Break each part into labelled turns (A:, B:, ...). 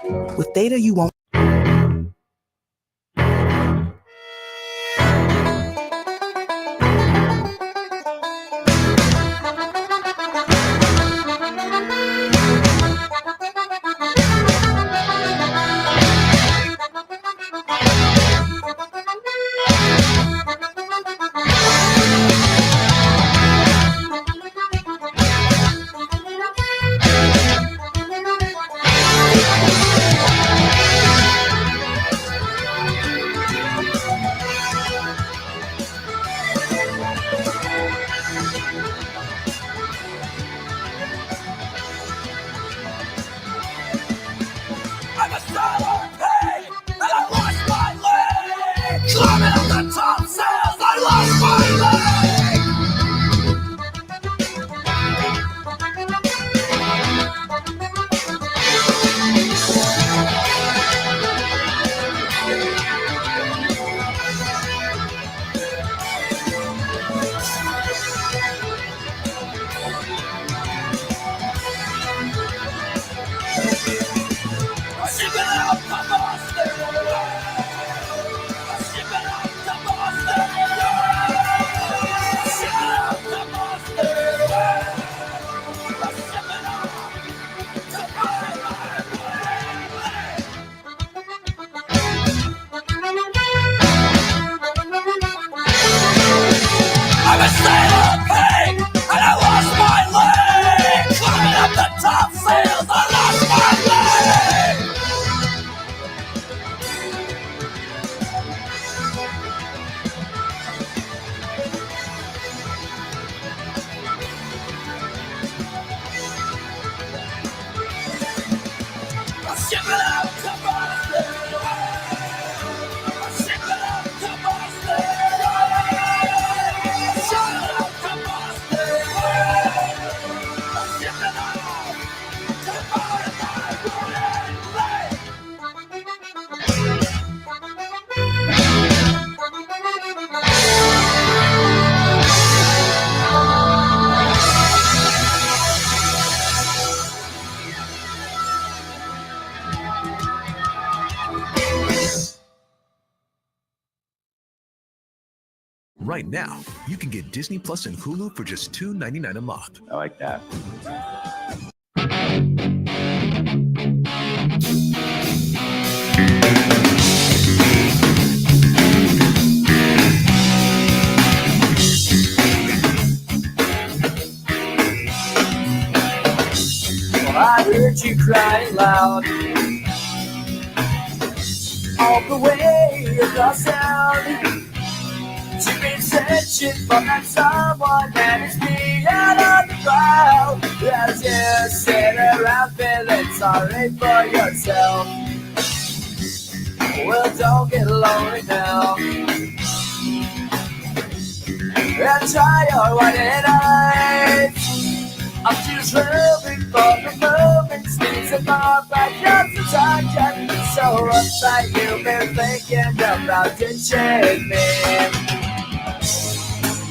A: With data you won't. I'm a silent pain, and I lost my leg. Climbing up the top stairs, I lost my leg. I'm shipping out to Boston. I'm shipping out to Boston. I'm shipping out to Boston. I'm shipping out to find my way. I'm a sailor of pain, and I lost my leg. Climbing up the top sails, I lost my leg. I'm shipping out to Boston. I'm shipping out to Boston. I'm shipping out to Boston. I'm shipping out to find my way.
B: Right now, you can get Disney Plus and Hulu for just $2.99 a month.
C: I like that.
D: Well, I heard you crying loud all the way across town. You've been searching for that someone that is beyond on the ground. As you sit around feeling sorry for yourself. Well, don't get lonely now. And try your white eyes. I'm just hoping for the moment. Stays apart by just a touch. So upside you've been thinking about ditching me.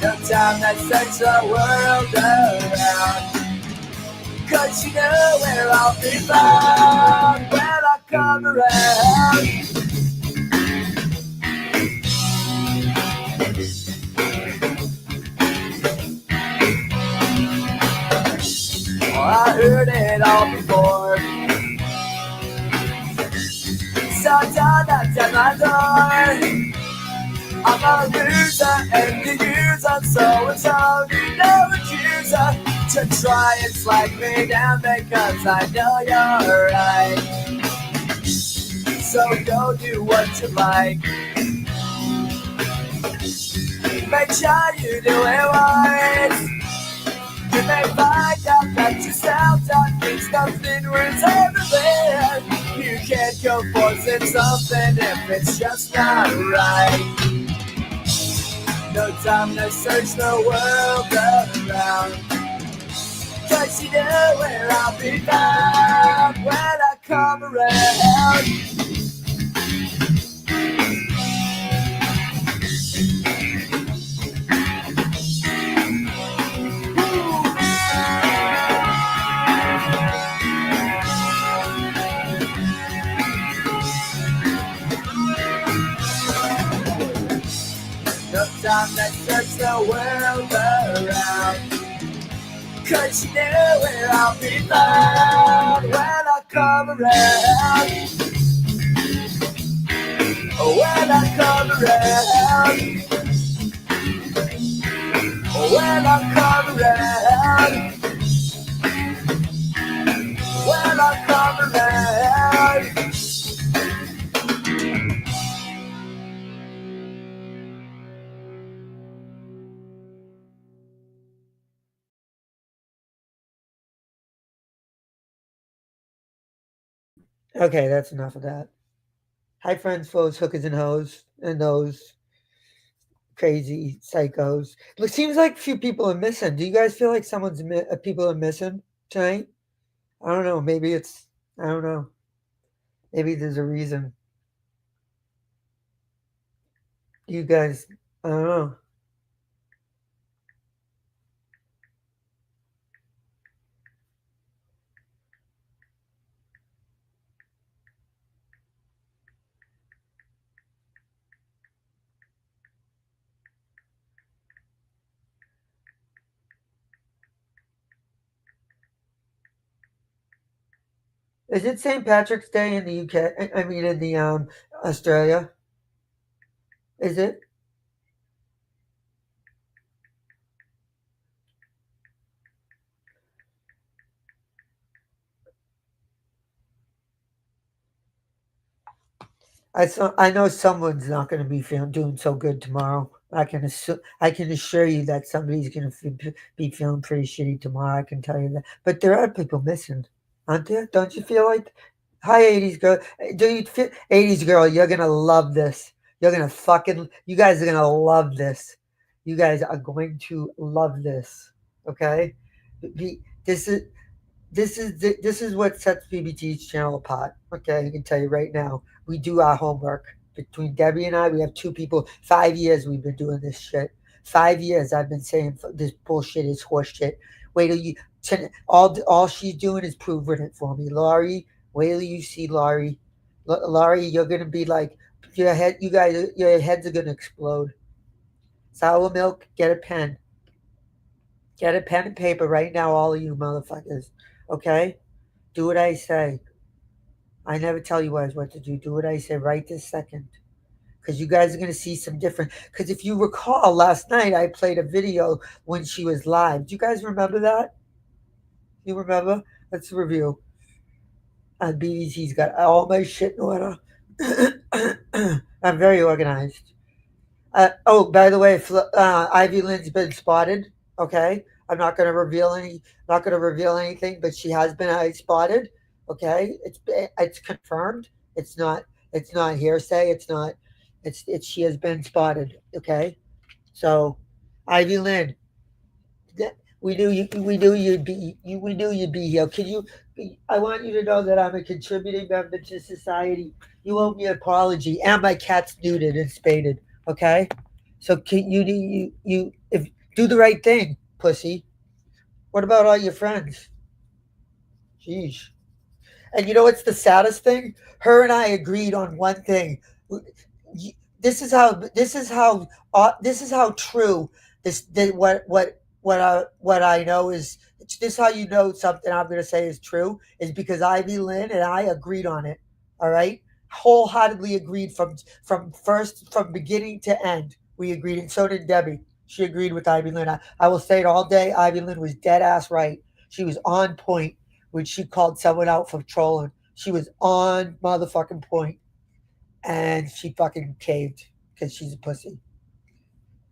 D: No time to search the world around. 'Cause you know where I'll be found when I come around. Oh, I heard it all before. So don't knock at my door. I'm a loser and the user, so it's only no accuser to try and slag me down because I know you're right. So go do what you like. Make sure you do it right. You may find out that yourself don't think nothing was ever there. You can't go forcing something if it's just not right. No time to search the world around. 'Cause you know where I'll be found when I come around. time that searched the world around. Cause she knew where I'll be found when I come around. When I come around. When I come around. When I come around.
C: Okay, that's enough of that. Hi, friends, foes, hookers, and hoes, and those crazy psychos. It seems like a few people are missing. Do you guys feel like people are missing tonight? I don't know. Maybe it's, I don't know. Maybe there's a reason. You guys, I don't know. Is it St. Patrick's Day in the UK? I mean, in the Australia. Is it? I know someone's not going to be doing so good tomorrow. I can assure you that somebody's going to be feeling pretty shitty tomorrow. I can tell you that. But there are people missing, aren't there? Don't you feel like? Hi, 80s girl. Do you feel 80s girl? You're gonna love this. You're gonna fucking. You guys are gonna love this. You guys are going to love this. Okay. This is this is what sets BBT's channel apart. Okay, I can tell you right now, we do our homework. Between Debbie and I, we have two people. 5 years we've been doing this shit. 5 years I've been saying this bullshit is horse shit. Wait till you all she's doing is proving it for me. Laurie, wait till you see Laurie. Laurie, you're gonna be like your head. You guys, your heads are gonna explode. Sour milk, get a pen. Get a pen and paper right now, all of you motherfuckers. Okay? Do what I say. I never tell you guys what to do. Do what I say right this second. Because you guys are going to see some different. Because if you recall, last night I played a video when she was live. Do you guys remember that? You remember? Let's review. BBC's got all my shit in order. I'm very organized. Oh, by the way, Ivy Lynn's been spotted. Okay, I'm not going to reveal anything, but she has been spotted. Okay, it's confirmed. It's not hearsay. It's not. It's she has been spotted. Okay, so Ivy Lynn, we knew you'd be we knew you'd be here. Can you? I want you to know that I'm a contributing member to society. You owe me an apology, and my cat's neutered and spaded. Okay, so can you if do the right thing, pussy. What about all your friends? Jeez. And you know what's the saddest thing? Her and I agreed on one thing. This is how true what I know is this how you know something I'm going to say is true is because Ivy Lynn and I agreed on it. All right, wholeheartedly agreed from beginning to end. We agreed, and so did Debbie. She agreed with Ivy Lynn. I will say it all day. Ivy Lynn was dead ass right. She was on point when she called someone out for trolling. She was on motherfucking point, and she fucking caved because she's a pussy.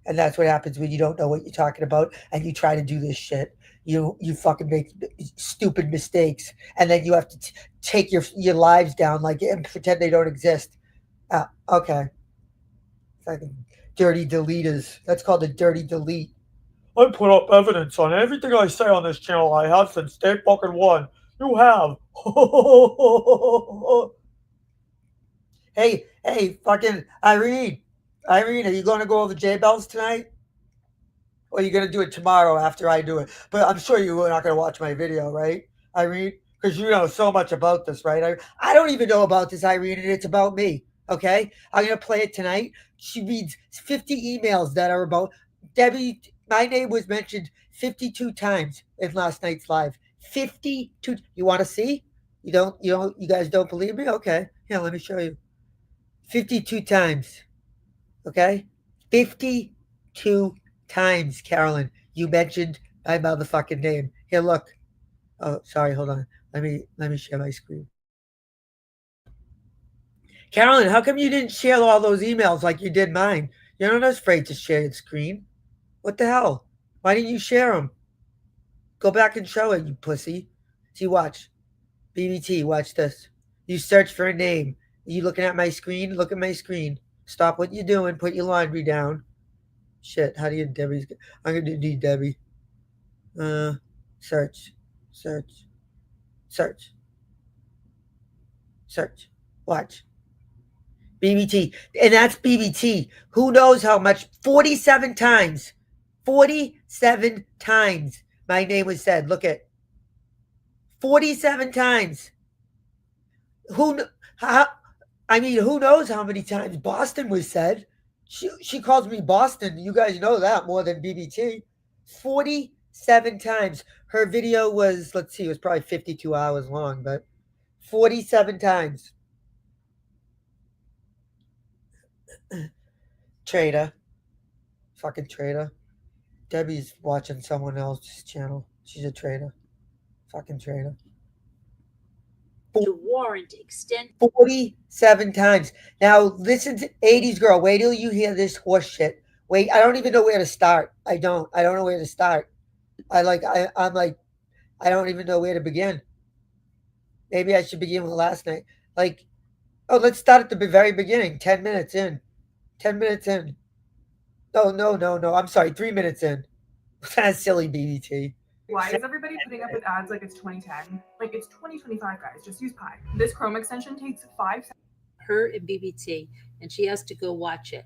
C: And that's what happens when you don't know what you're talking about and you try to do this shit. You fucking make stupid mistakes, and then you have to take your lives down like and pretend they don't exist. Okay, fucking dirty deleters. That's called a dirty delete. I put up evidence on everything I say on this channel. I have since day fucking one. You have. Hey, fucking Irene. Irene, are you going to go over J Bells tonight? Or are you going to do it tomorrow after I do it? But I'm sure you're not going to watch my video, right, Irene? Because you know so much about this, right? I don't even know about this, Irene, and it's about me. Okay? I'm going to play it tonight. She reads 50 emails that are about Debbie. My name was mentioned 52 times in last night's live. 52. You want to see? You guys don't believe me? Okay. Here, let me show you. 52 times. Okay? 52 times, Carolyn. You mentioned my motherfucking name. Here, look. Oh, sorry, hold on. Let me share my screen. Carolyn, how come you didn't share all those emails like you did mine? You're not afraid to share your screen. What the hell? Why didn't you share them? Go back and show it, you pussy. See, watch. BBT, watch this. You search for a name. You looking at my screen? Look at my screen. Stop what you're doing. Put your laundry down. Shit, how do you Debbie's? I'm gonna need Debbie. Search, search, search, search. Watch. BBT. And that's BBT. Who knows how much? 47 times. 47 times my name was said. Look at 47 times. How, who knows how many times Boston was said? She calls me Boston. You guys know that more than BBT. 47 times. Her video was, let's see, it was probably 52 hours long, but 47 times. Traitor. Fucking traitor. Debbie's watching someone else's channel. She's a traitor. Fucking traitor.
E: To warrant extend
C: 47 times. Now listen to 80s girl. Wait till you hear this horse shit. Wait, I don't even know where to start. I don't know where to start. I'm like, I don't even know where to begin. Maybe I should begin with last night. Like, oh, let's start at the very beginning. 10 minutes in. 10 minutes in. No. I'm sorry. 3 minutes in. That's silly, BBT.
F: Why is everybody putting up with ads like it's 2010? Like it's 2025, guys. Just use Pi. This Chrome extension takes 5 seconds.
E: Her and BBT, and she has to go watch it.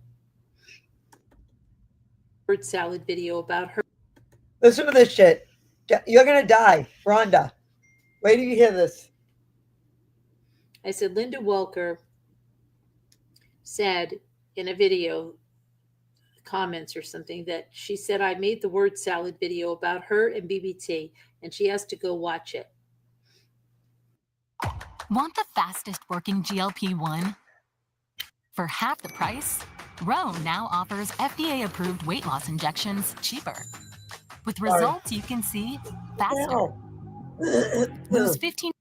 E: Word salad video about her.
C: Listen to this shit. You're gonna die, Rhonda. Wait till you hear this.
E: I said Linda Welker said in a video comments or something that she said I made the word salad video about her and BBT, and she has to go watch it.
G: Want the fastest working GLP-1? For half the price, Roe now offers FDA-approved weight loss injections cheaper. With results you can see faster. Lose 15.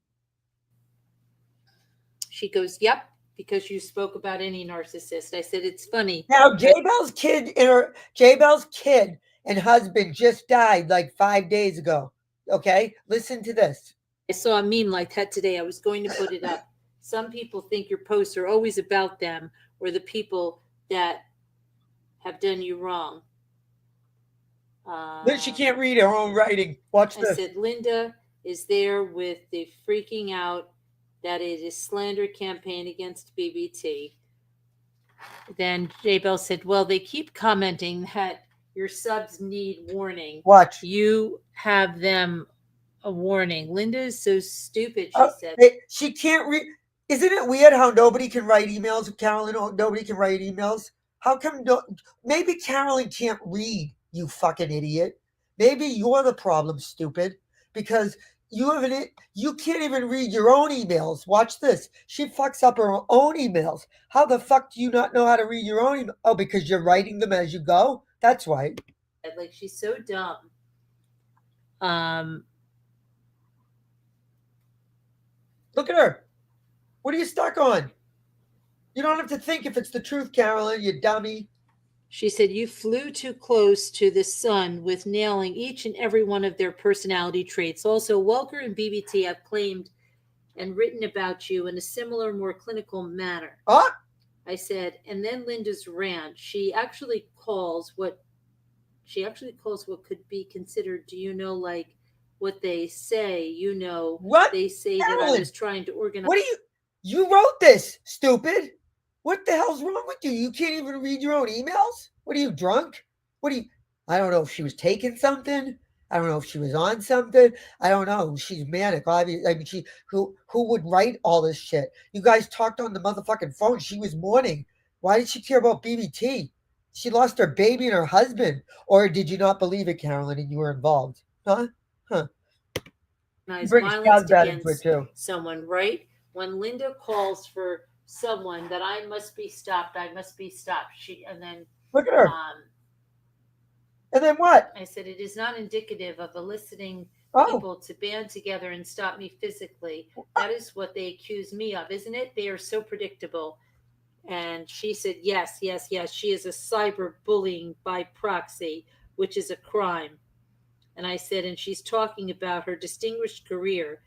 E: She goes, yep, because you spoke about any narcissist. I said, it's funny.
C: Now, J-Bell's kid and husband just died like 5 days ago. Okay? Listen to this.
E: I saw a meme like that today. I was going to put it up. Some people think your posts are always about them or the people that have done you wrong.
C: She can't read her own writing. Watch this.
E: I said, Linda is there with the freaking out that it is slander campaign against BBT. Then J Bell said, well, they keep commenting that your subs need warning.
C: Watch.
E: You have them a warning. Linda is so stupid, she said.
C: She can't read. Isn't it weird how nobody can write emails, Carolyn? Nobody can write emails? How come maybe Carolyn can't read, you fucking idiot. Maybe you're the problem, stupid. Because you can't even read your own emails. Watch this. She fucks up her own emails. How the fuck do you not know how to read your own email? Oh, because you're writing them as you go? That's right.
E: Like, she's so dumb.
C: Look at her. What are you stuck on? You don't have to think if it's the truth, Carolyn, you dummy.
E: She said, you flew too close to the sun with nailing each and every one of their personality traits. Also, Welker and BBT have claimed and written about you in a similar, more clinical manner.
C: Huh?
E: I said, and then Linda's rant. She actually calls what could be considered, do you know, like what they say, you know,
C: what?
E: They say
C: Carolyn,
E: that I was trying to organize.
C: What you wrote this, stupid. What the hell's wrong with you? You can't even read your own emails? What are you, drunk? I don't know if she was taking something. I don't know if she was on something. I don't know. She's manic. Obviously, I mean, who would write all this shit? You guys talked on the motherfucking phone. She was mourning. Why did she care about BBT? She lost her baby and her husband. Or did you not believe it, Carolyn, and you were involved? Huh? Huh. You bring
E: violence
C: Scott into it
E: against
C: too.
E: someone, right? When Linda calls for someone that I must be stopped, and then
C: Look at her. And then what?
E: I said, it is not indicative of eliciting
C: Oh,
E: people to band together and stop me physically. That is what they accuse me of, isn't it? They are so predictable. And she said, yes, yes, yes. She is a cyberbullying by proxy, which is a crime. And I said, and she's talking about her distinguished career.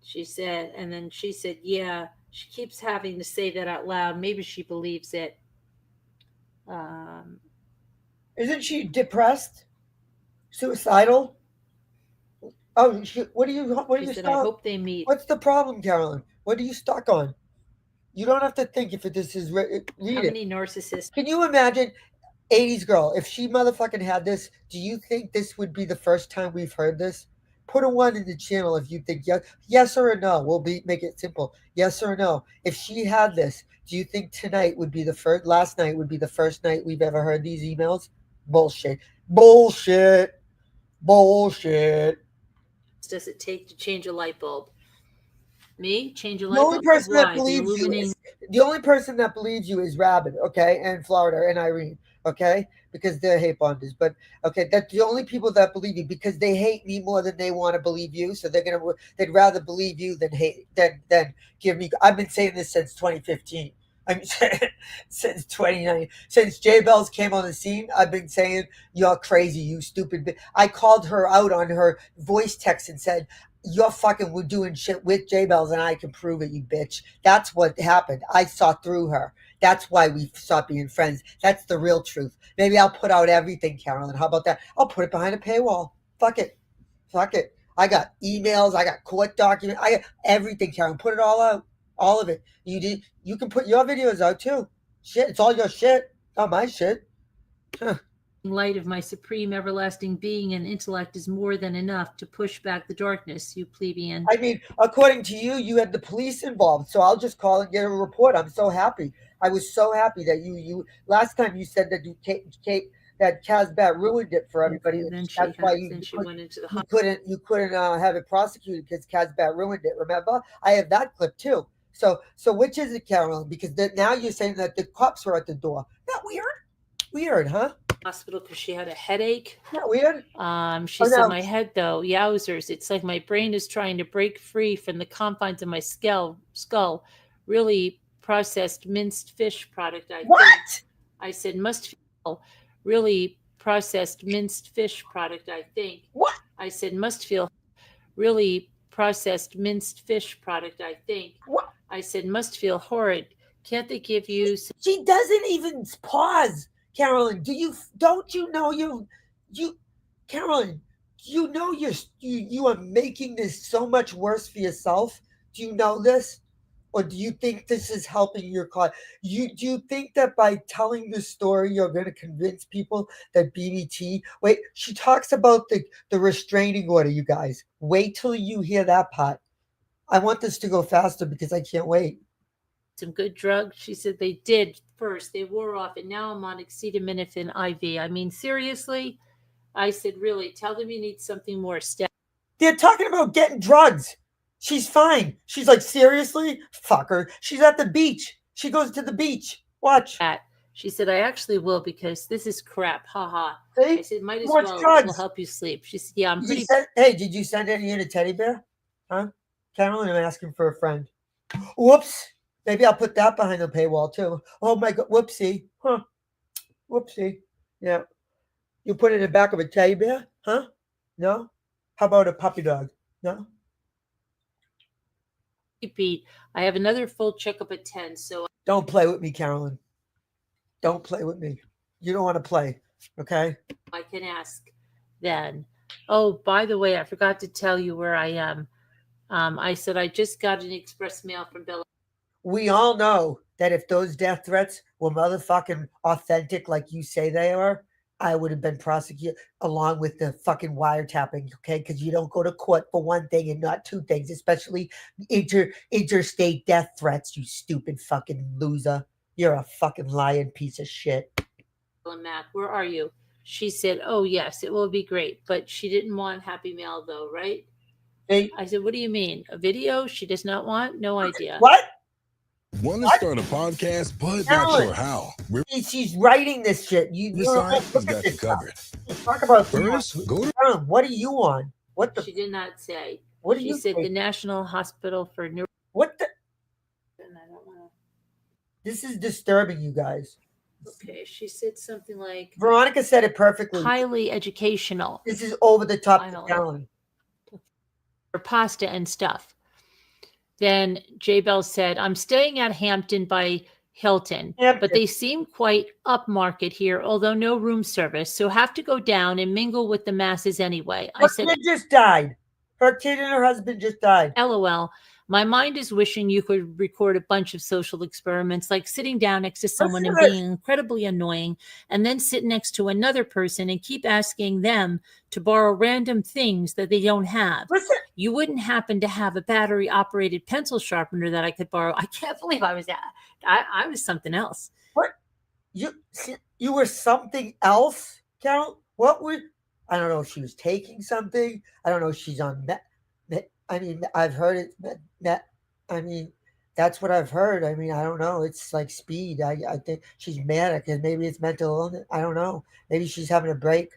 E: She said, and then she said, yeah, she keeps having to say that out loud. Maybe she believes it.
C: isn't she depressed? Suicidal? Oh, what are you
E: She said,
C: stuck?
E: I hope they meet.
C: What's the problem, Carolyn? What are you stuck on? You don't have to think if this is read
E: How
C: it.
E: many narcissists?
C: Can you imagine 80s girl, if she motherfucking had this, do you think this would be the first time we've heard this? Put a one in the channel if you think yes or a no. We'll make it simple. Yes or no. If she had this, do you think tonight would be last night would be the first night we've ever heard these emails? Bullshit. Bullshit. Bullshit.
E: Does it take to change a light bulb? Me? Change a light
C: The only
E: bulb?
C: person that
E: Why? The
C: believes you
E: illuminating.
C: is the only person that believes you is Rabbit, okay, and Florida and Irene, okay, because they're hate bonders. But okay, that's the only people that believe you because they hate me more than they want to believe you. So they'd rather believe you than than give me. I've been saying this since 2015. I'm since 2019, since Jay Bells came on the scene. I've been saying you're crazy, you stupid. I called her out on her voice text and said, you're fucking we're doing shit with J Bells and I can prove it, you bitch. That's what happened. I saw through her. That's why we stopped being friends. That's the real truth. Maybe I'll put out everything, Carolyn. How about that? I'll put it behind a paywall. Fuck it. Fuck it. I got emails. I got court documents. I got everything, Carolyn. Put it all out. All of it. You can put your videos out too. Shit. It's all your shit. Not my shit. Huh.
E: Light of my supreme everlasting being and intellect is more than enough to push back the darkness, you plebeian.
C: I mean, according to you, you had the police involved, so I'll just call and get a report. I'm so happy. I was so happy that you last time you said that that Casbat ruined it for everybody. That's why you
E: went into the
C: you couldn't have it prosecuted because Casbat ruined it. Remember, I have that clip too. So which is it, Carolyn? Because now you're saying that the cops were at the door. That weird? Weird, huh?
E: Hospital because she had a headache.
C: Not weird.
E: She said, my head though, yowzers, it's like my brain is trying to break free from the confines of my skull. Really processed minced fish product, I
C: what?
E: think. I said, must feel really processed minced fish product, I think.
C: What?
E: I said, must feel really processed minced fish product, I think.
C: What?
E: I said, must feel horrid. Can't they give you
C: She doesn't even pause. Carolyn, don't you know you Carolyn, you know you are making this so much worse for yourself? Do you know this? Or do you think this is helping your cause? Do you think that by telling this story you're going to convince people that BBT wait, she talks about the restraining order, you guys. Wait till you hear that part. I want this to go faster because I can't wait.
E: Some good drugs? She said they did first. They wore off, and now I'm on acetaminophen IV. I mean, seriously? I said, really? Tell them you need something more.
C: They're talking about getting drugs. She's fine. She's like, seriously? Fuck her. She's at the beach. She goes to the beach. Watch.
E: She said, I actually will because this is crap. Haha.
C: See?
E: I said, might as
C: More
E: well.
C: drugs.
E: It will help you sleep. She said, yeah, I'm pretty.
C: Hey, did you send any in a teddy bear? Huh? Carolyn, I'm asking for a friend. Whoops. Maybe I'll put that behind the paywall too. Oh my God. Whoopsie. Huh. Whoopsie. Yeah. You put it in the back of a teddy bear? Huh? No? How about a puppy dog? No?
E: Pete, I have another full checkup at 10, so.
C: Don't play with me, Carolyn. Don't play with me. You don't want to play, okay?
E: I can ask then. Oh, by the way, I forgot to tell you where I am. I said I just got an express mail from Bella.
C: We all know that if those death threats were motherfucking authentic like you say they are, I would have been prosecuted along with the fucking wiretapping, okay? Because you don't go to court for one thing and not two things, especially interstate death threats, you stupid fucking loser. You're a fucking lying piece of shit.
E: Mac, where are you? She said, oh, yes, it will be great. But she didn't want Happy Mail, though, right?
C: Hey,
E: I said, what do you mean? A video she does not want? No idea.
C: what?
A: Want to start a podcast, but not
C: Carolyn.
A: sure how?
C: She's writing this shit.
A: This side has got you covered.
C: Talk about
A: First, go to
C: Carolyn, what are you on? What the?
E: She did not say.
C: What do
E: She
C: you
E: said
C: say?
E: the National Hospital for Neuro.
C: What the?
E: And I don't know.
C: This is disturbing, you guys.
E: Okay, she said something like
C: Veronica said it perfectly.
E: highly educational.
C: This is over the top,
E: I don't
C: Carolyn.
E: or pasta and stuff. Then J Bell said, I'm staying at Hampton by Hilton, but they seem quite upmarket here, although no room service, so have to go down and mingle with the masses anyway.
C: Her
E: I said,
C: kid just died. Her kid and her husband just died.
E: LOL. My mind is wishing you could record a bunch of social experiments, like sitting down next to someone and being incredibly annoying, and then sit next to another person and keep asking them to borrow random things that they don't have.
C: Listen.
E: You wouldn't happen to have a battery-operated pencil sharpener that I could borrow? I can't believe I was something else.
C: What? You were something else, Carol? What were? I don't know if she was taking something. I don't know if she's on I mean, I've heard it. I mean, that's what I've heard. I mean, I don't know. It's like speed. I think she's manic, and maybe it's mental illness. I don't know. Maybe she's having a break.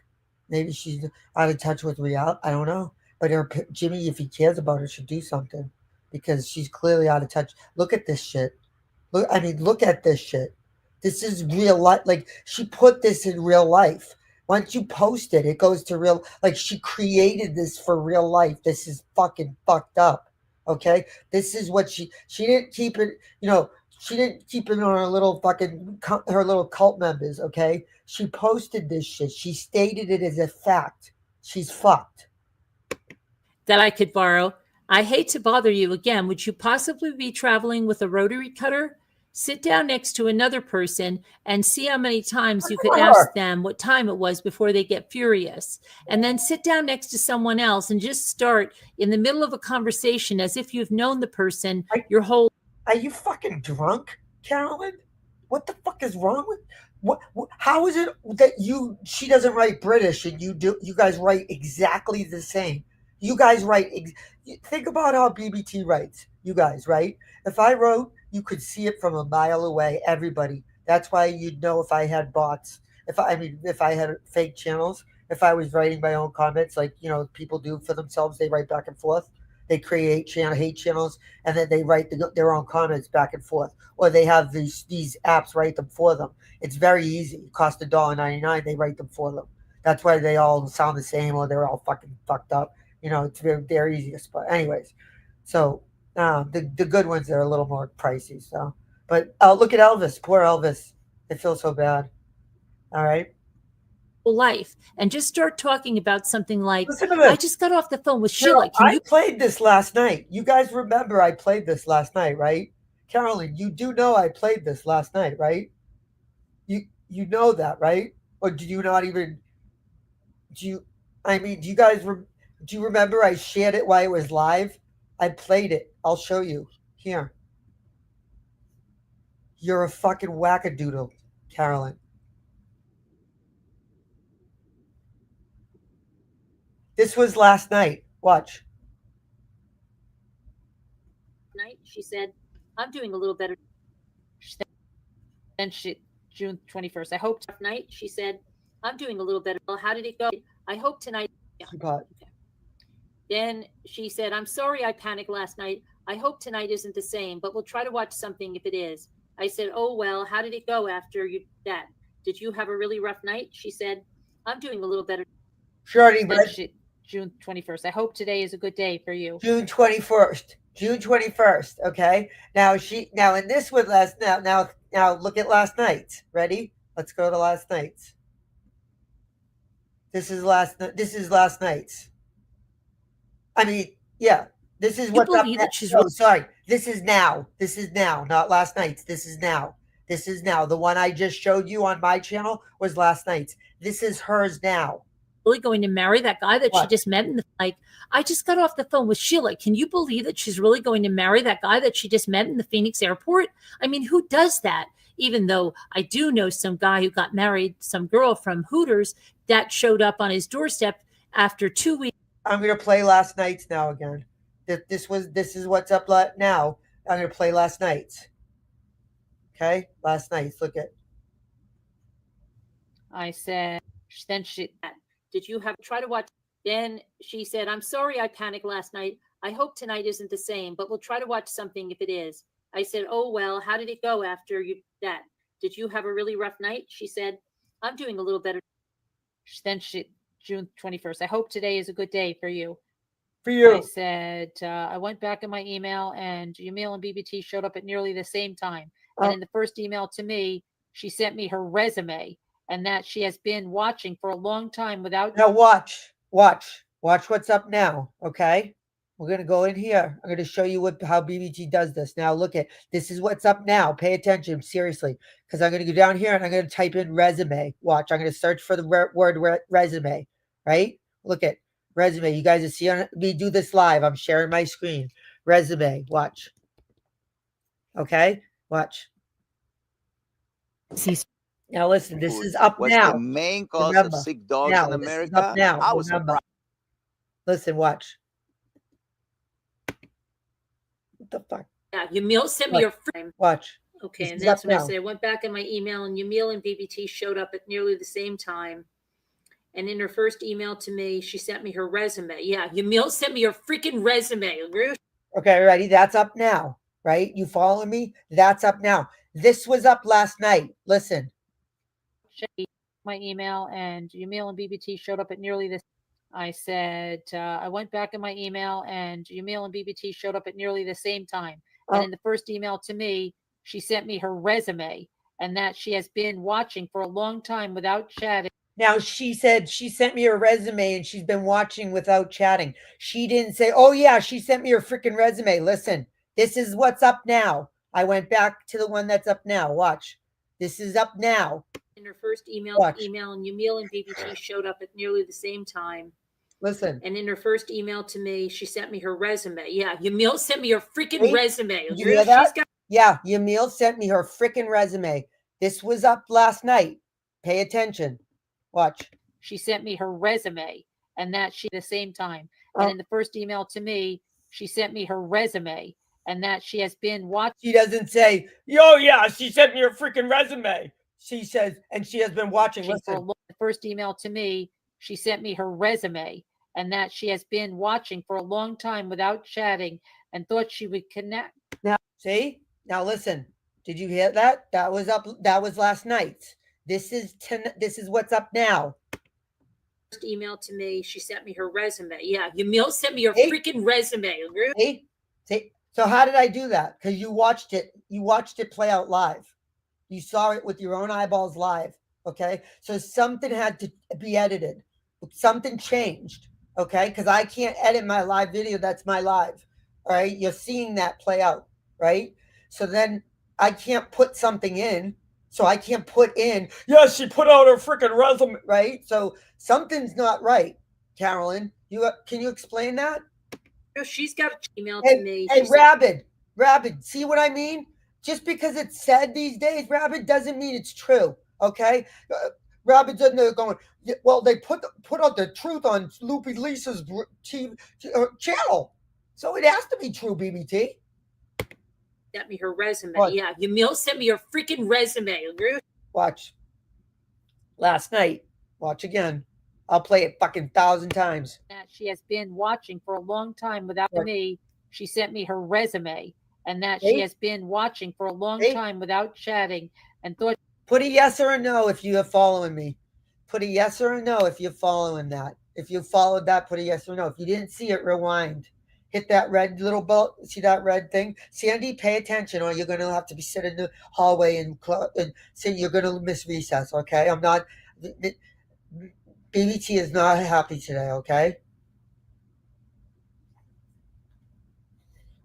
C: Maybe she's out of touch with reality. I don't know. But Jimmy, if he cares about her, should do something because she's clearly out of touch. Look at this shit. Look at this shit. This is real life. Like, she put this in real life. Once you post it, it goes to real. Like, she created this for real life. This is fucking fucked up. Okay, this is what she didn't keep it. You know, she didn't keep it on her little cult members. Okay, she posted this shit. She stated it as a fact. She's fucked.
E: That I could borrow. I hate to bother you again. Would you possibly be traveling with a rotary cutter? Sit down next to another person and see how many times you could ask them what time it was before they get furious. And then sit down next to someone else and just start in the middle of a conversation as if you've known the person your whole.
C: Are you fucking drunk, Carolyn? What the fuck is wrong with what? How is it that she doesn't write British and you do? You guys write exactly the same. You guys write. Think about how BBT writes. You guys, right? If I wrote, you could see it from a mile away. Everybody. That's why you'd know if I had bots. If I had fake channels. If I was writing my own comments, like people do for themselves, they write back and forth. They create hate channels, and then they write their own comments back and forth. Or they have these apps write them for them. It's very easy. It costs $1.99. They write them for them. That's why they all sound the same, or they're all fucking fucked up. It's they're easiest. But anyways, so the good ones are a little more pricey. So, but look at Elvis. Poor Elvis. I feel so bad. All right.
E: Life and just start talking about something like, I just got off the phone with Sheila.
C: I played this last night. You guys remember I played this last night, right? Carolyn, you do know I played this last night, right? You know that, right? Or do you not even? Do you guys? Do you remember I shared it while it was live? I played it. I'll show you. Here. You're a fucking wackadoodle, Carolyn. This was last night. Watch.
E: Night, she said, I'm doing a little better. Then June 21st. I hope night, she said, I'm doing a little better. Well, how did it go? I hope tonight. Yeah. Okay. Then she said, I'm sorry I panicked last night. I hope tonight isn't the same, but we'll try to watch something if it is. I said, oh, well, how did it go after that? Did you have a really rough night? She said, I'm doing a little better.
C: Shorty,
E: June 21st. I hope today is a good day for you.
C: June 21st. June 21st. Okay. Now in this one now look at last night's. Ready? Let's go to last night's. This is last night's. I mean, yeah. This is what's up. Sorry. This is now. Not last night's. This is now. This is now. The one I just showed you on my channel was last night's. This is hers now.
E: Really going to marry that guy that she
C: What?
E: just met in the I just got off the phone with Sheila. Can you believe that she's really going to marry that guy that she just met in the Phoenix airport? I mean, who does that? Even though I do know some guy who got married, some girl from Hooters that showed up on his doorstep after 2 weeks.
C: I'm gonna play last night's now again. This is what's up now. I'm gonna play last night's. Okay, last night's. Look at.
E: I said, then she, did you have try to watch? Then she said, I'm sorry I panicked last night. I hope tonight isn't the same, but we'll try to watch something if it is. I said, oh, well, how did it go after that? Did you have a really rough night? She said, I'm doing a little better. Then June 21st. I hope today is a good day for you.
C: For you.
E: I said, I went back in my email and Yamil and BBT showed up at nearly the same time. And in the first email to me, she sent me her resume and that she has been watching for a long time without.
C: Now watch what's up now. Okay, we're gonna go in here. I'm gonna show you how BBT does this. Now look at this is what's up now. Pay attention seriously, because I'm gonna go down here and I'm gonna type in resume. Watch. I'm gonna search for the word resume. Right. Look at resume. You guys will see me do this live. I'm sharing my screen. Resume. Watch. Okay. Watch. Now listen, this is up
H: was
C: now.
H: the main cause
C: Remember,
H: of sick dogs
C: now,
H: in
C: this is
H: America.
C: up now.
H: I was
C: Remember.
H: surprised.
C: Listen, watch. What the fuck?
E: Yeah, Yamil sent me your frame.
C: Watch.
E: Okay,
C: This
E: and
C: is
E: that's
C: up
E: when I
C: now.
E: said I went back in my email and Yamil and BBT showed up at nearly the same time. And in her first email to me, she sent me her resume. Yeah, Yamil sent me her freaking resume.
C: Okay, ready? That's up now, right? You follow me? That's up now. This was up last night. Listen.
E: My email and Yamil and BBT showed up at nearly this. I said, I went back in my email and Yamil and BBT showed up at nearly the same time. And in the first email to me, she sent me her resume and that she has been watching for a long time without chatting.
C: Now she said she sent me her resume and she's been watching without chatting. She didn't say, oh yeah, she sent me her freaking resume. Listen, this is what's up now. I went back to the one that's up now. Watch. This is up now.
E: In her first email,
C: Watch.
E: and Yamil and BBT showed up at nearly the same time.
C: Listen.
E: And in her first email to me, she sent me her resume. Yeah, Yamil sent me her freaking resume.
C: Did you hear that? Yeah, Yamil sent me her freaking resume. This was up last night. Pay attention. Watch.
E: She sent me her resume and that she the same time. And in the first email to me, she sent me her resume and that she has been watching.
C: She doesn't say, yo, yeah, she sent me her freaking resume. She says, and she has been watching. Listen.
E: The first email to me, she sent me her resume and that she has been watching for a long time without chatting and thought she would connect.
C: Now, see? Now listen. Did you hear that? That was up. That was last night. This is what's up now.
E: First email to me, she sent me her resume. Yeah, Yamil sent me her freaking resume.
C: See? So how did I do that? Because you watched it. You watched it play out live. You saw it with your own eyeballs live. Okay. So something had to be edited. Something changed. Okay. Because I can't edit my live video. That's my live. All right. You're seeing that play out. Right. So then I can't put something in. So I can't put in, yes, she put out her freaking resume, right? So something's not right, Carolyn. Can you explain that?
E: She's got an email to me.
C: Hey, Rabid, see what I mean? Just because it's said these days, Rabid, doesn't mean it's true, okay? Rabid's in there going, well, they put out the truth on Loopy Lisa's channel. So it has to be true, BBT.
E: Sent me her resume.
C: What?
E: Yeah, Yamil sent me her freaking resume.
C: Watch. Last night. Watch again. I'll play it fucking 1,000 times.
E: That she has been watching for a long time without me. She sent me her resume and that she has been watching for a long time without chatting and thought.
C: Put a yes or a no if you are following me. Put a yes or a no if you're following that. If you followed that, put a yes or no. If you didn't see it, rewind. Hit that red little belt. See that red thing? Sandy, pay attention or you're going to have to be sitting in the hallway and say you're going to miss recess, okay? I'm not... BBT is not happy today, okay?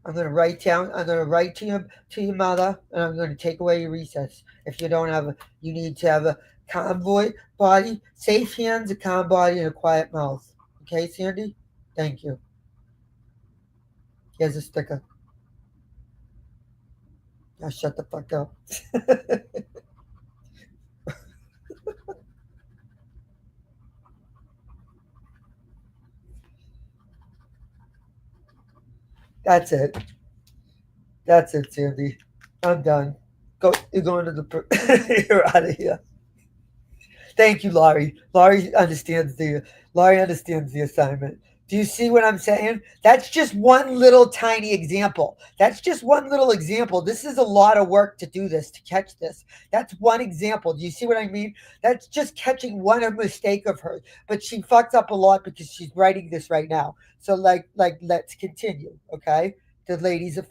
C: I'm going to write to your mother, and I'm going to take away your recess. If you don't have you need to have a calm body, safe hands, a calm body, and a quiet mouth. Okay, Sandy? Thank you. Here's a sticker. Now shut the fuck up. That's it. That's it, Sandy. I'm done. You're going to the. You're out of here. Thank you, Laurie. Laurie understands the assignment. Do you see what I'm saying? That's just one little tiny example. That's just one little example. This is a lot of work to do this, to catch this. That's one example. Do you see what I mean? That's just catching one mistake of hers. But she fucked up a lot because she's writing this right now. So let's continue, okay? The ladies of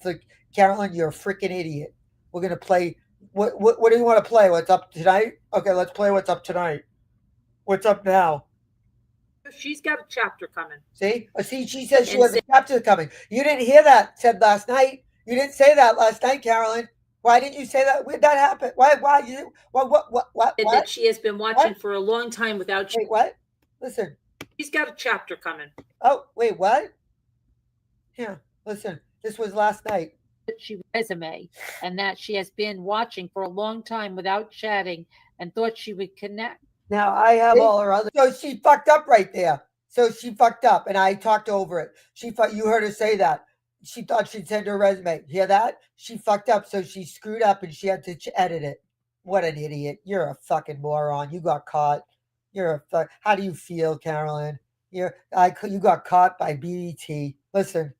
C: Carolyn, you're a freaking idiot. We're gonna play. What do you want to play? What's up tonight? Okay, let's play what's up tonight. What's up now?
E: She's got a chapter coming.
C: See? She says she has a chapter coming. You didn't hear that said last night. You didn't say that last night, Carolyn. Why didn't you say that? Where'd that happen? Why? What?
E: That she has been watching for a long time without.
C: Wait, what? Listen.
E: She's got a chapter coming.
C: Oh, wait, what? Yeah, listen. This was last night.
E: She resume, and that she has been watching for a long time without chatting, and thought she would connect.
C: Now I have all her other. So she fucked up right there. So she fucked up, and I talked over it. You heard her say that. She thought she'd send her resume. Hear that? She fucked up, so she screwed up, and she had to edit it. What an idiot! You're a fucking moron. You got caught. How do you feel, Carolyn? You got caught by BET. Listen.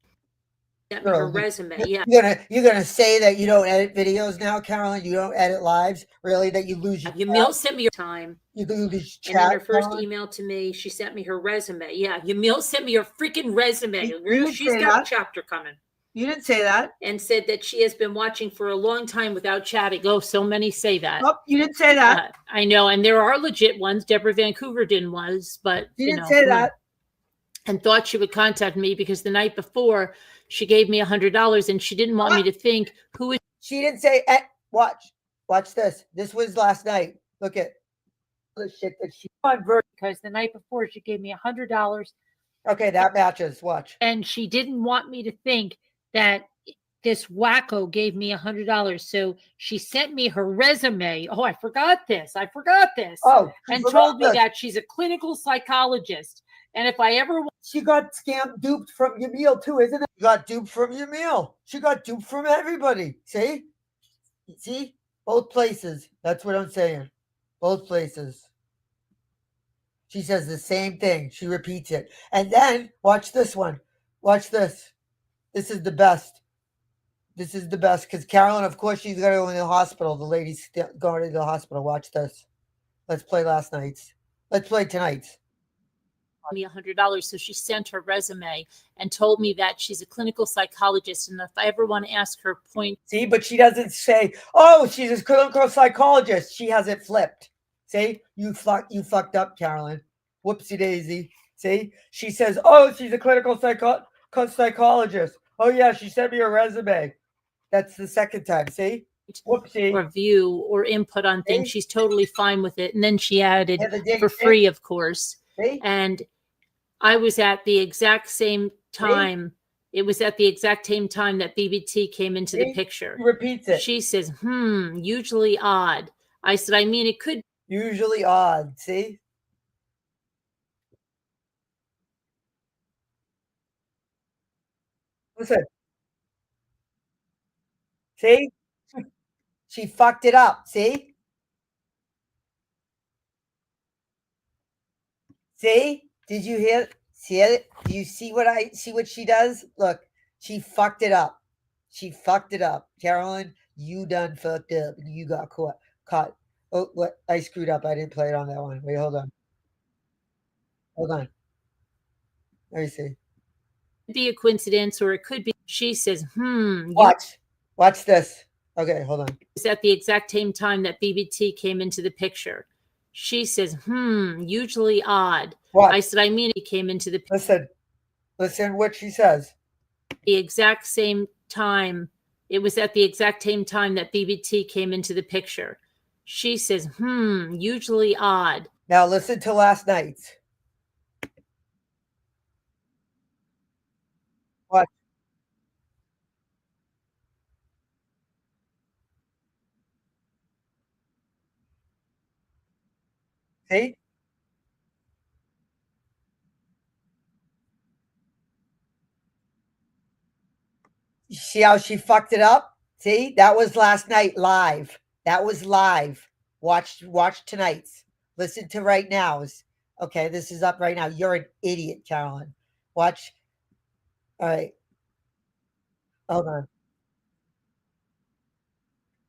E: Her resume, yeah.
C: You're gonna say that you don't edit videos now, Carolyn? You don't edit lives? Really? That you lose your
E: Yamil sent me your time.
C: You lose chat.
E: And then her first email to me, she sent me her resume. Yeah, Yamil sent me her freaking resume. She's got a chapter coming.
C: You didn't say that.
E: And said that she has been watching for a long time without chatting. Oh, so many say that.
C: Oh, you didn't say that.
E: I know, and there are legit ones. Deborah Vancouver didn't but
C: you didn't say that.
E: And thought she would contact me because the night before she gave me $100 and she didn't want me to think who is.
C: She didn't say. Watch this. This was last night. Look at the shit that she converted.
E: Because the night before she gave me $100.
C: Okay, that matches. Watch.
E: And she didn't want me to think that this wacko gave me $100. So she sent me her resume. Oh, I forgot this.
C: Oh,
E: and told me that she's a clinical psychologist. And if I ever...
C: She got duped from Yamil too, isn't it? She got duped from Yamil. She got duped from everybody. See? Both places. That's what I'm saying. Both places. She says the same thing. She repeats it. And then, watch this one. Watch this. This is the best. Because Carolyn, of course, she's going to go in the hospital. The lady's going to the hospital. Watch this. Let's play last night's. Let's play tonight's.
E: Me $100. So she sent her resume and told me that she's a clinical psychologist. And if I ever want to ask her point.
C: See, but she doesn't say, oh, she's a clinical psychologist. She has it flipped. See, you fucked up, Carolyn. Whoopsie daisy. See, she says, oh, she's a clinical psychologist. Oh, yeah, she sent me her resume. That's the second time. See? Whoopsie.
E: Review or input on things. She's totally fine with it. And then she added for free, of course. And I was at the exact same time. It was at the exact same time that BBT came into the picture.
C: She repeats it.
E: She says, usually odd. I said, I mean, it could.
C: Usually odd. See? Listen. See? She fucked it up. See? See? Did you hear? See it? Do you see what she does? Look, she fucked it up. Carolyn, you done fucked up. You got caught. Oh, what? I screwed up. I didn't play it on that one. Wait, hold on. Let me see.
E: Be a coincidence, or it could be. She says,
C: Watch this. Okay, hold on.
E: It's at the exact same time that BBT came into the picture. She says, usually odd.
C: What?
E: I said, I mean, he came into the
C: picture. Listen what she says.
E: The exact same time. It was at the exact same time that BBT came into the picture. She says, usually odd.
C: Now listen to last night's. What? See? See how she fucked it up? See? That was last night live. That was live. Watch tonight's. Listen to right now's. Okay, this is up right now. You're an idiot, Carolyn. Watch. All right. Hold on.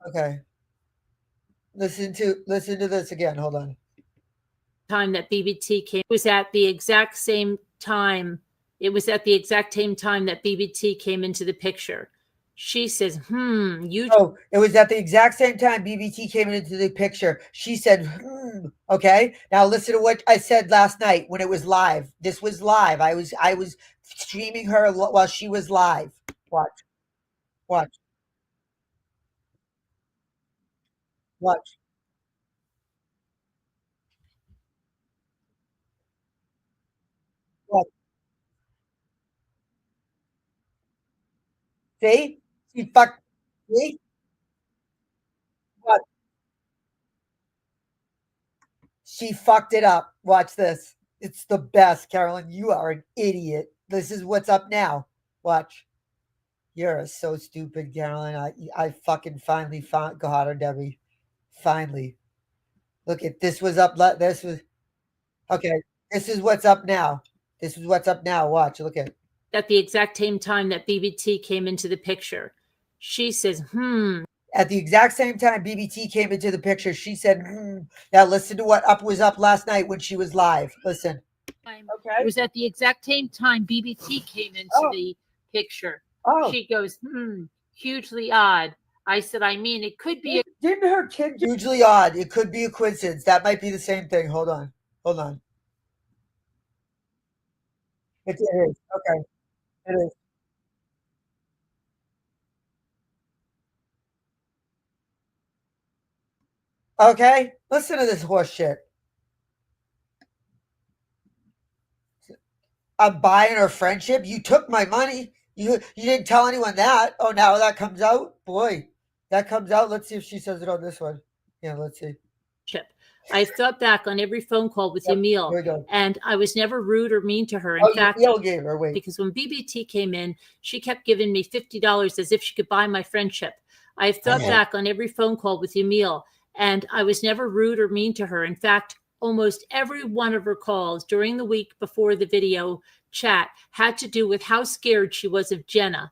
C: Okay. Listen to this again. Hold on.
E: Time that BBT came was at the exact same time. It was at the exact same time that BBT came into the picture. She says, you.
C: Oh, it was at the exact same time BBT came into the picture. She said, okay. Now listen to what I said last night when it was live. This was live. I was streaming her while she was live. Watch. Watch. Watch. Watch. See? She fucked. See? Watch. She fucked it up. Watch this. It's the best, Carolyn. You are an idiot. This is what's up now. Watch. You're so stupid, Carolyn. I fucking finally got her, Debbie. Finally. Look at this was up. This was okay. This is what's up now. This is what's up now. Watch. Look
E: at the exact same time that BBT came into the picture. She says,
C: At the exact same time BBT came into the picture, she said, Now listen to what was up last night when she was live. Listen.
E: Okay. It was at the exact same time BBT came into the picture.
C: Oh.
E: She goes, hugely odd. I said, it could be.
C: Didn't her kid hugely odd? It could be a coincidence. That might be the same thing. Hold on. Hold on. It is. Okay. It is. Okay. Listen to this horse shit. I'm buying her friendship. You took my money. You didn't tell anyone that. Oh, now that comes out? Boy, that comes out. Let's see if she says it on this one. Yeah, let's see.
E: I thought back on every phone call with Emil, and I was never rude or mean to her. In fact,
C: gave her,
E: because when BBT came in, she kept giving me $50 as if she could buy my friendship. I've thought back on every phone call with Emil, and I was never rude or mean to her. In fact, almost every one of her calls during the week before the video chat had to do with how scared she was of Jenna.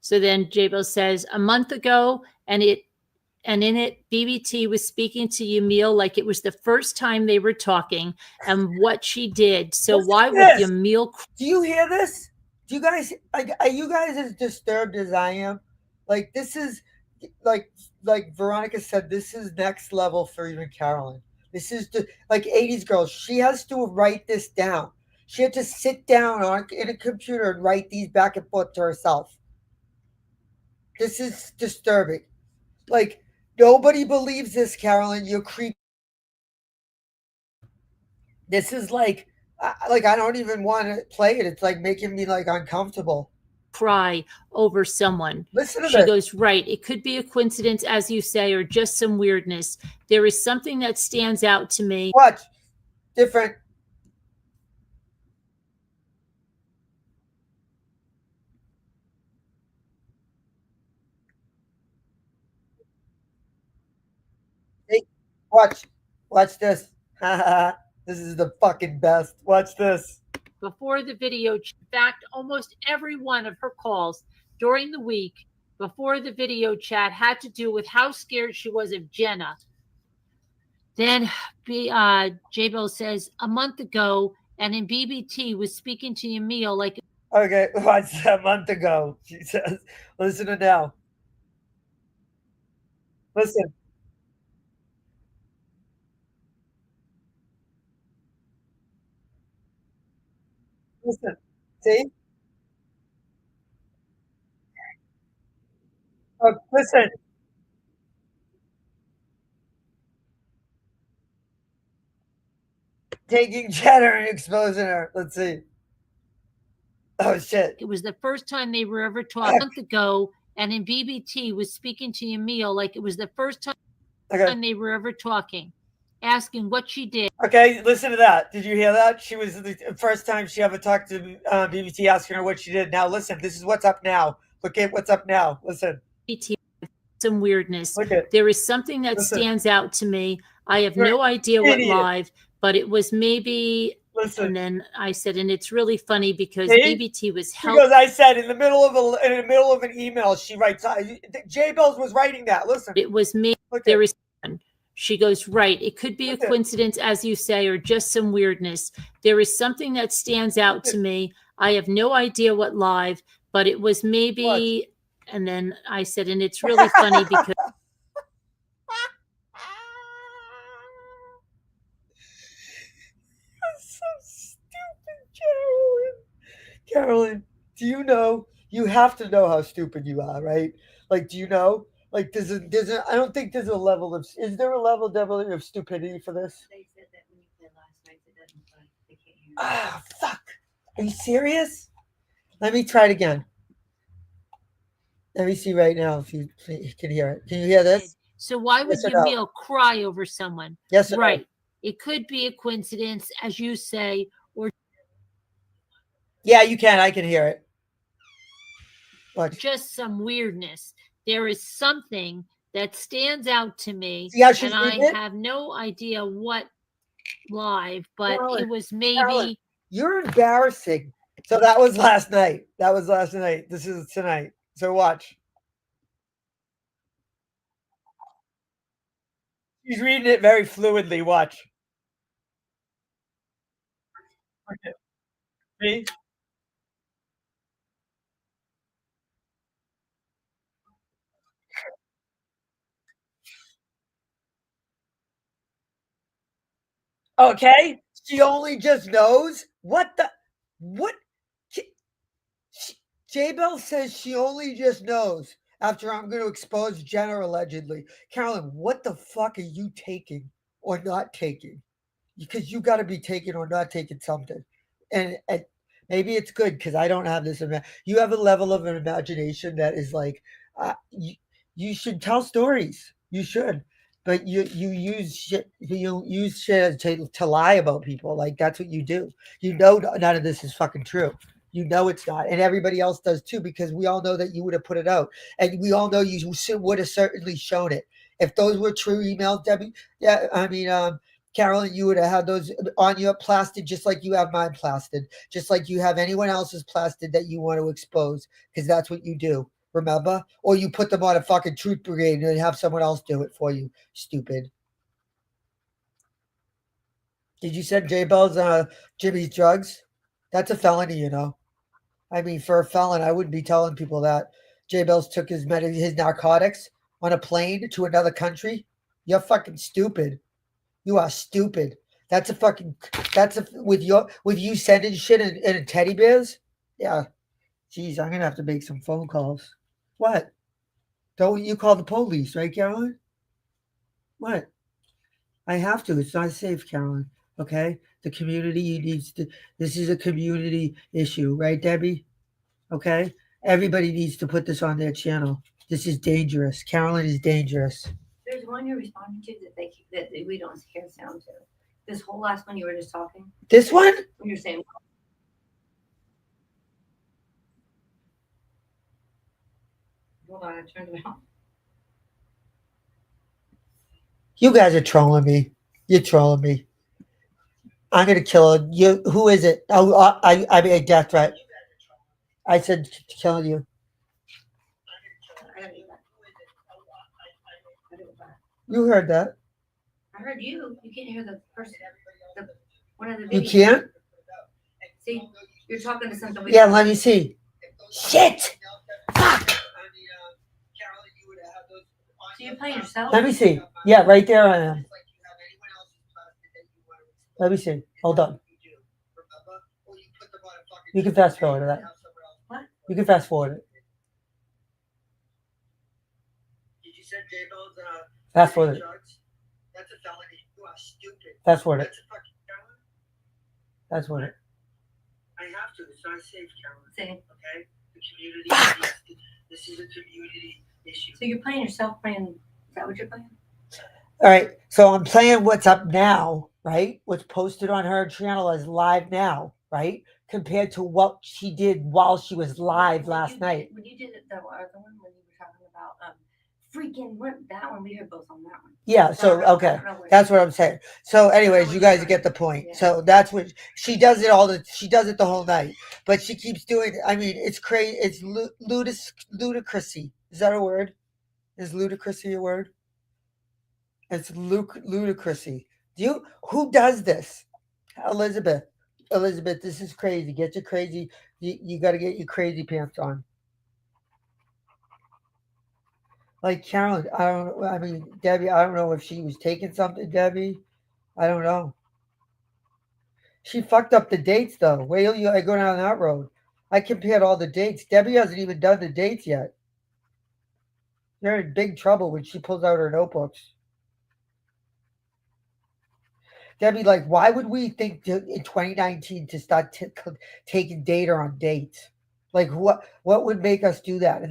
E: So then Jabo says, a month ago, and in it, BBT was speaking to Yamil like it was the first time they were talking and what she did. So why would Yamil?
C: Do you hear this? Do you guys, are you guys as disturbed as I am? Like, this is, like Veronica said, this is next level for even Carolyn. This is like 80s girls. She has to write this down. She had to sit down in a computer and write these back and forth to herself. This is disturbing. Like, nobody believes this, Carolyn. You're creepy. This is like I don't even want to play it. It's like making me like uncomfortable.
E: Cry over someone.
C: Listen to
E: she
C: this.
E: Goes, right. It could be a coincidence, as you say, or just some weirdness. There is something that stands out to me.
C: Watch. Different. Hey, watch this. This is the fucking best. Watch this.
E: Before the video, in fact, almost every one of her calls during the week before the video chat had to do with how scared she was of Jenna. Then J-Bo says, a month ago, and in BBT was speaking to Emil like...
C: Okay, watch a month ago. She says, listen to now. Listen. Listen. See? Listen. Taking cheddar and exposing her. Let's see. Oh shit.
E: It was the first time they were ever talking a month ago, and in BBT was speaking to Emil like it was the first time they were ever talking, asking what she did.
C: Okay, listen to that. Did you hear that? She was the first time she ever talked to BBT asking her what she did. Now listen, this is what's up now. Look at what's up now. Listen.
E: BBT, some weirdness.
C: Look at.
E: There is something that stands out to me. I have no idea what live, but it was maybe.
C: Listen.
E: And then I said, and it's really funny because
C: See?
E: BBT was helping.
C: Because I said in the middle of an email, she writes. J Bells was writing that. Listen.
E: It was me. There is. She goes, right. It could be a coincidence, as you say, or just some weirdness. There is something that stands out to me. I have no idea what live, but it was maybe. What? And then I said, and it's really funny because.
C: So stupid, Carolyn, do you know? You have to know how stupid you are, right? Like, do you know? Like, there's a. I don't think there's a level of. Is there a level of stupidity for this?
H: They said that when you played last night, it doesn't. They can't hear.
C: Ah, fuck. Are you serious? Let me try it again. Let me see right now if you can hear it. Can you hear this?
E: So why would Emil cry over someone?
C: Yes,
E: right. No? It could be a coincidence, as you say, or.
C: Yeah, you can. I can hear it. What?
E: Just some weirdness. There is something that stands out to me, and I have no idea what live, but Carolyn, it was maybe. Carolyn,
C: you're embarrassing. So that was last night. This is tonight. So watch. She's reading it very fluidly. Watch. Okay. See? Okay, she only just knows what. J Bell says she only just knows after I'm going to expose Jenna allegedly. Carolyn, what the fuck are you taking or not taking? Because you got to be taking or not taking something, and maybe it's good because I don't have this. You have a level of an imagination that is like you should tell stories. You should. But you use shit to lie about people. Like that's what you do. You know none of this is fucking true. You know it's not, and everybody else does too because we all know that you would have put it out, and we all know you would have certainly shown it if those were true emails, Debbie. Yeah, I mean, Carolyn, you would have had those on your plastered just like you have mine plastered, just like you have anyone else's plastered that you want to expose because that's what you do. Remember? Or you put them on a fucking truth brigade and have someone else do it for you. Stupid. Did you send J Bell's Jimmy's drugs? That's a felony, you know. I mean, for a felon, I wouldn't be telling people that. J Bell's took his narcotics on a plane to another country. You're fucking stupid. You are stupid. With you sending shit in teddy bears? Yeah. Jeez, I'm gonna have to make some phone calls. What? Don't you call the police, right, Carolyn? What? I have to. It's not safe, Carolyn. Okay? The community needs to. This is a community issue, right, Debbie? Okay? Everybody needs to put this on their channel. This is dangerous. Carolyn is dangerous.
H: There's one you're responding to that we don't hear sound to. This whole last one you were just talking.
C: This one?
H: When you're saying. Hold on, I turned it off.
C: You guys are trolling me. You're trolling me. I'm gonna kill her. You? Who is it? Oh, I mean a death threat. I said killing you. You heard that.
H: I heard you. You can't hear the person. One of the.
C: You can't.
H: See, you're talking to something.
C: Yeah, let me see. Shit. Fuck.
H: So you're playing yourself?
C: Let me see. Yeah, right there I am. Let me see. Hold on. You can fast forward to that.
H: What?
C: You can fast forward it. That's what it.
I: That's a felony. You are stupid.
C: That's what it.
I: That's a fucking Carolyn.
C: That's what it.
I: I have to. It's not safe, Carolyn.
H: See?
I: Okay? The community needs this is a community issue.
H: So you're playing yourself playing. Is that what you're playing?
C: All right. So I'm playing what's up now, right? What's posted on her channel as live now, right? Compared to what she did while she was live last night.
H: When you did it, the other one, when you were talking about that one, we heard both on that one.
C: Yeah. So okay, that's what I'm saying. So, anyways, you guys get the point.
H: Yeah.
C: So that's what she does it she does it the whole night, but she keeps doing. I mean, it's crazy. It's ludicrousy. Is that a word? Is ludicrousy a word? It's ludicrousy. Who does this? Elizabeth, this is crazy. Get your crazy. You got to get your crazy pants on. Like Carolyn, Debbie, I don't know if she was taking something, Debbie. I don't know. She fucked up the dates though. Wait till I go down that road. I compared all the dates. Debbie hasn't even done the dates yet. You're in big trouble when she pulls out her notebooks. Debbie, like, why would we think in 2019 to start taking data on dates? Like, what would make us do that?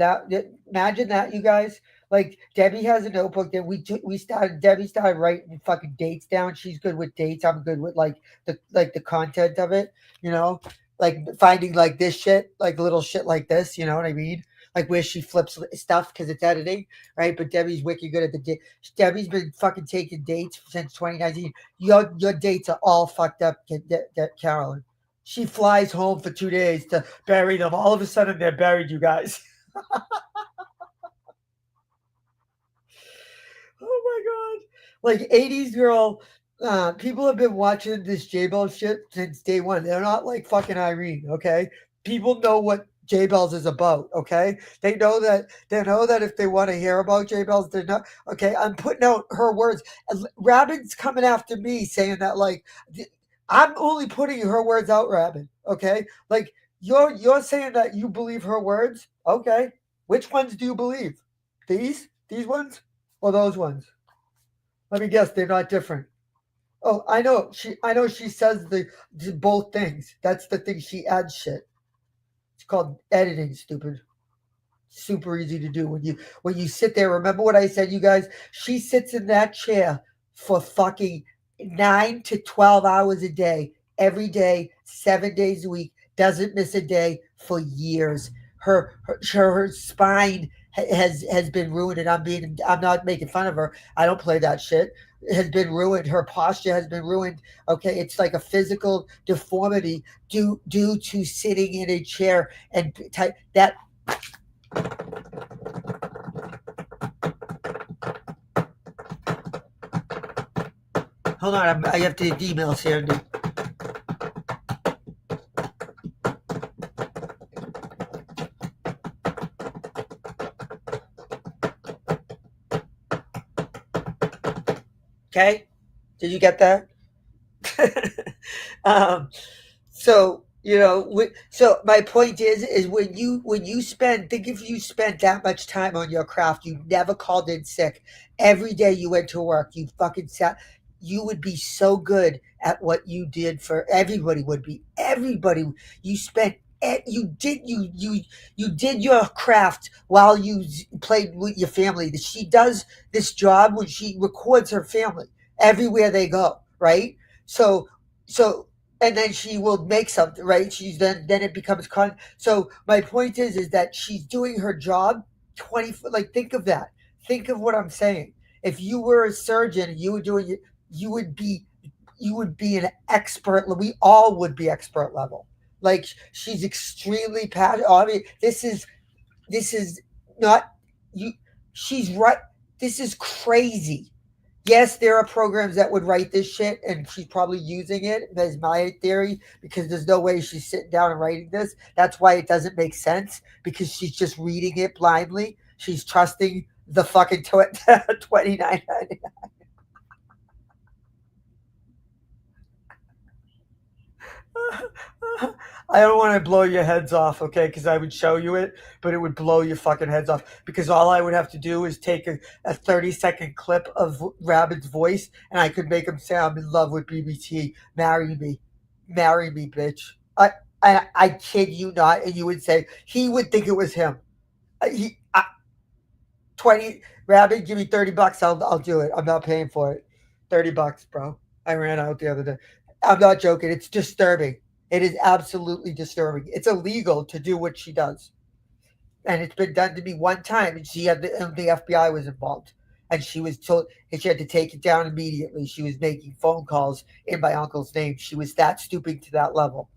C: Imagine that, you guys. Like, Debbie has a notebook that Debbie started writing fucking dates down. She's good with dates. I'm good with the content of it, like finding like this shit, like little shit like this, you know what I mean? Like where she flips stuff because it's editing, right? But Debbie's wicked good at the date. Debbie's been fucking taking dates since 2019. Your dates are all fucked up, Carolyn. She flies home for 2 days to bury them. All of a sudden, they're buried, you guys. Oh my god! Like 80s girl. People have been watching this J-Bell shit since day one. They're not like fucking Irene, okay? People know what J-Bells is about, okay? They know that if they want to hear about J-Bells, they're not okay. I'm putting out her words. Rabin's coming after me saying that like I'm only putting her words out, Rabin, okay? Like you're saying that you believe her words, okay? Which ones do you believe? These ones or those ones? Let me guess, they're not different. Oh, I know. She says the both things. That's the thing. She adds shit. It's called editing, stupid. Super easy to do when you sit there. Remember what I said, you guys? She sits in that chair for fucking 9 to 12 hours a day, every day, 7 days a week, doesn't miss a day for years. Her spine has been ruined, and I'm not making fun of her. I don't play that shit. It has been ruined. Her posture has been ruined. Okay, it's like a physical deformity due to sitting in a chair and that. Hold on, I have to email Sandy. Okay, did you get that? So so my point is when you spend, think if you spent that much time on your craft, you never called in sick. Every day you went to work, you fucking sat. You would be so good at what you did. For everybody would be. Everybody, you spent. You did your craft while you played with your family. She does this job when she records her family everywhere they go, right? So and then she will make something, right? She's then it becomes so my point is that she's doing her job 20, like, think of that. Think of what I'm saying. If you were a surgeon and you were doing it, you would be an expert. We all would be expert level. Like, she's extremely passionate. I mean, this is not you. She's right. This is crazy. Yes, there are programs that would write this shit, and she's probably using it. That's my theory, because there's no way she's sitting down and writing this. That's why it doesn't make sense, because she's just reading it blindly. She's trusting the fucking $29.99. I don't want to blow your heads off, okay? Because I would show you it, but it would blow your fucking heads off. Because all I would have to do is take a 30-second clip of Rabbit's voice, and I could make him say, I'm in love with BBT. Marry me. Marry me, bitch. I kid you not. And you would say, he would think it was him. 20, Rabbit, give me $30. I'll do it. I'm not paying for it. $30, bro. I ran out the other day. I'm not joking. It's disturbing. It is absolutely disturbing. It's illegal to do what she does. And it's been done to me one time, and she had the FBI was involved. And she was told, and she had to take it down immediately. She was making phone calls in my uncle's name. She was that stupid to that level.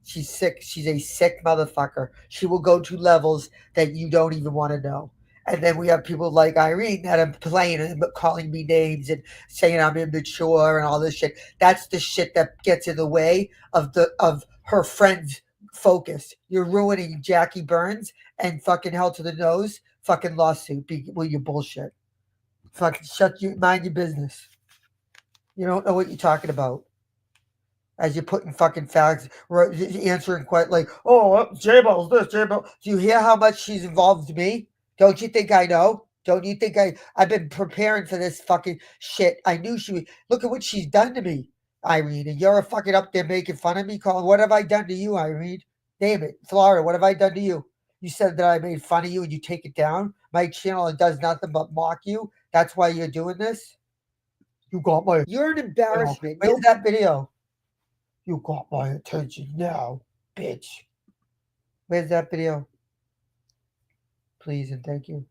C: She's sick. She's a sick motherfucker. She will go to levels that you don't even want to know. And then we have people like Irene that are playing and calling me names and saying I'm immature and all this shit. That's the shit that gets in the way of her friend's focus. You're ruining Jackie Burns and fucking hell to the nose. Fucking lawsuit with your bullshit. Fucking mind your business. You don't know what you're talking about. As you're putting fucking facts, answering quite like, oh, J-Bell's this, J-Bell. Do you hear how much she's involved with me? Don't you think I know? Don't you think I've been preparing for this fucking shit? I knew she would. Look at what she's done to me, Irene. And you're fucking up there making fun of me, calling, what have I done to you, Irene? Name it. Florida, what have I done to you? You said that I made fun of you and you take it down. My channel does nothing but mock you. That's why you're doing this? You're an embarrassment. Where's that video? You got my attention now, bitch. Where's that video? Please and thank you.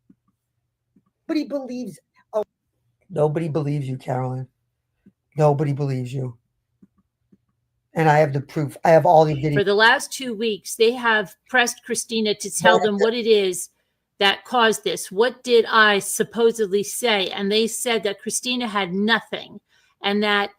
C: Nobody believes. Oh, nobody believes you, Carolyn. Nobody believes you. And I have the proof. I have all the videos.
E: For the last 2 weeks, they have pressed Christina to tell them what it is that caused this. What did I supposedly say? And they said that Christina had nothing, and that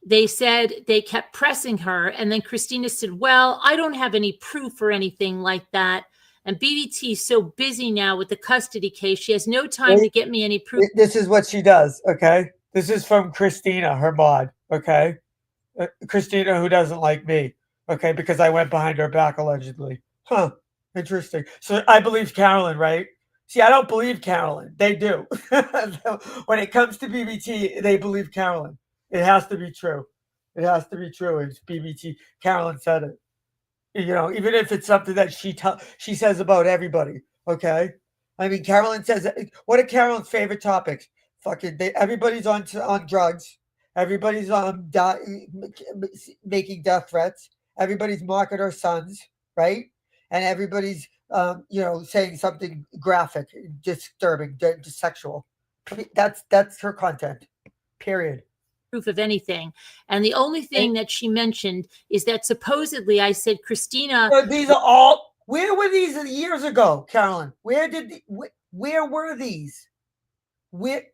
E: they said they kept pressing her. And then Christina said, well, I don't have any proof or anything like that. And BBT is so busy now with the custody case. She has no time to get me any proof.
C: This is what she does, okay? This is from Christina, her mod, okay? Christina, who doesn't like me, okay? Because I went behind her back, allegedly. Huh, interesting. So I believe Carolyn, right? See, I don't believe Carolyn. They do. When it comes to BBT, they believe Carolyn. It has to be true. It has to be true. It's BBT. Carolyn said it. You know, even if it's something that she says about everybody, okay? I mean, Carolyn says, what are Carolyn's favorite topics? Fucking, everybody's on drugs. Everybody's making death threats. Everybody's mocking her sons, right? And everybody's, saying something graphic, disturbing, sexual. That's her content, period.
E: Proof of anything. And the only thing that she mentioned is that supposedly I said, Christina.
C: These are all, where were these years ago, Carolyn? Where were these? Where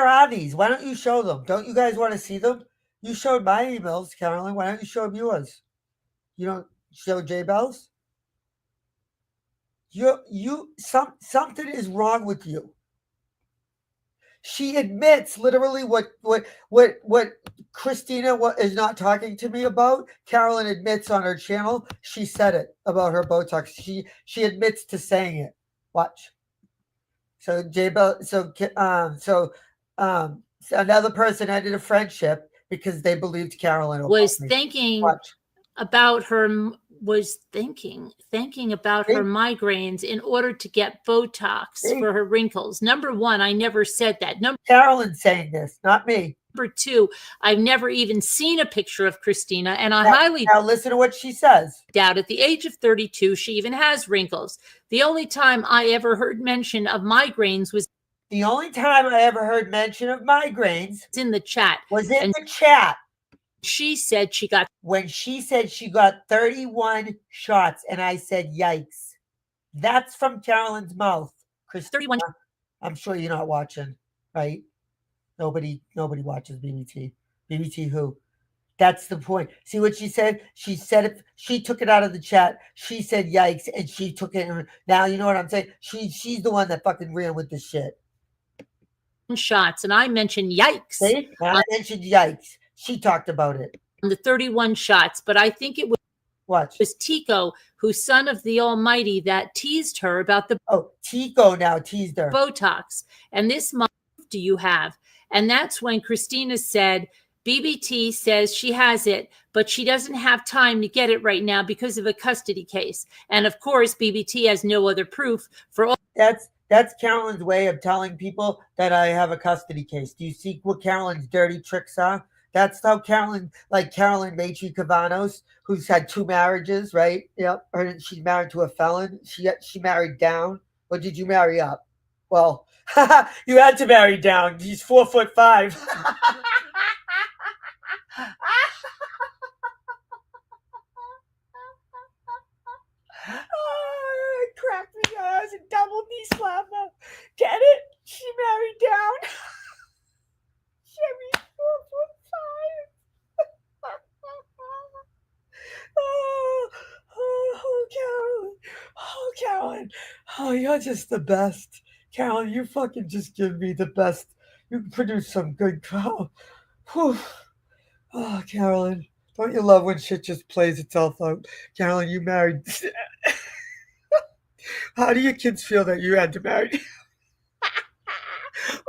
C: are these? Why don't you show them? Don't you guys want to see them? You showed my emails, Carolyn. Why don't you show them yours? You don't show J-Bell's? Something is wrong with you. She admits literally what Christina is not talking to me about. Carolyn admits on her channel. She said it about her Botox. She admits to saying it. Watch. So J-Bell. So another person ended a friendship because they believed Carolyn
E: was thinking about her. Was thinking about her migraines in order to get Botox for her wrinkles. Number one, I never said that.
C: Carolyn saying this, not me.
E: Number two, I've never even seen a picture of Christina, and I
C: now listen to what she says.
E: Doubt at the age of 32 she even has wrinkles. The only time I ever heard mention of migraines was
C: in the
E: chat.
C: Was in the chat.
E: She said she got
C: 31 shots, and I said, yikes. That's from Carolyn's mouth.
E: 31.
C: I'm sure you're not watching, right? Nobody watches BBT. BBT who? That's the point. See what she said? She said it. She took it out of the chat. She said yikes, and she took it. Now you know what I'm saying? She's the one that fucking ran with this shit.
E: Shots, and I mentioned yikes.
C: See? I mentioned yikes. She talked about it.
E: The 31 shots, but I think it was
C: Watch.
E: It was Tico, who's son of the Almighty, that teased her about the
C: Tico now teased her.
E: Botox. And this month, do you have? And that's when Christina said, BBT says she has it, but she doesn't have time to get it right now because of a custody case. And of course, BBT has no other proof for all.
C: That's Carolyn's way of telling people that I have a custody case. Do you see what Carolyn's dirty tricks are? That's how Carolyn, like Carolyn Maitri Cavanos, who's had 2 marriages, right? Yep. She's married to a felon. She married down. Or did you marry up? Well, you had to marry down. He's 4'5". Oh, it cracked me. I was a double knee slapper. Get it? She married down. She's 4'5". Carolyn. Oh, Carolyn. Oh, you're just the best. Carolyn, you fucking just give me the best. You produce some good crowd. Oh, Carolyn. Don't you love when shit just plays itself out? Carolyn, you married. How do your kids feel that you had to marry? Or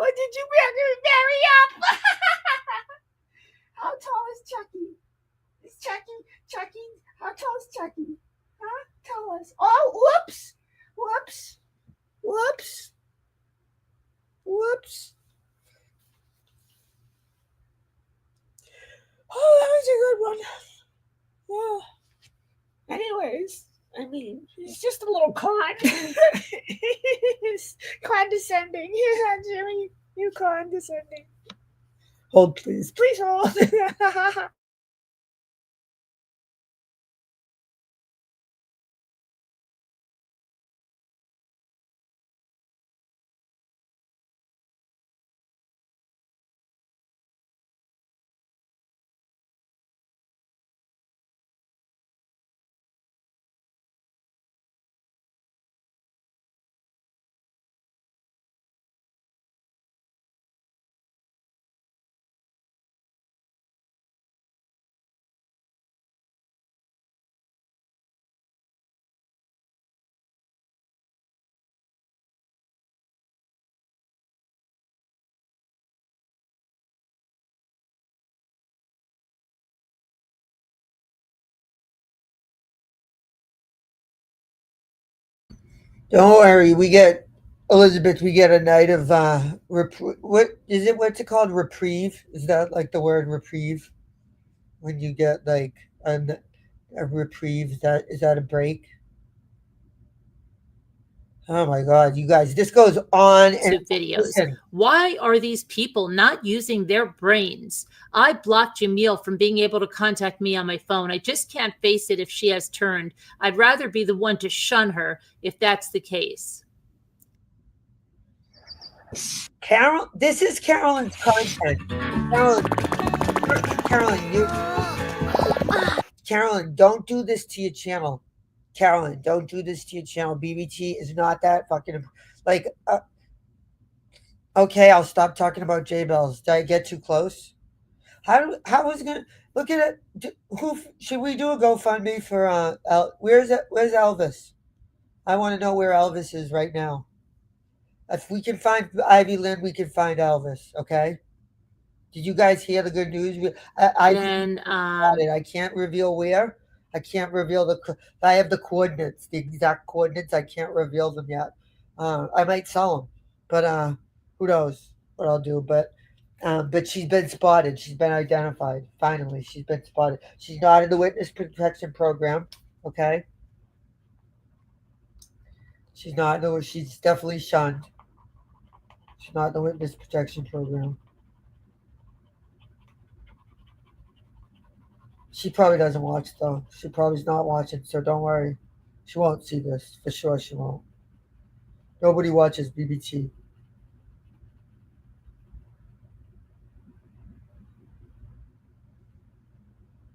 C: did you marry up? How tall is Chucky? Is Chucky? How tall is Chucky? Huh? Tell us. Oh, whoops. Oh, that was a good one. Yeah. Anyways, I mean, he's just a little he's condescending. Yeah, Jimmy, you condescending. Hold, please. Please hold. Don't worry, we get Elizabeth. We get a night of what is it? What's it called? Reprieve? Is that like the word reprieve? When you get like a reprieve, is that a break? Oh my God, you guys! This goes on and
E: videos.
C: listen.
E: Why are these people not using their brains? I blocked Jamil from being able to contact me on my phone. I just can't face it if she has turned. I'd rather be the one to shun her if that's the case.
C: Carol, this is Carolyn's content. Carolyn, don't do this to your channel. Carolyn, don't do this to your channel. BBT is not that fucking like. Okay, I'll stop talking about J-Bells. Did I get too close? How was it gonna look at it? Who should we do a GoFundMe for? Where's Elvis? I want to know where Elvis is right now. If we can find Ivy Lynn, we can find Elvis. Okay. Did you guys hear the good news? I can't reveal where. I can't reveal I have the coordinates, the exact coordinates. I can't reveal them yet. I might sell them, but who knows what I'll do? But she's been spotted. She's been identified. Finally, she's been spotted. She's not in the witness protection program. Okay. She's not. No, she's definitely shunned. She's not in the witness protection program. She probably doesn't watch though. She probably's not watching, so don't worry. She won't see this. For sure she won't. Nobody watches BBT.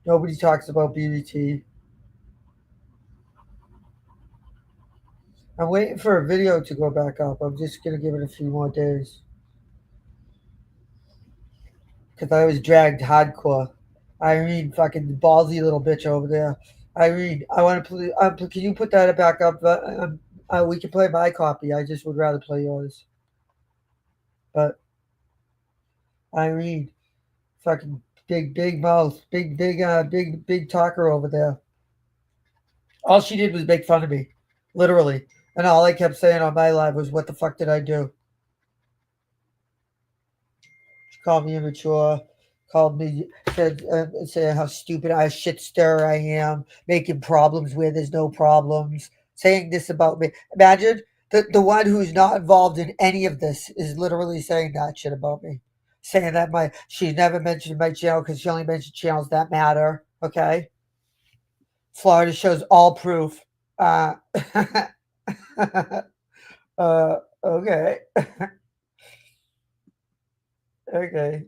C: Nobody talks about BBT. I'm waiting for a video to go back up. I'm just going to give it a few more days. Because I was dragged hardcore. I mean, fucking ballsy little bitch over there. Irene, I want to play. Can you put that back up? We can play my copy. I just would rather play yours. But Irene, fucking big mouth, big talker over there. All she did was make fun of me, literally, and all I kept saying on my live was, "What the fuck did I do?" She called me immature. Called me, said how stupid shit stirrer I am, making problems where there's no problems, saying this about me. Imagine the one who's not involved in any of this is literally saying that shit about me. Saying that she never mentioned my channel because she only mentioned channels that matter. Okay. Florida shows all proof. Okay. Okay.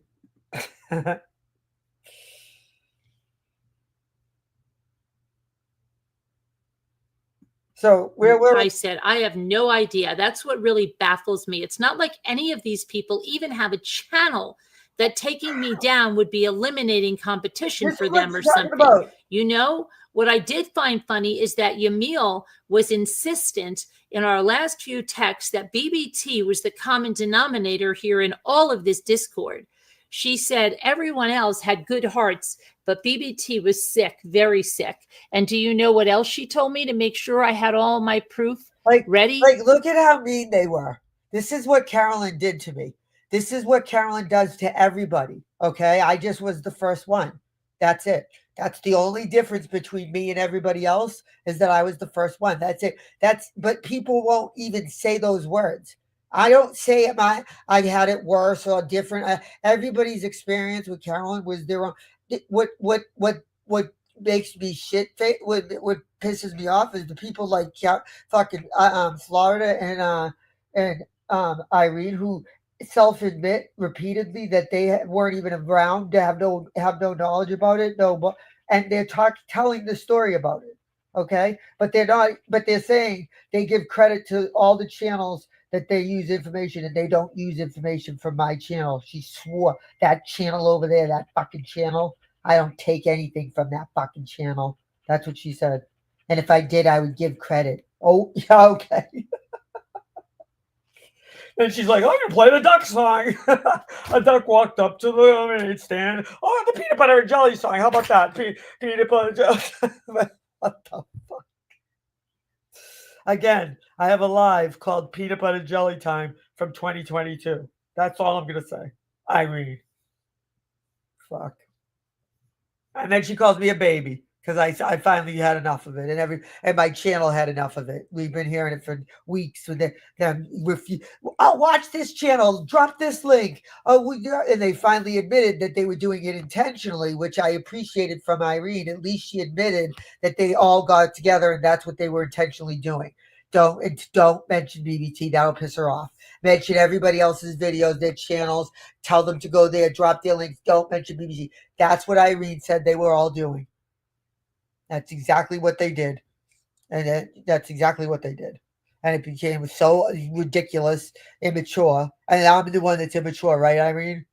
C: So
E: I said, I have no idea. That's what really baffles me. It's not like any of these people even have a channel that taking me down would be eliminating competition for them or something. You know, what I did find funny is that Yamil was insistent in our last few texts that BBT was the common denominator here in all of this Discord. She said everyone else had good hearts, but BBT was sick, very sick. And do you know what else she told me to make sure I had all my proof ready?
C: Like, look at how mean they were. This is what Carolyn did to me. This is what Carolyn does to everybody. Okay. I just was the first one. That's it. That's the only difference between me and everybody else is that I was the first one. That's it. But people won't even say those words. I don't say I had it worse or different. Everybody's experience with Carolyn was their own. What makes me what pisses me off is the people like fucking Florida and Irene who self-admit repeatedly that they weren't even around, to have no knowledge about it, and they're telling the story about it. Okay, but they're saying they give credit to all the channels that they use information, and they don't use information from my channel. She swore that channel over there, that fucking channel, I don't take anything from that fucking channel. That's what she said. And if I did, I would give credit. Oh, yeah, okay. And she's like, "I'm gonna play the duck song." A duck walked up to the lemonade stand. "Oh, the peanut butter and jelly song. How about that? Peanut butter and jelly." What the fuck? Again, I have a live called Peanut Butter Jelly Time from 2022. That's all I'm gonna say. Irene. Fuck. And then she calls me a baby because I finally had enough of it, and my channel had enough of it. We've been hearing it for weeks with them. I'll watch this channel. Drop this link. And they finally admitted that they were doing it intentionally, which I appreciated from Irene. At least she admitted that they all got together and that's what they were intentionally doing. Don't mention BBT. That'll piss her off. Mention everybody else's videos, their channels. Tell them to go there. Drop their links. Don't mention BBT. That's what Irene said they were all doing. That's exactly what they did. And that's exactly what they did. And it became so ridiculous, immature. And I'm the one that's immature, right, Irene?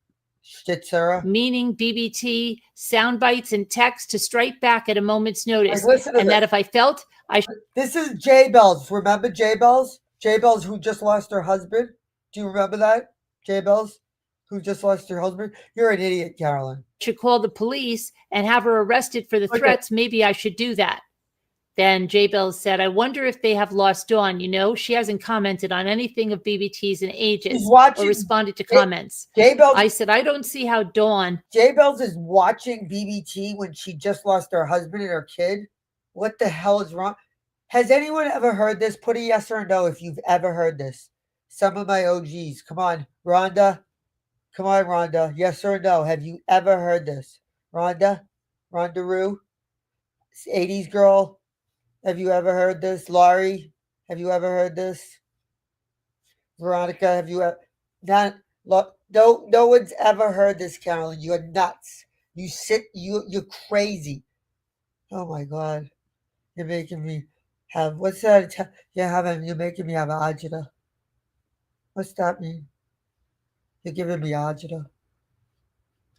C: Shit, Sarah?
E: Meaning BBT, sound bites, and text to strike back at a moment's notice.
C: And
E: that if I felt
C: This is J Bells. Remember J Bells? J Bells who just lost her husband? Do you remember that? J Bells? Who just lost her husband? You're an idiot, Carolyn.
E: Should call the police and have her arrested for the threats. Maybe I should do that. Then J Bells said, I wonder if they have lost Dawn. You know, she hasn't commented on anything of BBT's in ages or responded to comments.
C: J Bells,
E: I said, I don't see how Dawn.
C: J Bells is watching BBT when she just lost her husband and her kid. What the hell is wrong? Has anyone ever heard this? Put a yes or no if you've ever heard this. Some of my OGs. Come on, Rhonda. Come on, Rhonda. Yes or no? Have you ever heard this? Rhonda? Rhonda Roo? 80s girl? Have you ever heard this? Laurie? Have you ever heard this? Veronica? Have you ever? No one's ever heard this, Carolyn. You're nuts. You're crazy. Oh my God. You're making me have, what's that? You're making me have agita. What's that mean? You're giving me agita.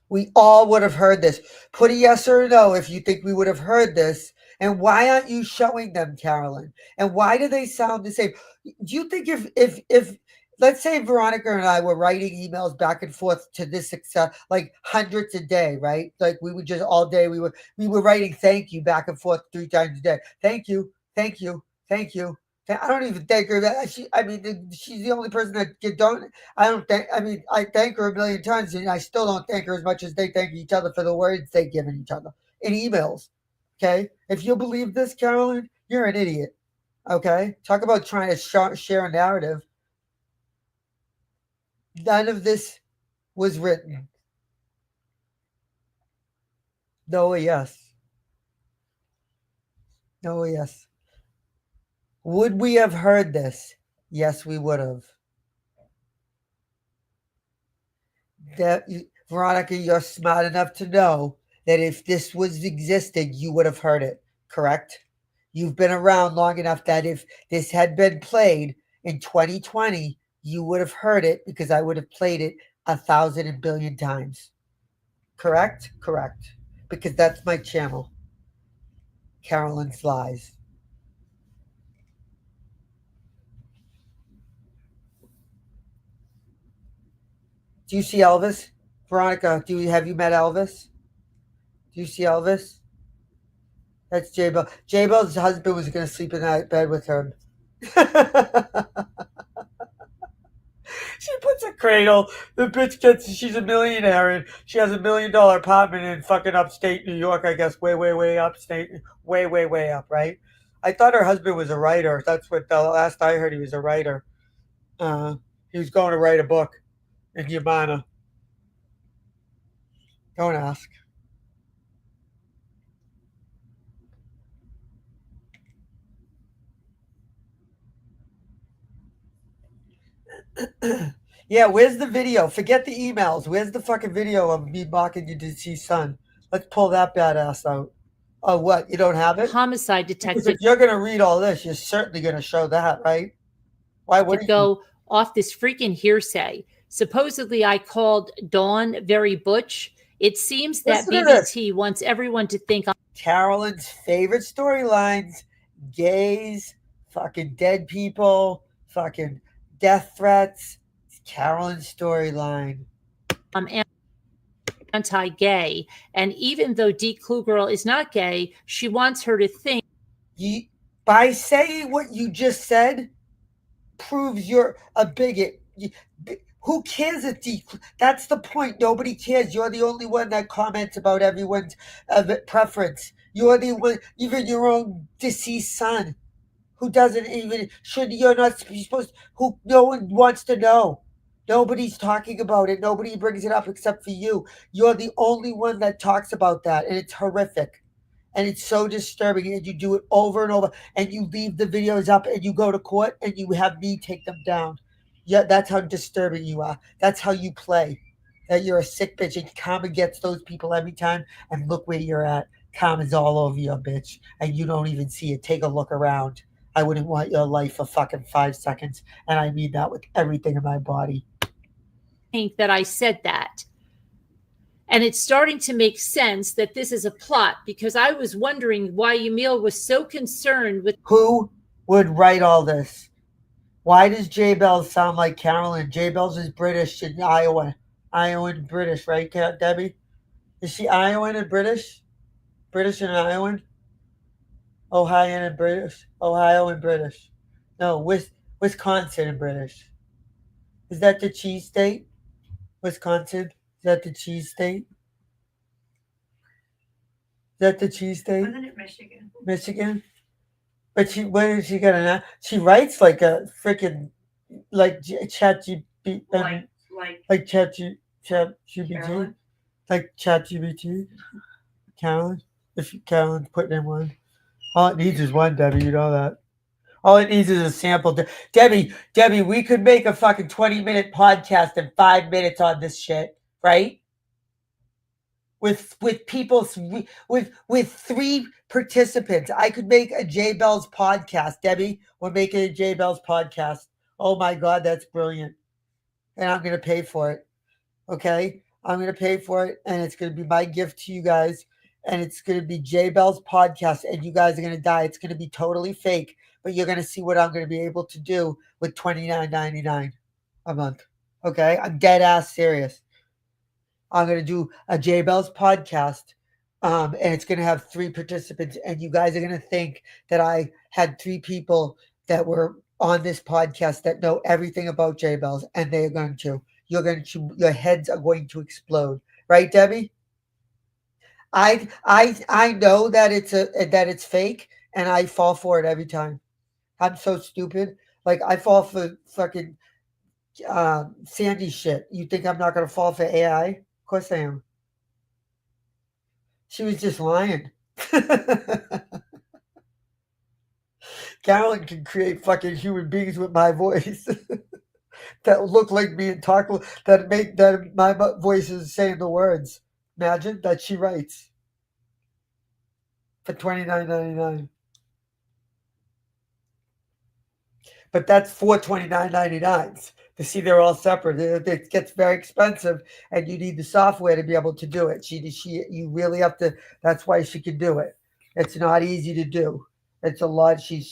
C: We all would have heard this. Put a yes or no if you think we would have heard this And why aren't you showing them, Carolyn? And why do they sound the same? Do you think if let's say Veronica and I were writing emails back and forth to this like hundreds a day, right? Like we would just all day we were writing thank you back and forth 3 times a day. Thank you, thank you, thank you. I don't even thank her. She's the only person that don't. I don't think. I mean, I thank her a million times, and I still don't thank her as much as they thank each other for the words they give each other in emails. Okay, if you believe this, Carolyn, you're an idiot. Okay, talk about trying to share a narrative. None of this was written. No, yes. No, yes. Would we have heard this? Yes, we would have. Veronica, you're smart enough to know that if this was existed, you would have heard it, correct? You've been around long enough that if this had been played in 2020, you would have heard it because I would have played it 1,000 billion times. Correct? Correct. Because that's my channel. Carolyn's Lies. Do you see Elvis? Veronica, have you met Elvis? Do you see Elvis? That's J-Bell. J-Bell's husband was going to sleep in that bed with her. She puts a cradle. The bitch she's a millionaire and she has $1 million apartment in fucking upstate New York, I guess. Way upstate. Way up, right? I thought her husband was a writer. That's what the last I heard, he was a writer. He was going to write a book in Yamana. Don't ask. Yeah, where's the video? Forget the emails. Where's the fucking video of me mocking your deceased son? Let's pull that badass out. Oh, what? You don't have it?
E: Homicide
C: Because
E: detective
C: if you're going to read all this, you're certainly going to show that, right? Why
E: would
C: wouldn't you?
E: go off this freaking hearsay. Supposedly, I called Dawn very butch. It seems that
C: Listen to this.
E: BBT wants everyone to think
C: Carolyn's favorite storylines, gays, fucking dead people, fucking death threats. It's Carolyn's storyline.
E: Anti-gay, and even though Dee Klugirl is not gay, she wants her to think.
C: By saying what you just said, proves you're a bigot. Who cares if that's the point. Nobody cares. You're the only one that comments about everyone's preference. You're the one, even your own deceased son, who doesn't even you're not supposed, who no one wants to know. Nobody's talking about it. Nobody brings it up except for you. You're the only one that talks about that, and it's horrific. And it's so disturbing, and you do it over and over, and you leave the videos up, and you go to court, and you have me take them down. Yeah, that's how disturbing you are. That's how you play. That you're a sick bitch, and karma gets those people every time, and look where you're at. Karma's all over you, bitch, and you don't even see it. Take a look around. I wouldn't want your life for fucking 5 seconds, and I mean that with everything in my body.
E: Think that I said that. And it's starting to make sense that this is a plot, because I was wondering why Emil was so concerned with
C: who would write all this. Why does J-Bell sound like Carolyn? J-Bell's is British and Iowan. Iowan British, right, Debbie? Is she Iowan and British? British and Iowan? Ohio and British? Ohio and British. No, Wisconsin and British. Is that the cheese state? Wisconsin? Is that the cheese state? Is that the cheese state?
H: Wasn't it Michigan?
C: Michigan? But when is she gonna now? She writes like a freaking like ChatGPT, like ChatGPT, like ChatGPT. Carolyn, if Carolyn's putting in one, all it needs is one. Debbie, you know that. All it needs is a sample. Debbie, we could make a fucking 20-minute podcast in 5 minutes on this shit, right? With people, with 3 participants. I could make a J Bell's podcast. Debbie, we're making a J Bell's podcast. Oh my God, that's brilliant. And I'm going to pay for it. Okay? I'm going to pay for it, and it's going to be my gift to you guys. and it's going to be J Bell's podcast, and you guys are going to die. It's going to be totally fake, but you're going to see what I'm going to be able to do with $29.99 a month. Okay, I'm dead ass serious. I'm going to do a J Bell's podcast, and it's going to have 3 participants, and you guys are going to think that I had 3 people that were on this podcast that know everything about J Bell's, and they're going to. Your heads are going to explode, right, Debbie? I know that it's fake, and I fall for it every time. I'm so stupid. Like I fall for fucking Sandy shit. You think I'm not gonna fall for AI? Of course I am. She was just lying. Carolyn can create fucking human beings with my voice that look like me and talk that my voice is saying the words. Imagine that she writes for $29.99. But that's for $29.99. To see, they're all separate. It gets very expensive, and you need the software to be able to do it. You really have to. That's why she can do it. It's not easy to do. It's a lot. She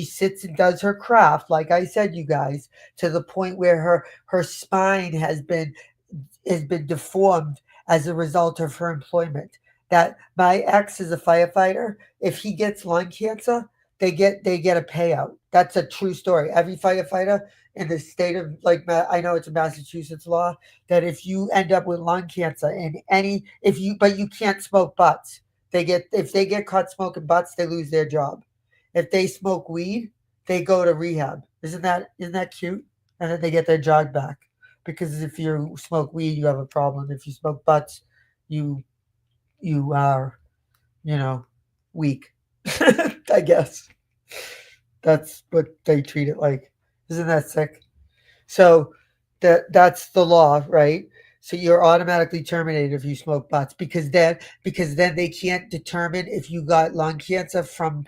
C: sits and does her craft, like I said, you guys, to the point where her spine has been deformed as a result of her employment. That my ex is a firefighter. If he gets lung cancer, they get a payout. That's a true story. Every firefighter in the state of I know it's a Massachusetts law that if you end up with lung cancer but you can't smoke butts. If they get caught smoking butts, they lose their job. If they smoke weed, they go to rehab. Isn't that cute? And then they get their job back. Because if you smoke weed, you have a problem. If you smoke butts, you are, weak. I guess that's what they treat it like. Isn't that sick? So that's the law, right? So you're automatically terminated if you smoke butts because then they can't determine if you got lung cancer from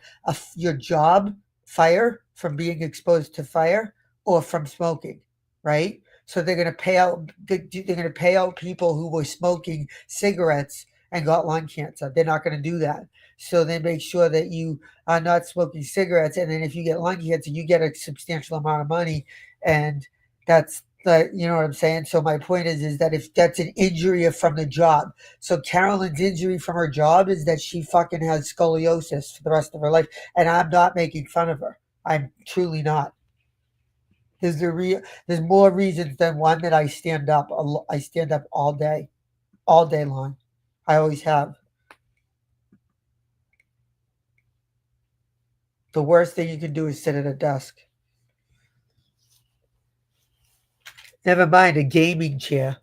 C: your job, from being exposed to fire, or from smoking, right? So they're going to pay out. They're going to pay out people who were smoking cigarettes and got lung cancer. They're not going to do that. So they make sure that you are not smoking cigarettes, and then if you get lung cancer, you get a substantial amount of money, and that's you know what I'm saying? So my point is that if that's an injury from the job. So Carolyn's injury from her job is that she fucking has scoliosis for the rest of her life. And I'm not making fun of her. I'm truly not. There's more reasons than one that I stand up. I stand up all day long. I always have. The worst thing you can do is sit at a desk. Never mind a gaming chair.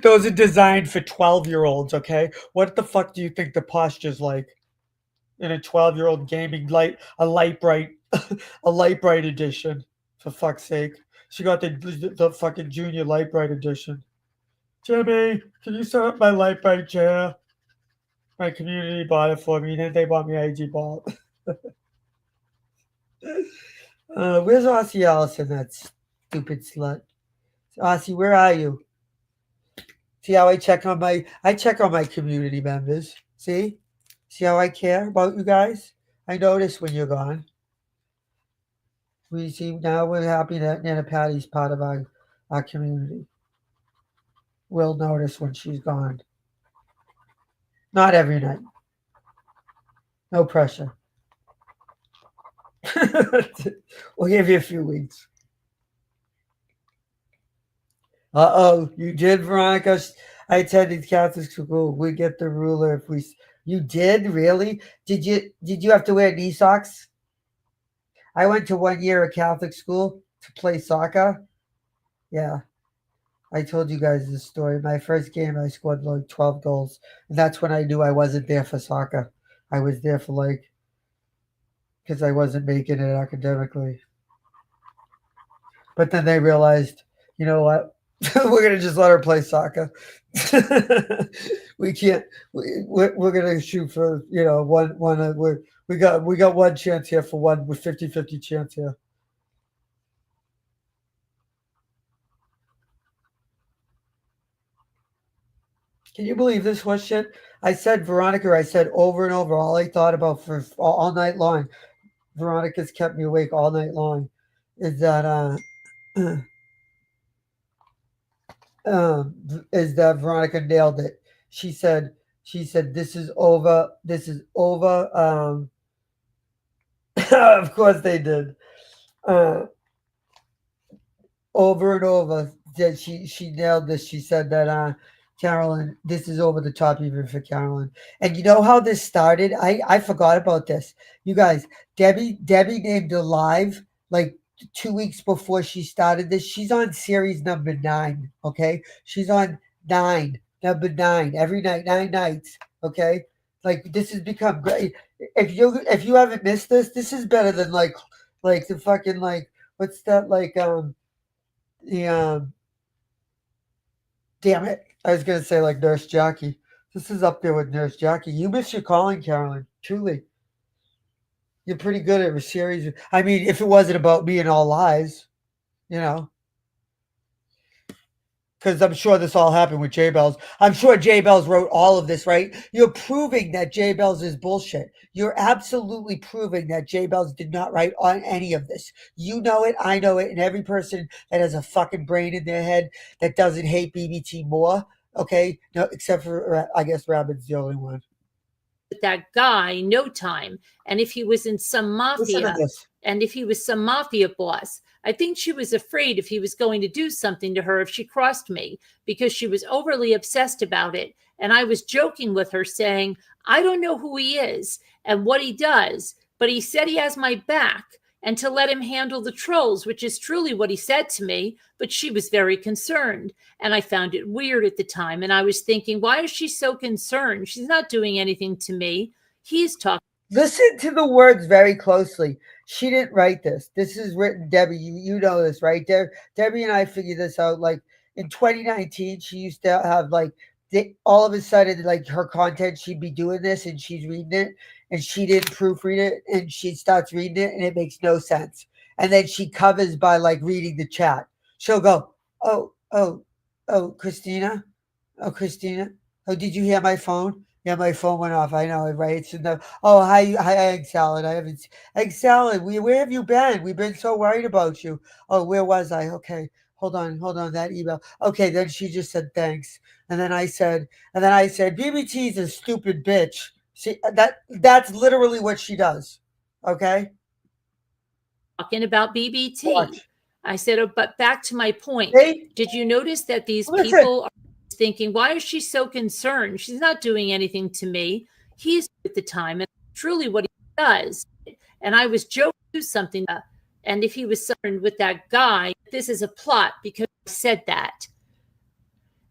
C: Those are designed for 12-year-olds, okay? What the fuck do you think the posture's like in a 12-year-old gaming a light bright edition, for fuck's sake. She got the fucking junior light bright edition. Jimmy, can you set up my light bright chair? My community bought it for me, then they bought me IG ball. Where's Aussie Allison, that stupid slut? Aussie, where are you? See how I check on my community members. See how I care about you guys? I notice when you're gone. We see now we're happy that Nana Patty's part of our community. We'll notice when she's gone. Not every night. No pressure. We'll give you a few weeks. You did, Veronica. I attended Catholic school. We get the ruler if we. You did, really? Did you have to wear knee socks? I went to 1 year at Catholic school to play soccer. Yeah, I told you guys this story. My first game, I scored like 12 goals, and that's when I knew I wasn't there for soccer. I was there for because I wasn't making it academically. But then they realized, you know what? We're gonna just let her play soccer. We can't. We're gonna shoot for one. We got one chance here for one with 50-50 chance here. Can you believe this horse shit? I said Veronica, I said over and over, all I thought about for all night long, Veronica's kept me awake all night long, is that is that Veronica nailed it. She said this is over. This is over. Of course they did. Uh, over and over that she nailed this. She said that Carolyn, this is over the top even for Carolyn. And you know how this started? I forgot about this. You guys, Debbie named her live like 2 weeks before she started this. She's on series number 9. Okay, she's on number 9 every night, 9 nights. Okay, like this has become great. If you haven't missed this, this is better than like the fucking like what's that like the damn it. I was gonna say like Nurse Jackie. This is up there with Nurse Jackie. You miss your calling, Carolyn. Truly. You're pretty good at a series. I mean, if it wasn't about me and all lies, you know. Because I'm sure this all happened with J Bells. I'm sure J Bells wrote all of this, right? You're proving that J Bells is bullshit. You're absolutely proving that J Bells did not write on any of this. You know it, I know it, and every person that has a fucking brain in their head that doesn't hate BBT more, okay? No, except for I guess Rabbit's the only one.
E: That guy no time, and if he was in some mafia, and if he was some mafia boss, I think she was afraid if he was going to do something to her if she crossed me, because she was overly obsessed about it. And I was joking with her saying, I don't know who he is and what he does, but he said he has my back and to let him handle the trolls, which is truly what he said to me. But she was very concerned, and I found it weird at the time. And I was thinking, why is she so concerned? She's not doing anything to me. He's talking.
C: Listen to the words very closely. She didn't write this. This is written, Debbie. You know this, right? Debbie and I figured this out. Like in 2019, she used to have like all of a sudden, like her content, she'd be doing this and she's reading it, and she didn't proofread it, and she starts reading it, and it makes no sense. And then she covers by like reading the chat. She'll go, oh, Christina, oh, Christina, oh, did you hear my phone? Yeah, my phone went off. I know it, right? So no. Oh, hi, egg salad. I haven't egg salad. Where have you been? We've been so worried about you. Oh, where was I? Okay, hold on. That email. Okay, then she just said thanks, and then I said, BBT's a stupid bitch. That's literally what she does. Okay.
E: Talking about BBT.
C: Watch.
E: I said, oh, but back to my point.
C: Hey?
E: Did you notice that these
C: Listen.
E: people are thinking, why is she so concerned? She's not doing anything to me. He's at the time, and truly what he does. And I was joking something. And if he was concerned with that guy, this is a plot because I said that.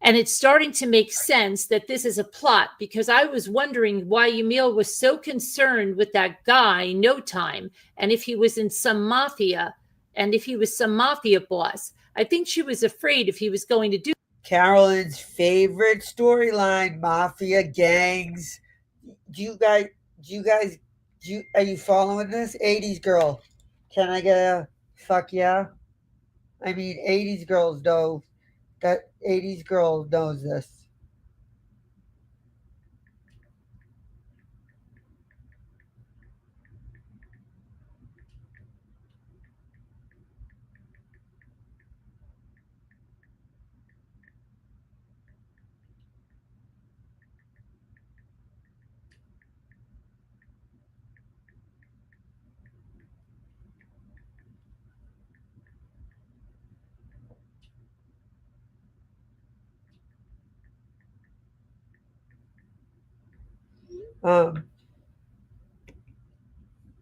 E: And it's starting to make sense that this is a plot, because I was wondering why Emil was so concerned with that guy no time. And if he was in some mafia, and if he was some mafia boss, I think she was afraid if he was going to do.
C: Carolyn's favorite storyline, mafia gangs. Are you following this? 80s girl. Can I get a fuck yeah? I mean, 80s girls know that 80s girl knows this.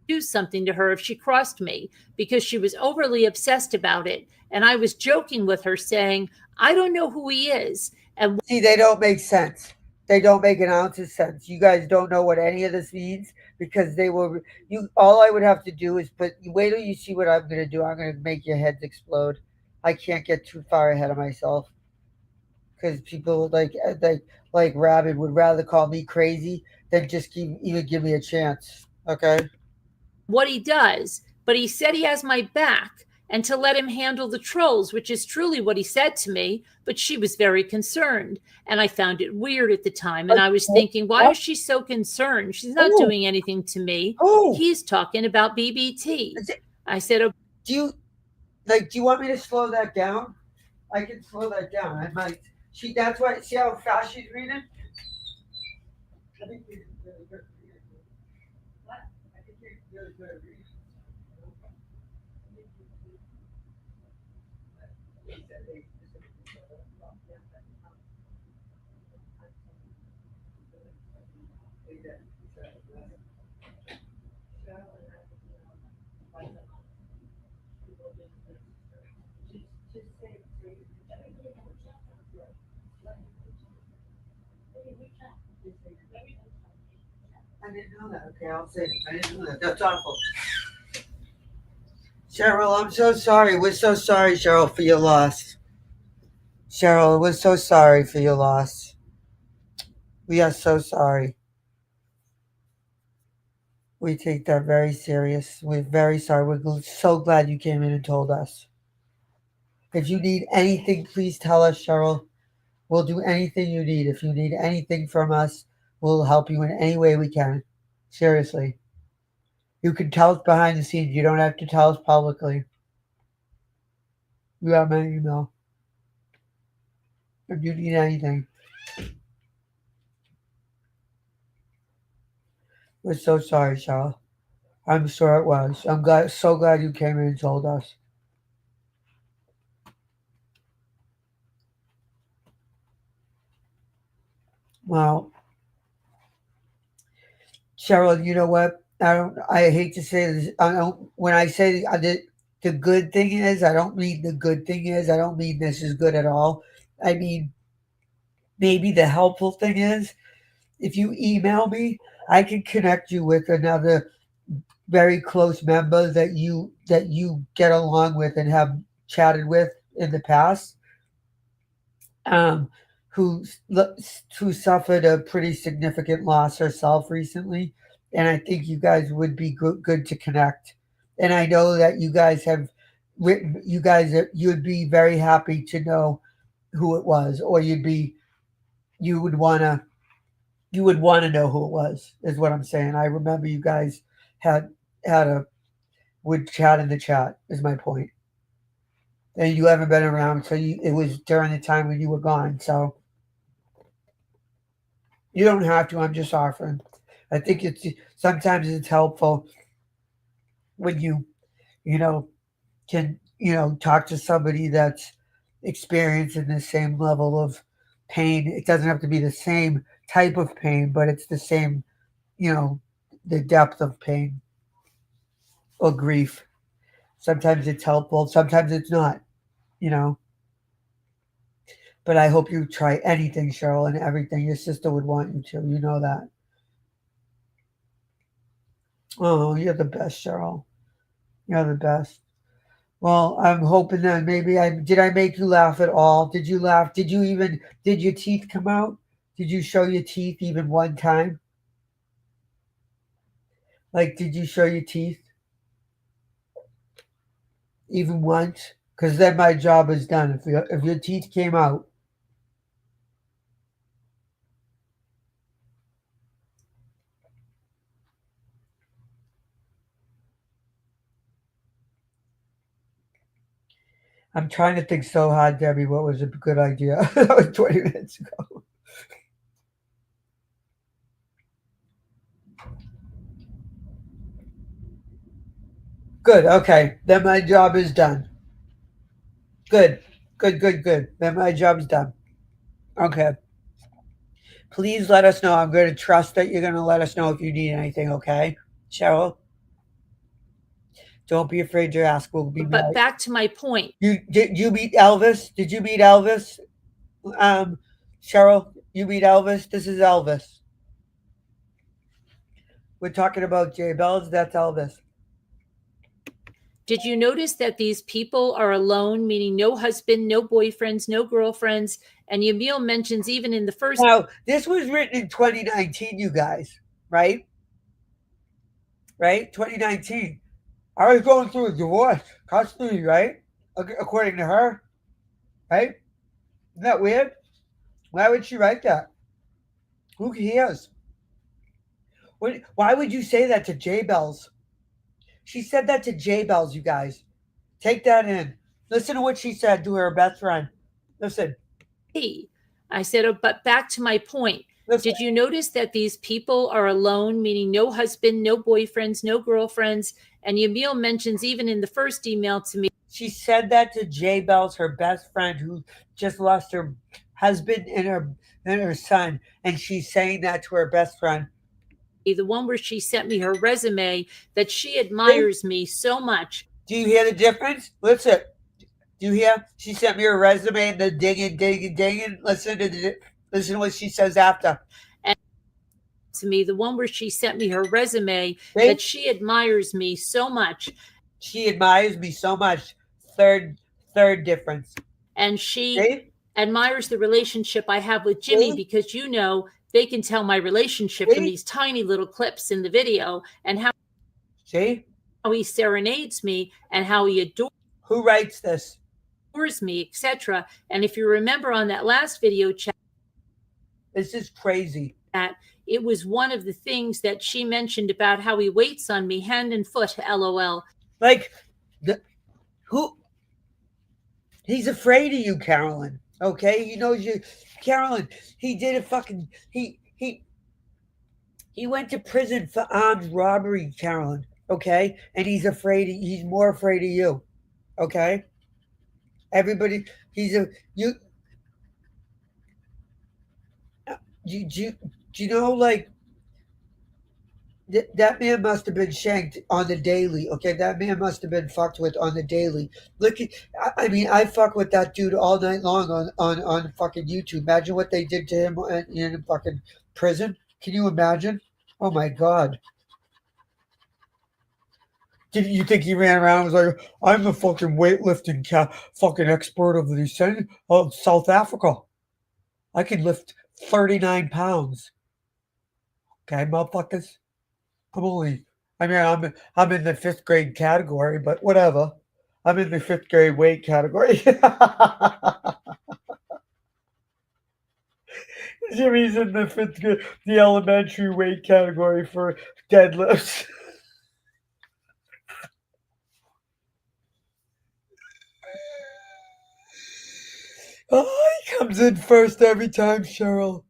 E: Do something to her if she crossed me, because she was overly obsessed about it. And I was joking with her saying, I don't know who he is. And
C: see, they don't make sense. They don't make an ounce of sense. You guys don't know what any of this means, because they will. You all I would have to do is wait till you see what I'm going to do. I'm going to make your heads explode. I can't get too far ahead of myself, because people like Rabbit would rather call me crazy than just even give me a chance. Okay.
E: what he does, but he said he has my back and to let him handle the trolls, which is truly what he said to me. But she was very concerned, and I found it weird at the time. And I was thinking, why is she so concerned? She's not doing anything to me. He's talking about BBT. I said, oh,
C: do you want me to slow that down? I can slow that down. I might. That's why. See how fast she's reading. I think you're really good. What? I think you're really good at reading. I didn't know that. Okay, I'll say it. I didn't know that. That's awful. Cheryl, I'm so sorry. We're so sorry, Cheryl, for your loss. Cheryl, we're so sorry for your loss. We are so sorry. We take that very serious. We're very sorry. We're so glad you came in and told us. If you need anything, please tell us, Cheryl. We'll do anything you need. If you need anything from us, we'll help you in any way we can. Seriously. You can tell us behind the scenes. You don't have to tell us publicly. You have my email. If you need anything. We're so sorry, Cheryl. I'm sure it was. So glad you came in and told us. Well, Cheryl, you know what? I hate to say this. When I say the good thing is, I don't mean the good thing is. I don't mean this is good at all. I mean, maybe the helpful thing is, if you email me, I can connect you with another very close member that you get along with and have chatted with in the past, who suffered a pretty significant loss herself recently, and I think you guys would be good to connect. And I know that you guys have written. You'd be very happy to know who it was, or you would want to know who it was. Is what I'm saying. I remember you guys would chat in the chat. Is my point. And you haven't been around, so it was during the time when you were gone. So you don't have to. I'm just offering. I think sometimes it's helpful when you can talk to somebody that's experiencing the same level of pain. It doesn't have to be the same type of pain, but it's the same, the depth of pain or grief. Sometimes it's helpful. Sometimes it's not. But I hope you try anything, Cheryl, and everything your sister would want you to. You know that. Oh, you're the best, Cheryl. You're the best. Well, I'm hoping that maybe did I make you laugh at all? Did you laugh? Did your teeth come out? Did you show your teeth even one time? Like, did you show your teeth even once? Because then my job is done. If your teeth came out, I'm trying to think so hard, Debbie. What was a good idea? That was 20 minutes ago. Good. Okay. Then my job is done. Good. Then my job's done. Okay. Please let us know. I'm going to trust that you're going to let us know if you need anything. Okay, Cheryl? Don't be afraid to ask. We'll be
E: but back to my point.
C: Did you meet Elvis? Did you meet Elvis? Cheryl, you meet Elvis? This is Elvis. We're talking about J Bells. That's Elvis.
E: Did you notice that these people are alone, meaning no husband, no boyfriends, no girlfriends? And Yamil mentions even in the first...
C: Now, this was written in 2019, you guys, right? Right? 2019. I was going through a divorce, custody, right? According to her, right? Isn't that weird? Why would she write that? Who cares? Why would you say that to J Bells? She said that to J Bells, you guys. Take that in. Listen to what she said to her best friend. Listen.
E: I said, oh, but back to my point.
C: Listen.
E: Did you notice that these people are alone, meaning no husband, no boyfriends, no girlfriends? And Yamil mentions even in the first email to me.
C: She said that to J Bells, her best friend, who just lost her husband and her son, and she's saying that to her best friend.
E: The one where she sent me her resume, that she admires me so much.
C: Do you hear the difference? Listen. Do you hear? She sent me her resume and the dinging. Listen to what she says after.
E: And to me, the one where she sent me her resume, that she admires me so much.
C: She admires me so much. Third difference.
E: And she admires the relationship I have with Jimmy because, they can tell my relationship from these tiny little clips in the video, and how he serenades me and how he adores.
C: Who writes this?
E: Adores me, etc. And if you remember on that last video chat,
C: this is crazy.
E: That it was one of the things that she mentioned about how he waits on me hand and foot. LOL.
C: Like, who? He's afraid of you, Carolyn. Okay, he knows you, Carolyn. He did a fucking he went to prison for armed robbery, Carolyn. Okay, and he's afraid. He's more afraid of you. Okay. Everybody, do you know, like, that man must have been shanked on the daily. Okay, that man must have been fucked with on the daily. Look, I fuck with that dude all night long on fucking YouTube. Imagine what they did to him in fucking prison. Can you imagine? Oh my god. Did you think he ran around and was like, I'm the fucking weightlifting fucking expert of South Africa. I can lift 39 pounds. Okay, motherfuckers. I'm in the 5th grade category, but whatever. I'm in the 5th grade weight category. Jimmy's in the 5th grade, the elementary weight category for deadlifts. Oh, he comes in first every time, Cheryl.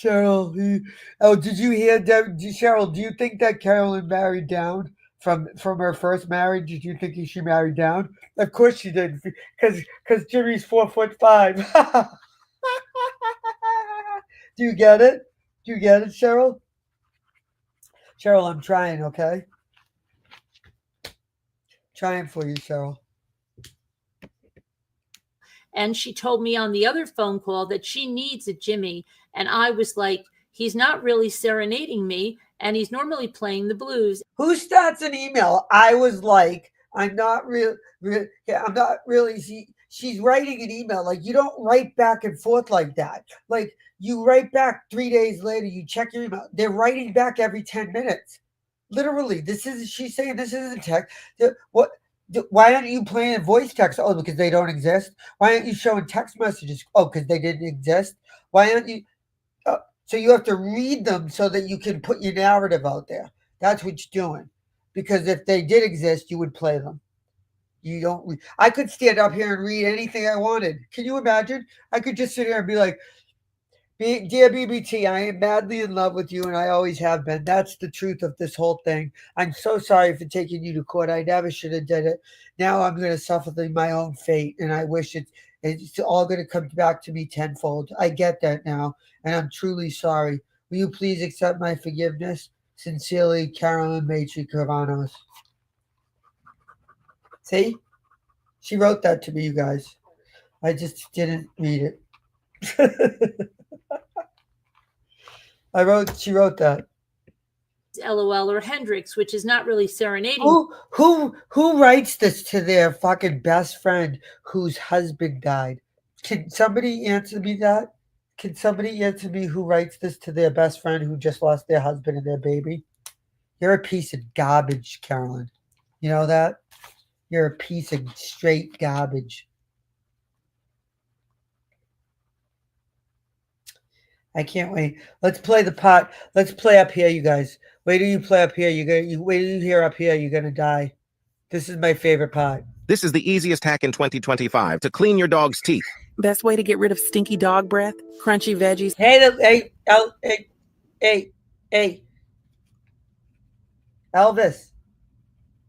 C: Did you hear, Cheryl, do you think that Carolyn married down from her first marriage? Did you think she married down? Of course she did, because Jimmy's 4'5". Do you get it? Cheryl? Cheryl, I'm trying, okay? Trying for you, Cheryl.
E: And she told me on the other phone call that she needs a Jimmy. And I was like, he's not really serenading me, and he's normally playing the blues.
C: Who starts an email? I was like, I'm not really. She's writing an email. Like, you don't write back and forth like that. Like, you write back 3 days later, you check your email. They're writing back every 10 minutes. Literally, she's saying this isn't text. What? Why aren't you playing voice text? Oh, because they don't exist. Why aren't you showing text messages? Oh, because they didn't exist. Why aren't you? So you have to read them so that you can put your narrative out there. That's what you're doing. Because if they did exist, you would play them. You don't. I could stand up here and read anything I wanted. Can you imagine? I could just sit here and be like, dear BBT, I am madly in love with you, and I always have been. That's the truth of this whole thing. I'm so sorry for taking you to court. I never should have did it. Now I'm going to suffer my own fate, and I wish it's all going to come back to me tenfold. I get that now, and I'm truly sorry. Will you please accept my forgiveness? Sincerely, Carolyn Maitri Carvanos. See? She wrote that to me, you guys. I just didn't read it. She wrote that.
E: LOL or Hendrix, which is not really serenading.
C: Who writes this to their fucking best friend whose husband died? Can somebody answer me that? Can somebody answer me who writes this to their best friend who just lost their husband and their baby? You're a piece of garbage, Carolyn. You know that? You're a piece of straight garbage. I can't wait. Let's play the pot. Let's play up here, you guys. Wait till you play up here. Wait till you hear up here. You're gonna die. This is my favorite part.
J: This is the easiest hack in 2025 to clean your dog's teeth.
K: Best way to get rid of stinky dog breath, crunchy veggies.
C: Hey, Elvis,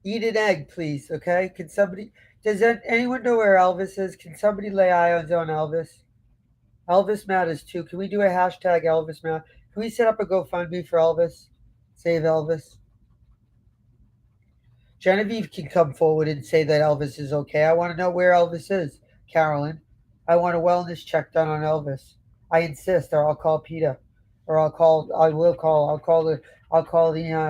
C: eat an egg, please. Okay? Can somebody? Does anyone know where Elvis is? Can somebody lay eyes on Elvis? Elvis matters too. Can we do a hashtag Elvis matters? Can we set up a GoFundMe for Elvis? Save Elvis. Genevieve can come forward and say that Elvis is okay. I want to know where Elvis is, Carolyn. I want a wellness check done on Elvis. I insist, or I'll call PETA, or I'll call the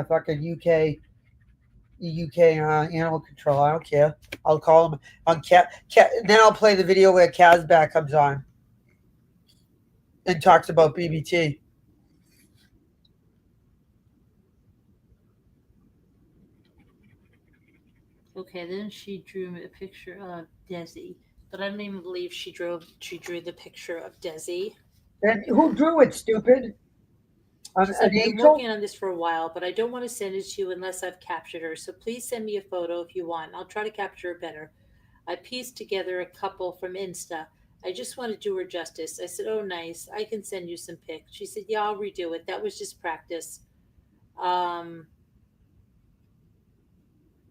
C: fucking UK animal control. I don't care. I'll call them on Cat. Then I'll play the video where Kazbak comes on and talks about BBT.
E: Okay, then she drew me a picture of Desi, but I don't even believe she drew the picture of Desi.
C: And who drew it, stupid?
E: She's like, I've been working on this for a while, but I don't want to send it to you unless I've captured her. So please send me a photo if you want. I'll try to capture her better. I pieced together a couple from Insta. I just want to do her justice. I said, oh, nice. I can send you some pics. She said, yeah, I'll redo it. That was just practice.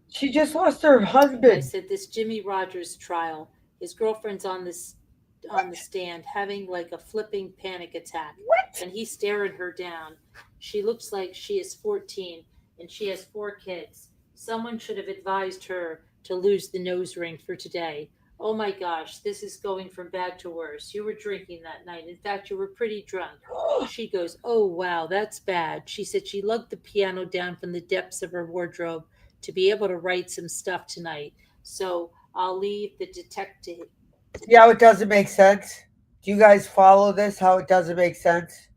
C: She just lost her husband.
E: I said, this Jimmy Rogers trial. His girlfriend's on the stand having like a flipping panic attack.
C: What?
E: And he's staring her down. She looks like she is 14 and she has 4 kids. Someone should have advised her to lose the nose ring for today. Oh my gosh, this is going from bad to worse. You were drinking that night. In fact, you were pretty drunk. She goes, oh wow, that's bad. She said she lugged the piano down from the depths of her wardrobe to be able to write some stuff tonight. So I'll leave the detective.
C: See how it doesn't make sense? Do you guys follow this? How it doesn't make sense?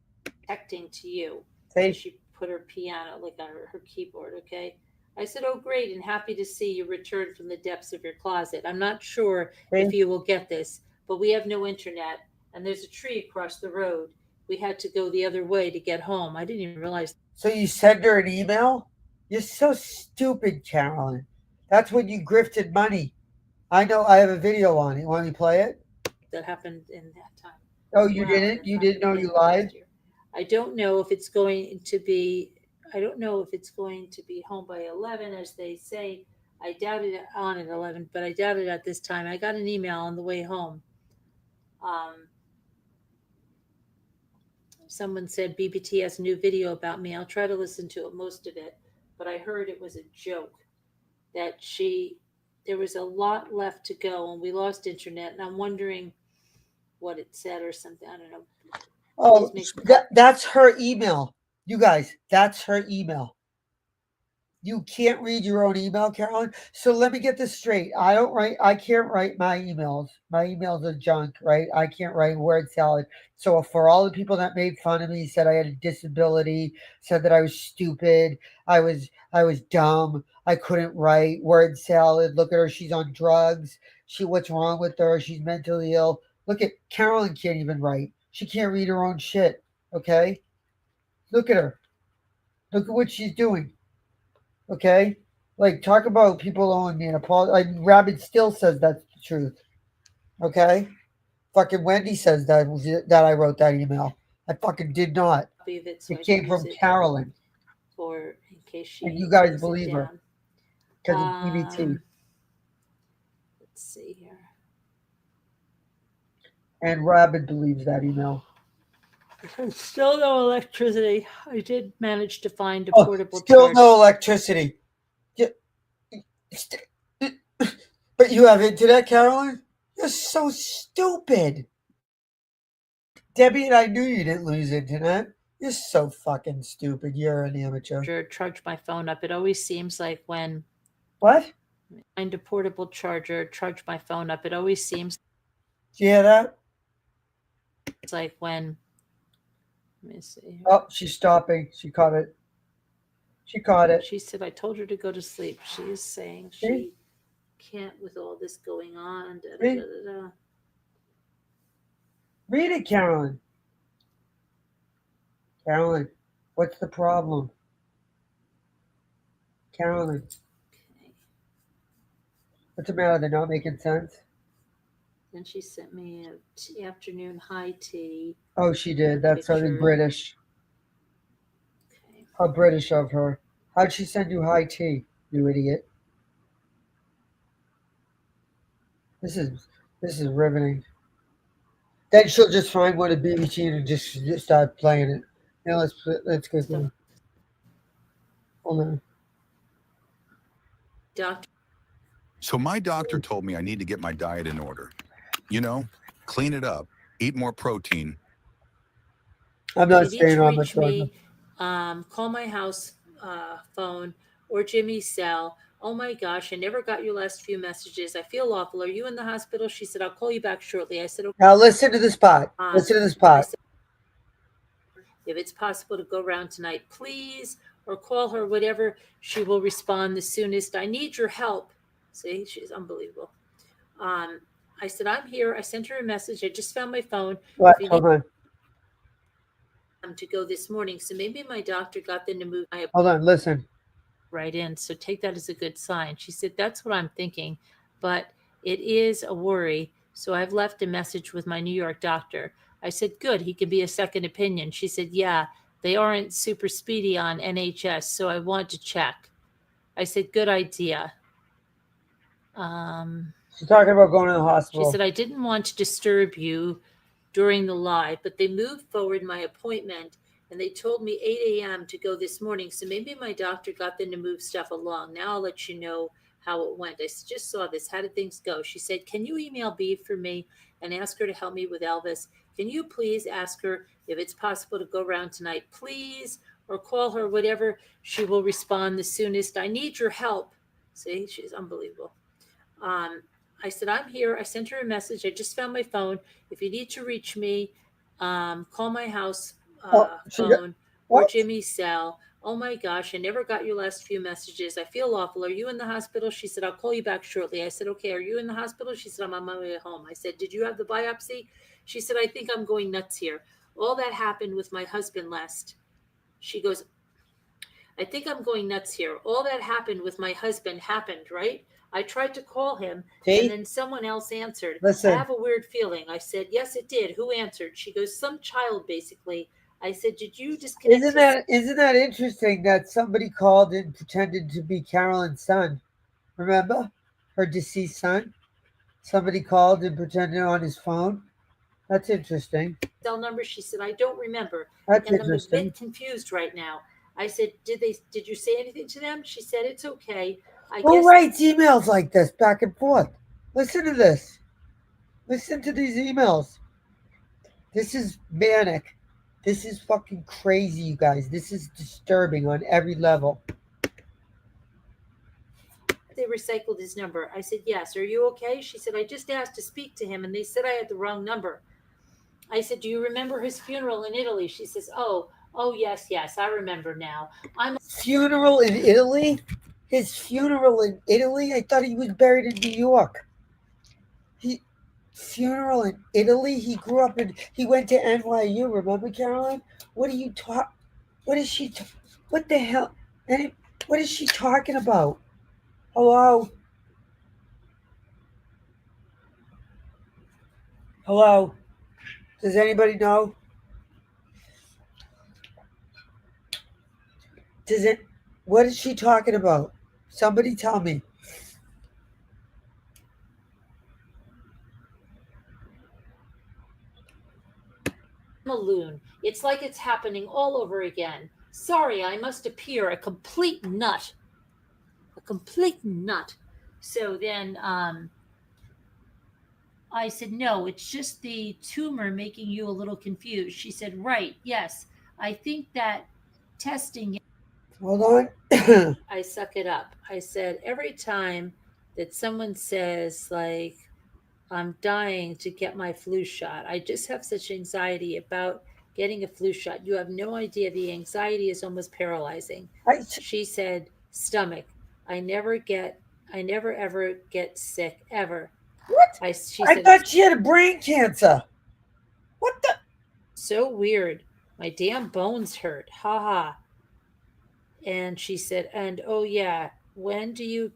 E: Texting to you.
C: See?
E: So she put her piano, like on her keyboard, okay? I said, oh, great, and happy to see you return from the depths of your closet. I'm not sure if you will get this, but we have no internet, and there's a tree across the road. We had to go the other way to get home. I didn't even realize.
C: So you send her an email? You're so stupid, Carolyn. That's when you grifted money. I know. I have a video on it. Want me to play it?
E: That happened in that time.
C: Oh, you didn't? You didn't know you lied?
E: I don't know if it's going to be home by 11, as they say. I doubt it on at 11, but I doubt it at this time. I got an email on the way home. Someone said BBT has a new video about me. I'll try to listen to it, most of it. But I heard it was a joke, that there was a lot left to go and we lost internet. And I'm wondering what it said or something. I don't know.
C: Oh, that's her email. You guys, that's her email. You can't read your own email, Carolyn. So let me get this straight. I can't write my emails. My emails are junk, right? I can't write word salad. So for all the people that made fun of me, said I had a disability, said that I was stupid, I was dumb, I couldn't write word salad. Look at her, she's on drugs. What's wrong with her? She's mentally ill. Look at Carolyn, can't even write. She can't read her own shit. Okay? Look at her. Look at what she's doing. Okay, like talk about people owing me an apology. Like Rabbit still says that's the truth. Okay, fucking Wendy says that I wrote that email. I fucking did not. It came from Carolyn.
E: For in case she.
C: And you guys believe her because it's BBT.
E: Let's see here.
C: And Rabbit believes that email.
E: Still no electricity. I did manage to find a portable
C: Still no electricity. But you have internet, Carolyn? You're so stupid. Debbie and I knew you didn't lose internet. You're so fucking stupid. You're an amateur.
E: Charge my phone up. It always seems like when...
C: What?
E: Find a portable charger, charge my phone up. It always seems...
C: Do you hear that?
E: It's like when... Let me see.
C: Oh, she's stopping. She caught it. She caught it.
E: She said, I told her to go to sleep. She is saying she can't with all this going on. Da, da, da, da, da.
C: Read it, Carolyn. Carolyn, what's the problem? Carolyn.
E: Okay.
C: What's the matter? They're not making sense?
E: Then she sent me an afternoon high tea.
C: Oh, she did. That's something
E: Picture.
C: British.
E: Okay.
C: How British of her. How'd she send you high tea, you idiot? This is riveting. Then she'll just find one of BBT and just start playing it. Now let's go through. Hold on.
E: Doctor.
L: So my doctor told me I need to get my diet in order. You know, clean it up, eat more protein.
C: I'm not staying on much longer.
E: Call my house phone or Jimmy's cell. Oh my gosh, I never got your last few messages. I feel awful. Are you in the hospital? She said, I'll call you back shortly. I said, okay.
C: Now listen to this part. Listen to this part.
E: Said, if it's possible to go around tonight, please, or call her, whatever. She will respond the soonest. I need your help. See, she's unbelievable. I said, I'm here. I sent her a message. I just found my phone.
C: What? Hold on.
E: To go this morning. So maybe my doctor got them to move my
C: Hold on, listen.
E: Right in. So take that as a good sign. She said, that's what I'm thinking, but it is a worry. So I've left a message with my New York doctor. I said, good, he could be a second opinion. She said, yeah, they aren't super speedy on NHS, so I want to check. I said, good idea.
C: She's talking about going to the hospital.
E: She said, I didn't want to disturb you during the live, but they moved forward my appointment and they told me 8 a.m. to go this morning. So maybe my doctor got them to move stuff along. Now I'll let you know how it went. I just saw this. How did things go? She said, can you email B for me and ask her to help me with Elvis? Can you please ask her if it's possible to go around tonight, please, or call her, whatever. She will respond the soonest. I need your help. See, she's unbelievable. I said, I'm here. I sent her a message. I just found my phone. If you need to reach me, call my house phone or Jimmy's cell. Oh my gosh, I never got your last few messages. I feel awful. Are you in the hospital? She said, I'll call you back shortly. I said, okay, are you in the hospital? She said, I'm on my way home. I said, did you have the biopsy? She said, I think I'm going nuts here. All that happened with my husband last. She goes, I think I'm going nuts here. All that happened with my husband happened, right? I tried to call him, and then someone else answered.
C: Listen.
E: I have a weird feeling. I said, yes, it did. Who answered? She goes, some child, basically. I said, did you disconnect?
C: Isn't that interesting that somebody called and pretended to be Carolyn's son? Remember? Her deceased son? Somebody called and pretended on his phone? That's interesting.
E: Cell number? She said, I don't remember.
C: That's
E: and
C: interesting.
E: I'm a bit confused right now. I said, did you say anything to them? She said, it's okay.
C: Who writes emails like this back and forth? Listen to this. Listen to these emails. This is manic. This is fucking crazy, you guys. This is disturbing on every level.
E: They recycled his number. I said, yes. Are you okay? She said, I just asked to speak to him and they said I had the wrong number. I said, do you remember his funeral in Italy? She says, oh, yes, I remember now.
C: Funeral in Italy? His funeral in Italy? I thought he was buried in New York. Funeral in Italy? He grew up he went to NYU, remember, Carolyn? What are you what is she, what the hell? What is she talking about? Hello? Hello? Does anybody know? What is she talking about? Somebody tell me.
E: I'm a loon. It's like it's happening all over again. Sorry, I must appear a complete nut. A complete nut. So then I said, no, it's just the tumor making you a little confused. She said, right, yes. I think that testing.
C: Hold on.
E: I suck it up. I said, every time that someone says, like, I'm dying to get my flu shot, I just have such anxiety about getting a flu shot. You have no idea. The anxiety is almost paralyzing. She said, stomach. I never ever get sick ever.
C: What?
E: I
C: thought she had a brain cancer. What the?
E: So weird. My damn bones hurt. Ha ha. And she said, and oh yeah, when do you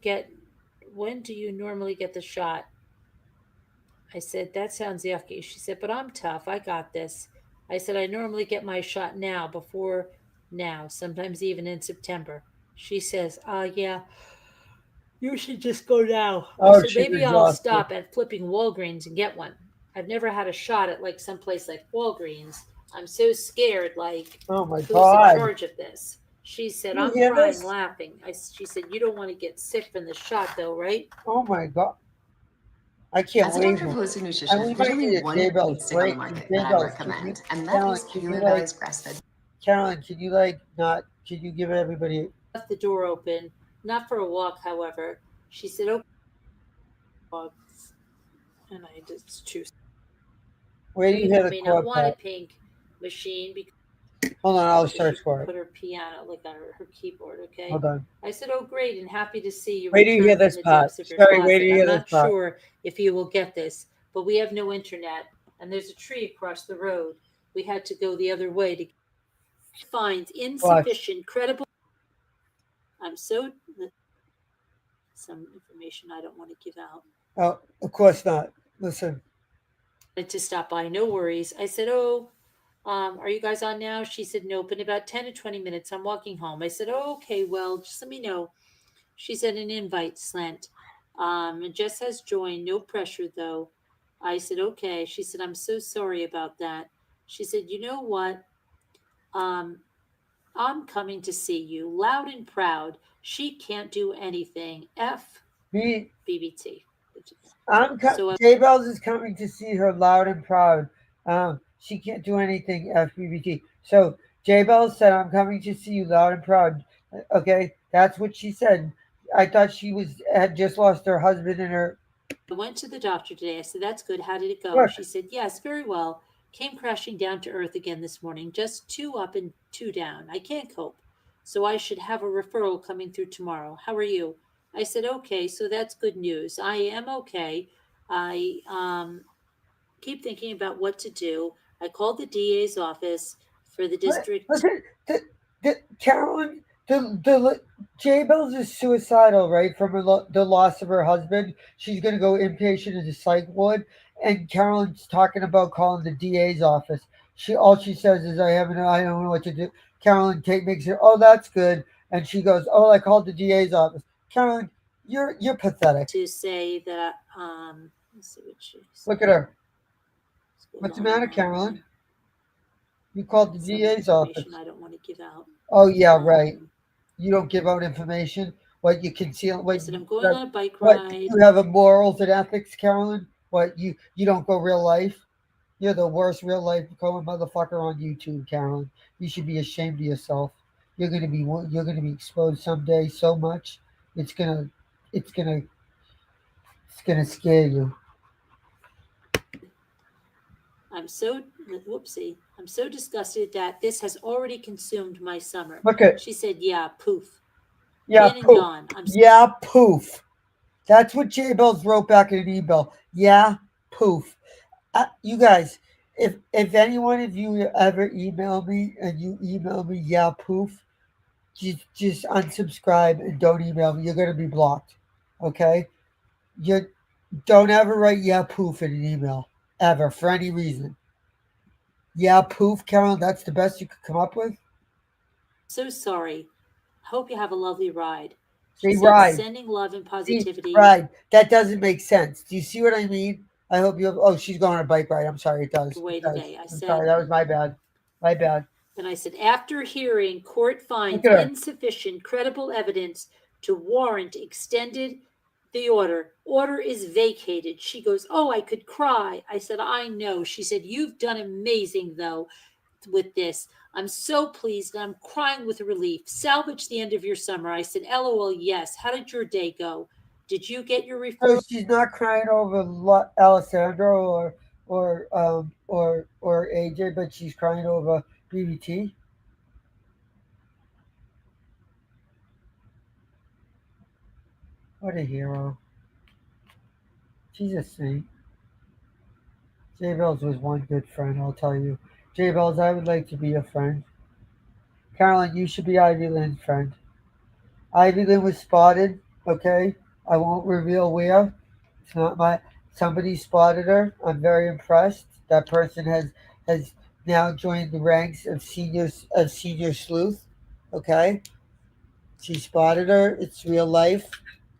E: normally get the shot? I said, that sounds yucky. She said, but I'm tough. I got this. I said, I normally get my shot before now, sometimes even in September. She says, yeah, you should just go now. I said, maybe I'll stop at flipping Walgreens and get one. I've never had a shot at like someplace like Walgreens. I'm so scared, like,
C: oh my
E: who's
C: God.
E: in charge of this? She said,
C: You
E: I'm
C: hear
E: crying,
C: this?
E: laughing. She said, you don't want to get sick from the shot, though, right?
C: Oh my God. I can't
M: As a
C: wait.
M: doctor of holistic
C: And
M: nutrition,
C: we
M: there's
C: might
M: only
C: need a
M: one
C: J-Bell
M: meat stick on the
C: break.
M: market that I
C: J-Bell,
M: would recommend, and that
C: Carolyn,
M: is
C: can you
M: humanized grass-fed.
C: Carolyn, can you like not? Can you give everybody?
E: Left the door open, not for a walk, however. She said, "Okay." And I just choose.
C: Where do you hear the
E: may not
C: cord
E: want a
C: pat?
E: pink machine because
C: Hold on, I'll
E: she
C: search for it.
E: put her piano, like her keyboard. Okay.
C: Hold on.
E: I said, "Oh, great, and happy to see you
C: Where do you hear
E: return from
C: this
E: the
C: part?
E: depths of your
C: Sorry, where
E: closet.
C: do you hear
E: I'm
C: this
E: not
C: part?
E: sure if you will get this, but we have no internet, and there's a tree across the road. We had to go the other way to find insufficient, credible. I'm so some information I don't want to give out.
C: Oh, of course not. Listen.
E: To stop by, no worries. I said, "Oh, are you guys on now?" She said, "Nope. In about 10 to 20 minutes, I'm walking home." I said, "Oh, okay. Well, just let me know." She said, "An invite sent. And Jess has joined. No pressure though." I said, "Okay." She said, "I'm so sorry about that." She said, "You know what? Um, I'm coming to see you, loud and proud. She can't do anything. F BBT."
C: J-Bells is coming to see her loud and proud. She can't do anything FBBT. So J-Bells said, I'm coming to see you loud and proud. Okay, that's what she said. I thought she had just lost her husband and her.
E: I went to the doctor today. I said, "That's good. How did it go?" She said, "Yes, very well. Came crashing down to earth again this morning. Just 2 up and 2 down. I can't cope. So I should have a referral coming through tomorrow. How are you?" I said, "Okay, so that's good news. I am okay. I keep thinking about what to do. I called the DA's office for the district."
C: Listen, Carolyn, J-Bells is suicidal, right? From the loss of her husband. She's going to go inpatient in the psych ward. And Carolyn's talking about calling the DA's office. All she says is, I don't know what to do. Carolyn makes it, oh, that's good. And she goes, oh, I called the DA's office. Carolyn, you're pathetic.
E: To say that, let's see what she said.
C: Look at her. What's the matter, Carolyn? You called the DA's office.
E: I don't want to give out.
C: Oh, yeah, right. You don't give out information. What, you conceal?
E: I said, I'm going on a bike ride.
C: You have a morals and ethics, Carolyn? What, you don't go real life? You're the worst real life going motherfucker on YouTube, Carolyn. You should be ashamed of yourself. You're gonna be exposed someday so much. It's gonna scare you.
E: I'm so disgusted that this has already consumed my summer. She said, "Yeah, poof."
C: Yeah,
E: Been and
C: poof.
E: gone.
C: Yeah, poof. That's what J-Bells wrote back in an email. Yeah, poof. You guys, if any one of you ever email me and you email me, yeah, poof, just unsubscribe and don't email me. You're gonna be blocked. Okay? You don't ever write yeah, poof in an email ever for any reason. Yeah, poof, Carolyn. That's the best you could come up with.
E: So sorry. Hope you have a lovely ride.
C: They
E: She said,
C: ride.
E: sending love and positivity.
C: Ride. That doesn't make sense. Do you see what I mean? I hope you have. Oh, she's going on a bike ride. I'm sorry. It does.
E: Way today. I
C: I'm
E: said,
C: sorry. That was my bad. My bad.
E: And I said, after hearing court finds insufficient credible evidence to warrant extended the order is vacated. She goes, "Oh, I could cry." I said, "I know." She said, "You've done amazing though with this. I'm so pleased. I'm crying with relief. Salvage the end of your summer." I said, "LOL, yes. How did your day go? Did you get your referral?"
C: So she's not crying over Alessandro or AJ, but she's crying over BBT. What a hero. She's a saint. J Bells was one good friend, I'll tell you. J Bells, I would like to be a friend. Carolyn, you should be Ivy Lynn's friend. Ivy Lynn was spotted, okay? I won't reveal where. It's not my somebody spotted her. I'm very impressed. That person has now joined the ranks of senior sleuth. Okay? She spotted her. It's real life.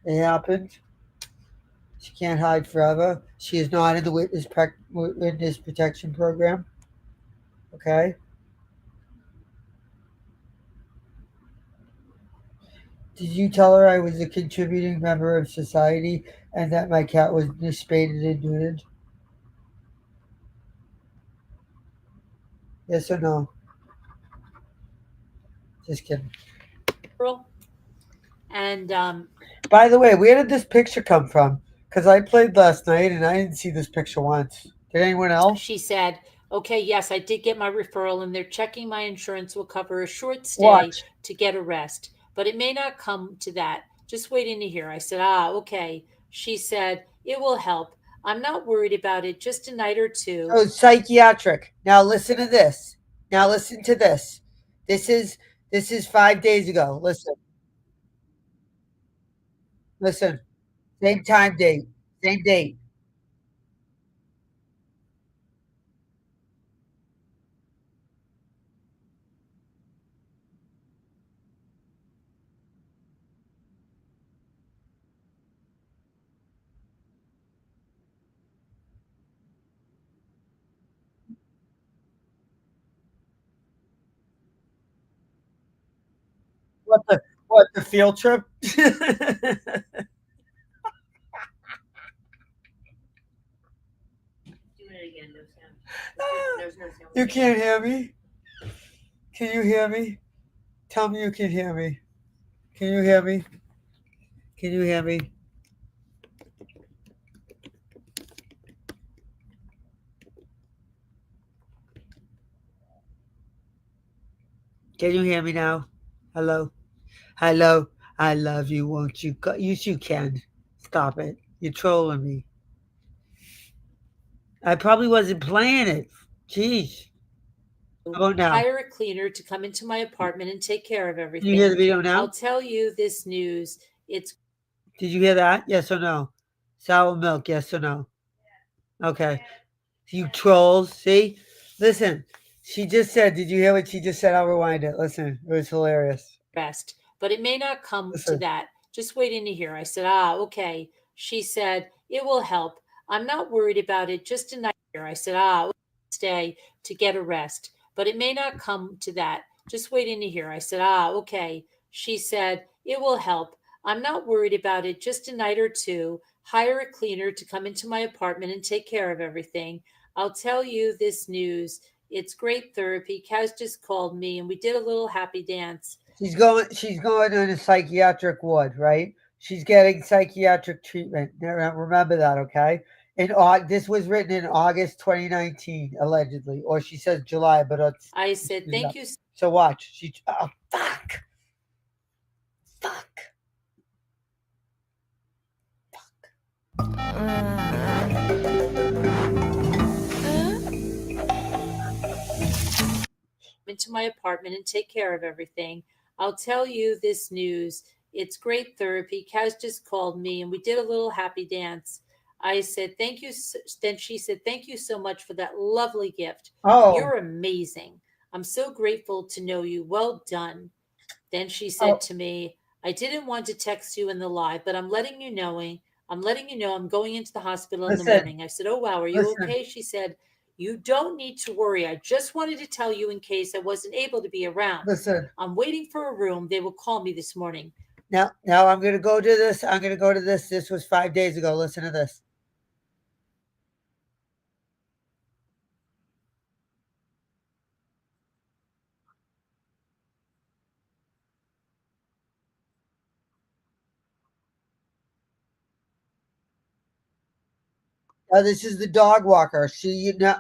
C: It happened. She can't hide forever. She is not in the witness protection program. Okay? Did you tell her I was a contributing member of society and that my cat was spaded and neutered? Yes or no? Just kidding.
E: And
C: By the way, where did this picture come from? Because I played last night and I didn't see this picture once. Did anyone else?
E: she said, okay, yes, I did get my referral, and they're checking my insurance will cover a short stay
C: Watch.
E: to get a rest, but it may not come to that. Just waiting to hear. I said, okay. She said, it will help. I'm not worried about it, just a night or two.
C: Oh, psychiatric. Now listen to this. Now listen to this. This is 5 days ago. Listen. Listen. Same time date. Same date. What the field trip? You can't hear me? Can you hear me? Tell me you can hear me. Can you hear me? Can you hear me? Can you hear me now? Hello? Hello? I love you, won't you? Yes, you can. Stop it. You're trolling me. I probably wasn't playing it. Jeez. How about now?
E: Hire a cleaner to come into my apartment and take care of everything.
C: Can you hear the video now?
E: I'll tell you this news. It's
C: Did you hear that? Yes or no? Sour milk, yes or no? Okay. You trolls. See? Listen. She just said, did you hear what she just said? I'll rewind it. Listen. It was hilarious.
E: rest, but it may not come to
C: Listen.
E: that. Just waiting to hear. I said, okay. She said, it will help. I'm not worried about it. Just a night here. I said, stay to get a rest, but it may not come to that. Just waiting to hear. I said, okay. She said, it will help. I'm not worried about it. Just a night or two. Hire a cleaner to come into my apartment and take care of everything. I'll tell you this news. It's great therapy. Kaz just called me and we did a little happy dance.
C: She's going in a psychiatric ward, right? She's getting psychiatric treatment. Now, remember that, okay? This was written in August 2019, allegedly, or she says July, but
E: I said, thank you.
C: So watch. Fuck.
E: Into my apartment and take care of everything. I'll tell you this news. It's great therapy. Kaz just called me and we did a little happy dance. I said, thank you. Then she said, thank you so much for that lovely gift.
C: Oh.
E: You're amazing. I'm so grateful to know you. Well done. Then she said to me, I didn't want to text you in the live, but I'm letting you know I'm going into the hospital in the morning. I said, oh, wow. Are you okay? She said, you don't need to worry. I just wanted to tell you in case I wasn't able to be around.
C: Listen.
E: I'm waiting for a room. They will call me this morning.
C: Now I'm going to go to this. I'm going to go to this. This was 5 days ago. Listen to this. This is the dog walker.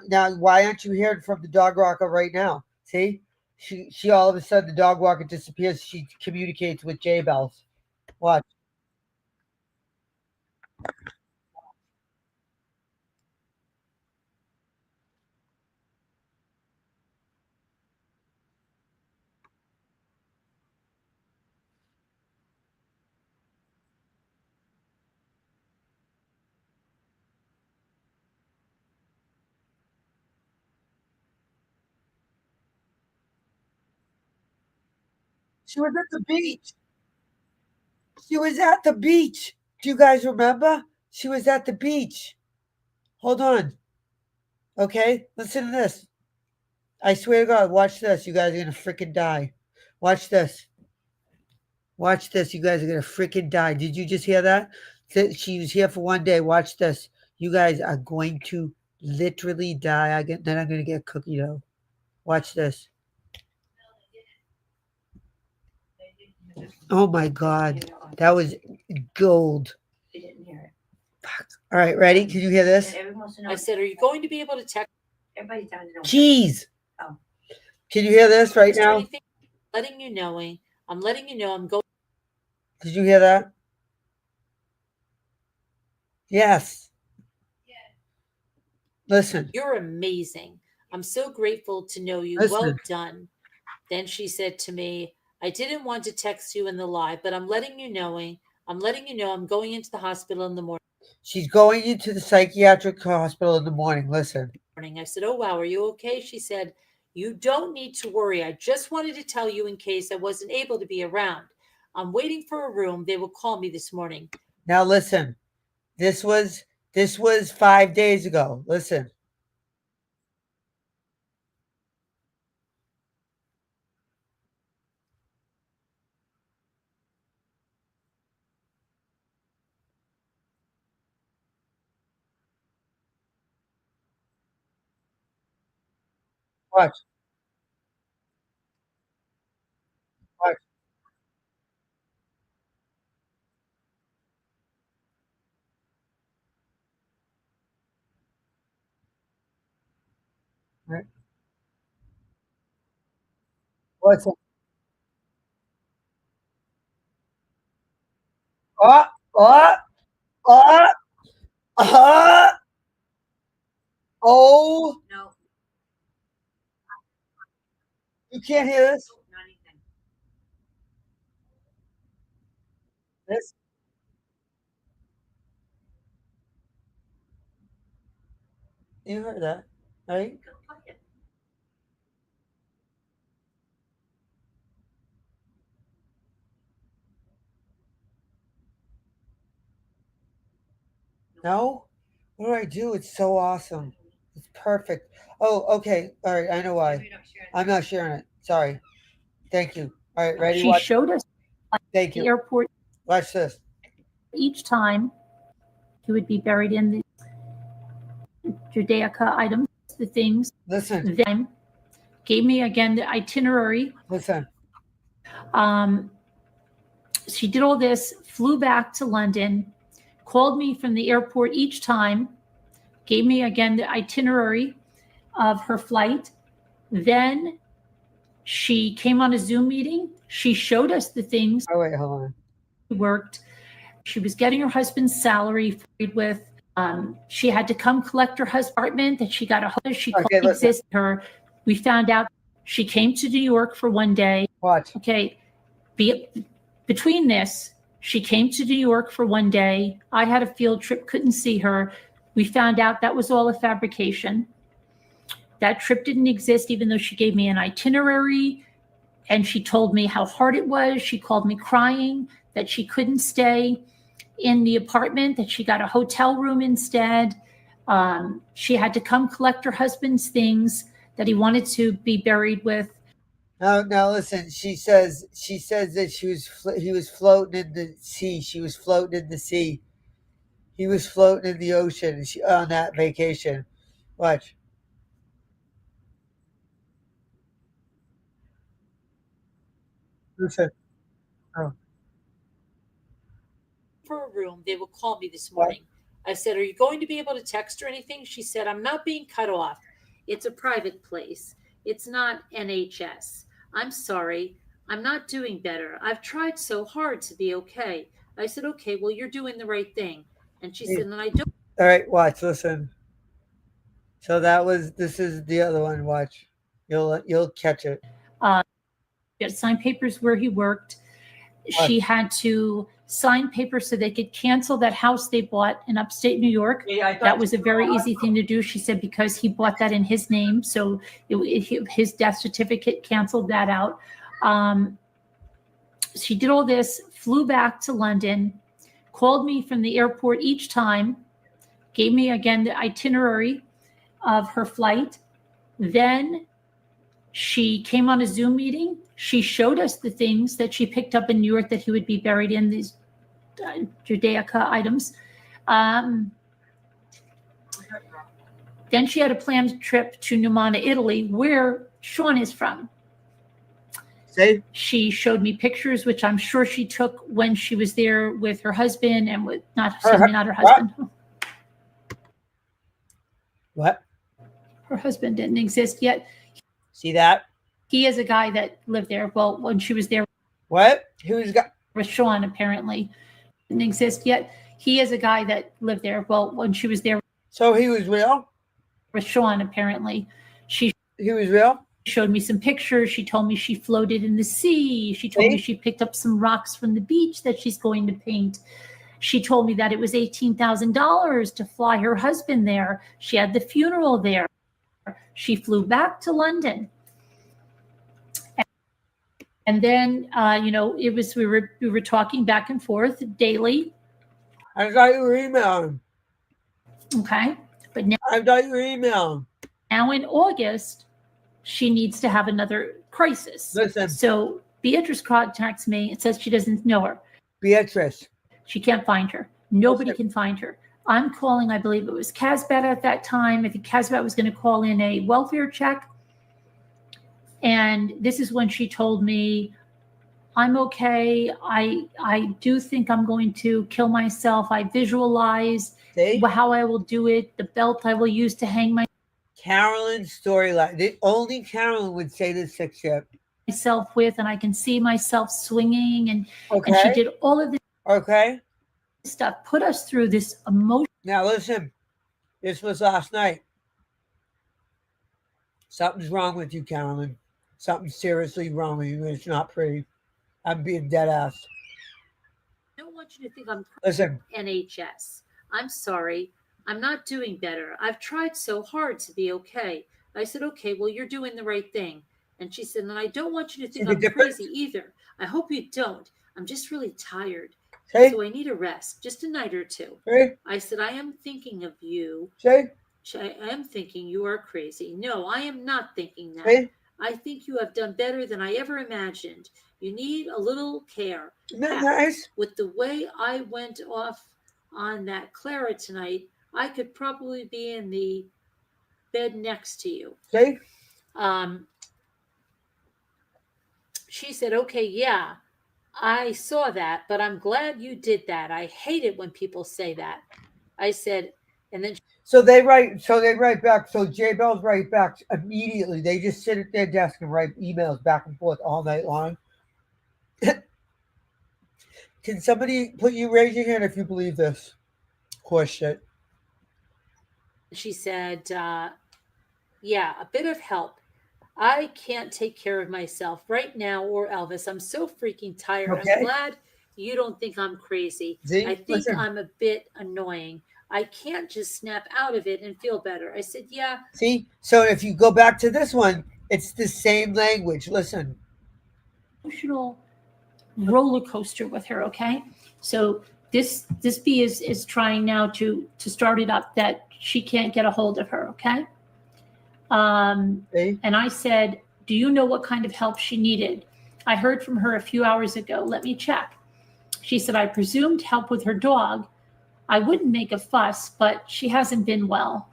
C: Now. Why aren't you hearing from the dog walker right now? See, she all of a sudden the dog walker disappears. She communicates with J Bells. Watch. She was at the beach. She was at the beach. Do you guys remember? She was at the beach. Hold on. Okay, listen to this. I swear to God, watch this. You guys are gonna freaking die. Watch this. Watch this. You guys are gonna freaking die. Did you just hear that? She was here for one day. Watch this. You guys are going to literally die. Then I'm gonna get cookie dough. Watch this. Oh my God, that was gold.
H: She didn't hear it.
C: All right, ready? Can you hear this?
E: I said, "Are you going to be able to text?"
H: Everybody's down to know.
C: Jeez.
H: Oh.
C: Can you hear this right now?
E: Anything, letting you knowing. I'm letting you know I'm going.
C: Did you hear that? Yes. Listen.
E: You're amazing. I'm so grateful to know you.
C: Listen.
E: Well done. Then she said to me, I didn't want to text you in the live, but I'm letting you know I'm going into the hospital in the morning.
C: She's going into the psychiatric hospital in the morning. Listen.
E: I said, oh, wow, are you okay? She said, you don't need to worry. I just wanted to tell you in case I wasn't able to be around. I'm waiting for a room. They will call me this morning.
C: Now listen. This was 5 days ago. Listen. Watch. Watch. Right. What's it? Oh, oh, oh, oh.
H: No.
C: You can't hear this?
H: Not anything.
C: This? You heard that, right? No? What do I do? It's so awesome. It's perfect. Oh, okay. All right. I know why. I'm not sharing it. Sorry. Thank you. All right. Ready?
N: She
C: Watch.
N: showed us
C: Thank
N: the
C: you.
N: airport.
C: Watch this.
N: Each time he would be buried in the Judaica items, the things.
C: Listen.
N: Then gave me again the itinerary.
C: Listen.
N: She did all this, flew back to London, called me from the airport each time, gave me again the itinerary of her flight. Then she came on a Zoom meeting. She showed us the things.
C: Oh, wait, hold on.
N: Worked. She was getting her husband's salary with. She had to come collect her husband's apartment that she got a hold of. She called exist her. We found out she came to New York for one day.
C: Watch.
N: Okay. Between this, she came to New York for one day. I had a field trip, couldn't see her. We found out that was all a fabrication. That trip didn't exist, even though she gave me an itinerary and she told me how hard it was. She called me crying that she couldn't stay in the apartment, that she got a hotel room instead. She had to come collect her husband's things that he wanted to be buried with.
C: Now listen. She says that he was floating in the sea. She was floating in the sea. He was floating in the ocean on that vacation. Watch. Listen. Oh.
E: For a room, they will call me this morning. I said, are you going to be able to text or anything? She said, I'm not being cut off. It's a private place. It's not NHS. I'm sorry. I'm not doing better. I've tried so hard to be okay. I said, okay, well, you're doing the right thing. And she said, and I don't.
C: All right, watch, listen. So this is the other one, watch. You'll catch it.
N: He had to sign papers where he worked. She had to sign papers so they could cancel that house they bought in upstate New York. That was a very easy thing to do. She said because he bought that in his name, so his death certificate canceled that out. She did all this, flew back to London, called me from the airport each time, gave me again the itinerary of her flight. Then she came on a Zoom meeting. She showed us the things that she picked up in New York that he would be buried in, these Judaica items. Then she had a planned trip to Numana, Italy, where Sean is from.
C: See?
N: She showed me pictures, which I'm sure she took when she was there with her husband and with not her husband.
C: What?
N: Her husband didn't exist yet.
C: See that?
N: He is a guy that lived there. Well, when she was there.
C: What? Who's got?
N: With Sean, apparently. Didn't exist yet. He is a guy that lived there. Well, when she was there.
C: So he was real?
N: With Sean, apparently.
C: He was real?
N: Showed me some pictures. She told me she floated in the sea. She told me she picked up some rocks from the beach that she's going to paint. She told me that it was $18,000 to fly her husband there. She had the funeral there. She flew back to London. And then, it was, we were talking back and forth daily.
C: I thought you were emailing.
N: Okay. But now,
C: I thought you were emailing.
N: Now in August, she needs to have another crisis.
C: Listen.
N: So Beatrice contacts me. It says she doesn't know her.
C: Beatrice.
N: She can't find her. Nobody can find her. I'm calling, I believe it was Casbat at that time. I think Casbat was going to call in a welfare check. And this is when she told me, I'm okay. I do think I'm going to kill myself. I visualize how I will do it, the belt I will use to hang
C: Carolyn's storyline. Only Carolyn would say this sick shit.
N: Myself with, and I can see myself swinging. And she did all of this stuff, put us through this emotion.
C: Now listen, this was last night. Something's wrong with you, Carolyn. Something's seriously wrong with you. It's not pretty. I'm being dead ass.
E: I don't want you to think I'm
C: listen.
E: NHS. I'm sorry. I'm not doing better. I've tried so hard to be okay. I said, okay, well, you're doing the right thing. And she said, and I don't want you to think I'm crazy either. I hope you don't. I'm just really tired. So I need a rest, just a night or two. I said, I am thinking of you. I am thinking you are crazy. No, I am not thinking that. I think you have done better than I ever imagined. You need a little care.
C: Nice.
E: With the way I went off on that Clara tonight, I could probably be in the bed next to you. She said, okay, yeah, I saw that, but I'm glad you did that. I hate it when people say that. I said, and then
C: So they write back. So J Bell's write back immediately. They just sit at their desk and write emails back and forth all night long. Can somebody raise your hand if you believe this? Horse shit.
E: She said, yeah, a bit of help. I can't take care of myself right now or Elvis. I'm so freaking tired.
C: Okay.
E: I'm glad you don't think I'm crazy. I think I'm a bit annoying. I can't just snap out of it and feel better. I said, yeah.
C: See? So if you go back to this one, it's the same language. Listen.
N: Emotional roller coaster with her, okay? So this bee is trying now to start it up that she can't get a hold of her, okay? And I said, do you know what kind of help she needed? I heard from her a few hours ago. Let me check. She said, I presumed help with her dog. I wouldn't make a fuss, but she hasn't been well.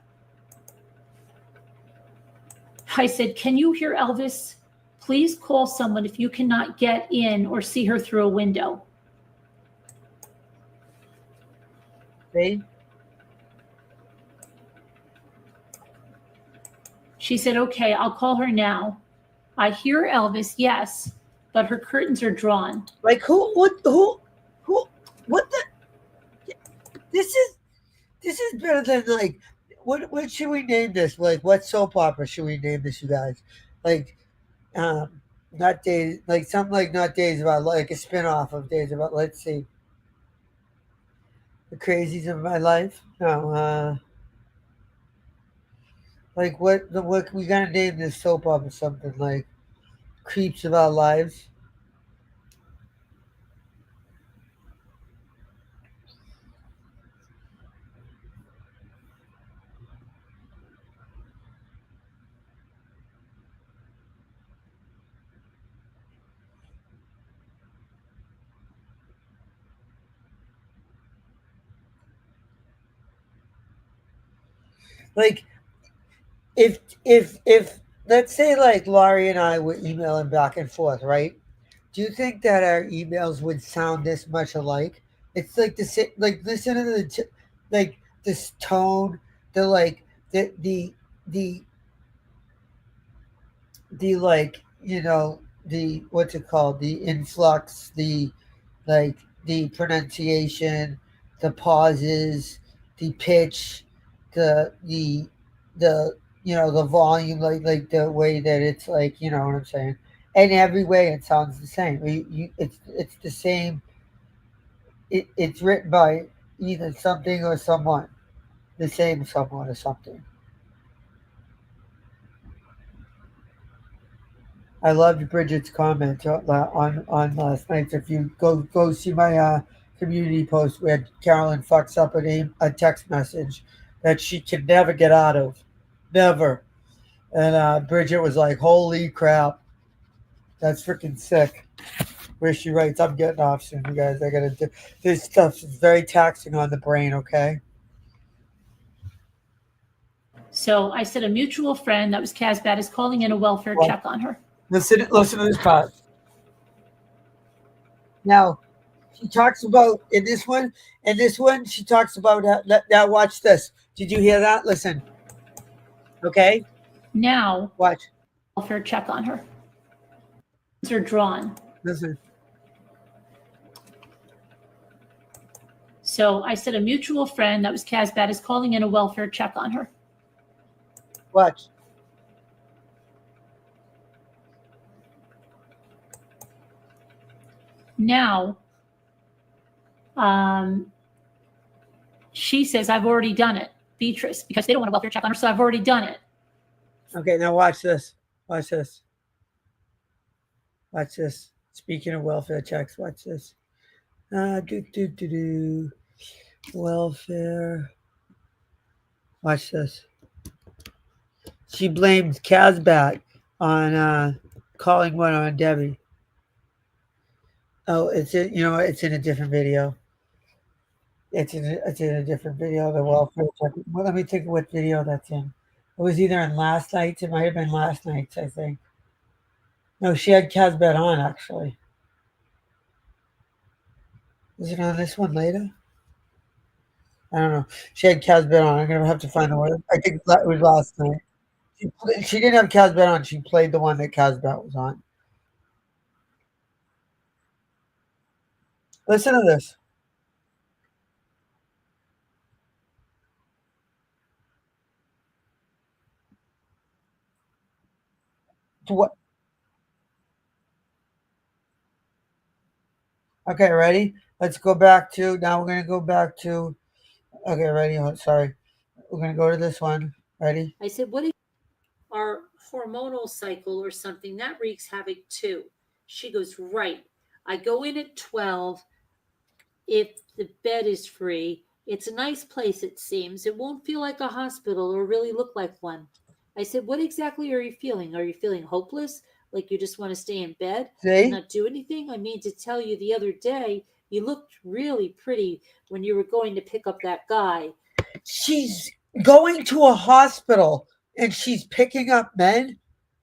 N: I said, can you hear Elvis? Please call someone if you cannot get in or see her through a window. She said, okay, I'll call her now. I hear Elvis, yes, but her curtains are drawn.
C: Like what the? This is better than like what should we name this? Like what soap opera should we name this, you guys? Like not days like something like not days about like a spin-off of days about let's see. The crazies of my life? No, like what we gotta name this soap opera something like Creeps of Our Lives. Like if let's say like Laurie and I were emailing back and forth, right? Do you think that our emails would sound this much alike? It's like the like listen to like this tone, the like the the like the what's it called, the influx, the like the pronunciation, the pauses, the pitch, the the volume, like the way that it's like you know what I'm saying. In every way, it sounds the same. It's the same. It's written by either something or someone, the same someone or something. I loved Bridget's comment on last night. If you go see my community post where Carolyn fucks up a text message that she can never get out of, never. And Bridget was like, "Holy crap, that's freaking sick." Where she writes, "I'm getting off soon, you guys. I gotta do this stuff. Is very taxing on the brain." Okay.
N: So I said a mutual friend, that was Casbat, is calling in a welfare check on her.
C: Listen to this part. Now, she talks about in this one, she talks about now watch this. Did you hear that? Listen. Okay.
N: Now,
C: watch.
N: Welfare check on her. These are drawn.
C: Listen.
N: So I said a mutual friend, that was Casbat, is calling in a welfare check on her.
C: Watch.
N: Now, she says, I've already done it, Beatrice, because they don't want a welfare check on her, so I've already done it.
C: Okay, now watch this. Watch this. Watch this. Speaking of welfare checks, watch this. Welfare. Watch this. She blames Casbat on calling one on Debbie. Oh, it's in a different video. It's in a different video. The welfare check. Well, let me think of what video that's in. It was either in last night's. It might have been last night's, I think. No, she had Casbat on actually. Is it on this one later? I don't know. She had Casbat on. I'm gonna have to find the one. I think it was last night. She didn't have Casbat on. She played the one that Casbat was on. Listen to this. To what? Okay, ready? Let's go back to, now we're going to go back to, okay, ready? Oh, sorry. We're going to go to this one. Ready?
E: I said, what if our hormonal cycle or something that wreaks havoc too? She goes, right. I go in at 12 if the bed is free. It's a nice place, it seems. It won't feel like a hospital or really look like one. I said, what exactly are you feeling? Are you feeling hopeless? Like you just want to stay in bed and not do anything? I mean, to tell you the other day, you looked really pretty when you were going to pick up that guy.
C: She's going to a hospital and she's picking up men?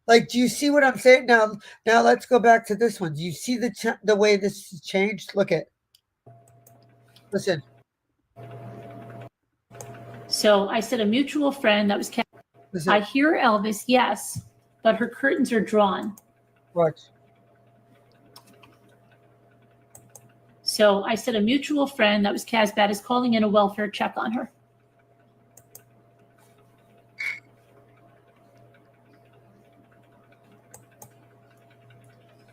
C: Like, do you see what I'm saying? Now let's go back to this one. Do you see the way this has changed? Look at. Listen.
N: So I said a mutual friend, that was I hear Elvis, yes, but her curtains are drawn.
C: What?
N: So I said a mutual friend, that was Casbat, is calling in a welfare check on her.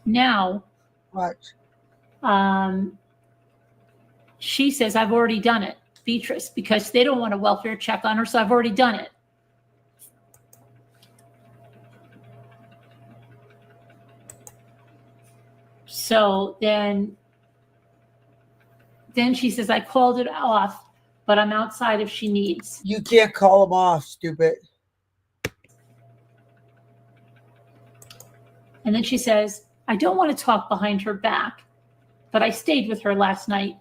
N: Now,
C: what?
N: She says, I've already done it, Beatrice, because they don't want a welfare check on her, so I've already done it. So then she says, I called it off, but I'm outside if she needs.
C: You can't call them off, stupid.
N: And then she says, I don't want to talk behind her back, but I stayed with her last night.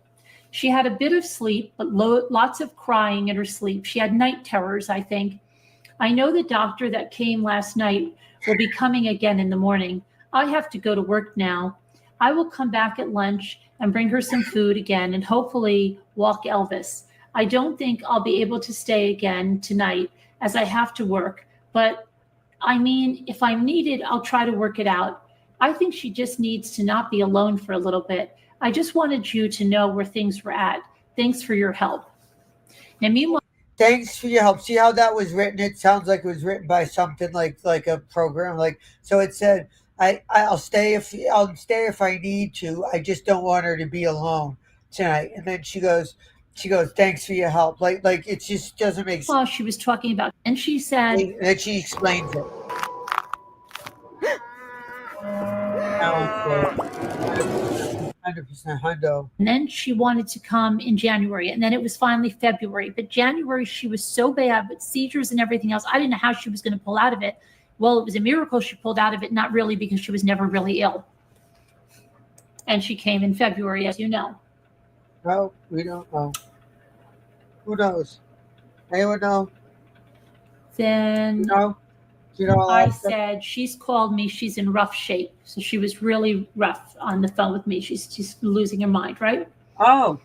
N: She had a bit of sleep, but lots of crying in her sleep. She had night terrors, I think. I know the doctor that came last night will be coming again in the morning. I have to go to work now. I will come back at lunch and bring her some food again and hopefully walk Elvis. I don't think I'll be able to stay again tonight as I have to work, but I mean, if I'm needed, I'll try to work it out. I think she just needs to not be alone for a little bit. I just wanted you to know where things were at. Thanks for your help. Now, meanwhile,
C: thanks for your help. See how that was written? It sounds like it was written by something like a program. Like, so it said, I'll stay if I need to. I just don't want her to be alone tonight. And then she goes, thanks for your help. Like it just doesn't make sense.
N: Well, she was talking about, and she said,
C: and then she explains it. Now it's 100% hundo.
N: And then she wanted to come in January, and then it was finally February. But January, she was so bad with seizures and everything else. I didn't know how she was going to pull out of it. Well, it was a miracle she pulled out of it, not really, because she was never really ill. And she came in February, as you know.
C: No, we don't know. Who knows? Anyone know?
N: Then I said, she's called me. She's in rough shape. So she was really rough on the phone with me. She's losing her mind, right?
C: Oh,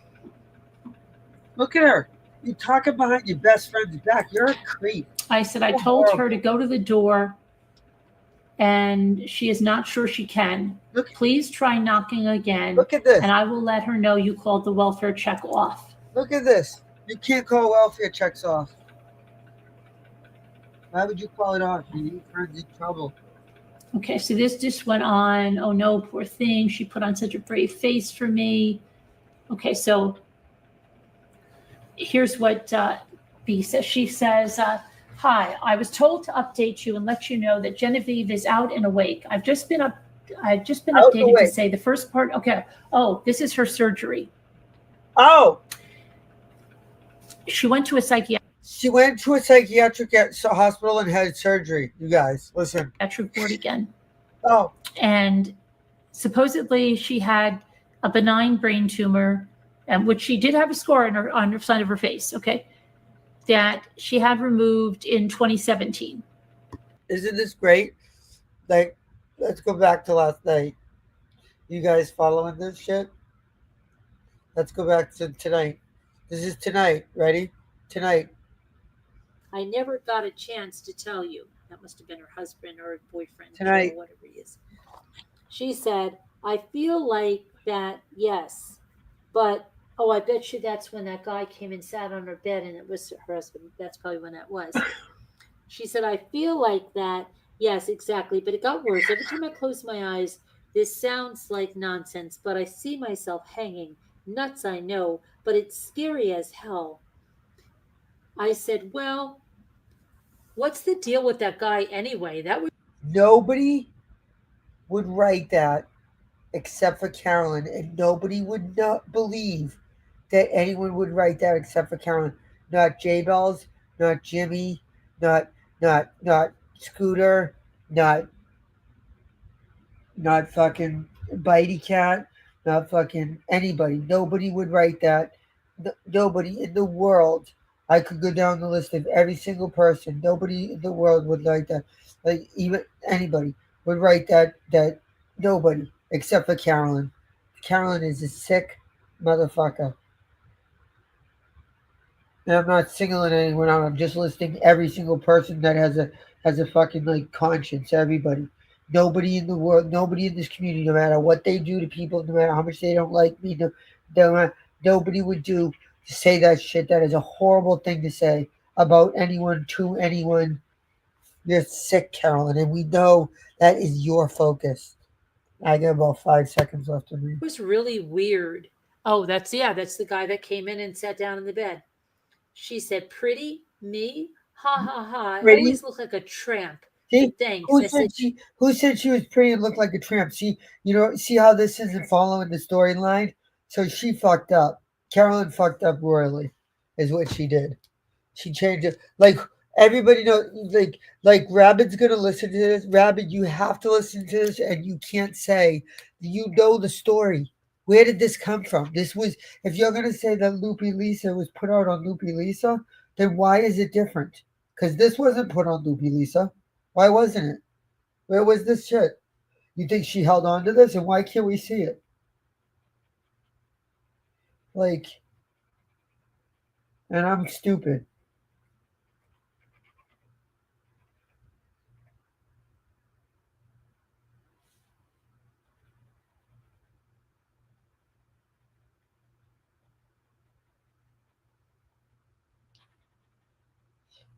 C: look at her. You talking behind your best friend's back. You're a creep.
N: I said, I told her to go to the door, and she is not sure she can. Please try knocking again.
C: Look at this.
N: And I will let her know you called the welfare check off.
C: Look at this. You can't call welfare checks off. Why would you call it off? Your friend's in trouble.
N: Okay, so this just went on. Oh no, poor thing. She put on such a brave face for me. Okay, so here's what B says. She says, hi, I was told to update you and let you know that Genevieve is out and awake. I've just been updated to say the first part. Okay. Oh, this is her surgery.
C: Oh.
N: She went to a psychiatrist.
C: She went to a psychiatric hospital and had surgery. You guys, listen.
N: Psychiatric ward again.
C: Oh.
N: And supposedly she had a benign brain tumor, and which she did have a scar on her side of her face. Okay. That she had removed in 2017.
C: Isn't this great? Like, let's go back to last night. You guys following this shit? Let's go back to tonight. This is tonight. Ready? Tonight.
E: I never got a chance to tell you. That must have been her husband or boyfriend
C: tonight.
E: Or whatever he is. She said, I feel like that, yes. But, oh, I bet you that's when that guy came and sat on her bed and it was her husband. That's probably when that was. She said, I feel like that. Yes, exactly. But it got worse. Every time I close my eyes, this sounds like nonsense, but I see myself hanging. Nuts, I know, but it's scary as hell. I said, well, what's the deal with that guy anyway? That would
C: Nobody would write that except for Carolyn, and nobody would not believe that anyone would write that except for Carolyn. Not J-Bells, not Jimmy, not Scooter, not fucking Bitey Cat, not fucking anybody. Nobody would write that. Nobody in the world. I could go down the list of every single person. Nobody in the world would write that. Like, even anybody would write that. Nobody except for Carolyn. Carolyn is a sick motherfucker. And I'm not singling anyone out. I'm just listing every single person that has a fucking like conscience. Everybody, nobody in the world, nobody in this community, no matter what they do to people, no matter how much they don't like me, nobody would do to say that shit. That is a horrible thing to say about anyone to anyone. You're sick, Carolyn, and we know that is your focus. I got about 5 seconds left to read.
E: It was really weird. Oh, that's the guy that came in and sat down in the bed. She said, "Pretty me? Ha ha ha! I
C: Pretty?
E: always look like a tramp."
C: See,
E: Thanks.
C: who
E: I said,
C: said she was pretty and looked like a tramp? See, see how this isn't following the storyline? So she fucked up. Carolyn fucked up royally, is what she did. She changed it. Like everybody knows, like Rabbit's gonna listen to this. Rabbit, you have to listen to this, and you can't say you know the story. Where did this come from? This was if you're gonna say that Loopy Lisa was put out on Loopy Lisa, then why is it different? Because this wasn't put on Loopy Lisa. Why wasn't it? Where was this shit? You think she held on to this, and why can't we see it? Like, and I'm stupid.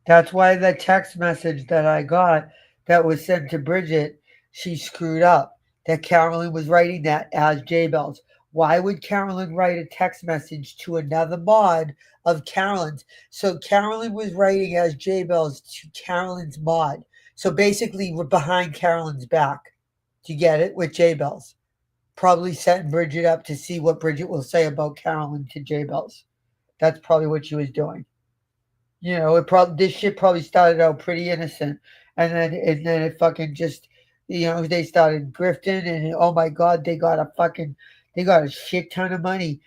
C: That's why the text message that I got that was sent to Bridget, she screwed up. That Carolyn was writing that as J Bells. Why would Carolyn write a text message to another mod of Carolyn's? So Carolyn was writing as J Bells to Carolyn's mod. So basically, we're behind Carolyn's back. Do you get it? With J Bells. Probably setting Bridget up to see what Bridget will say about Carolyn to J Bells. That's probably what she was doing. This shit probably started out pretty innocent, and then it fucking just, they started grifting, and oh my god, they got a shit ton of money.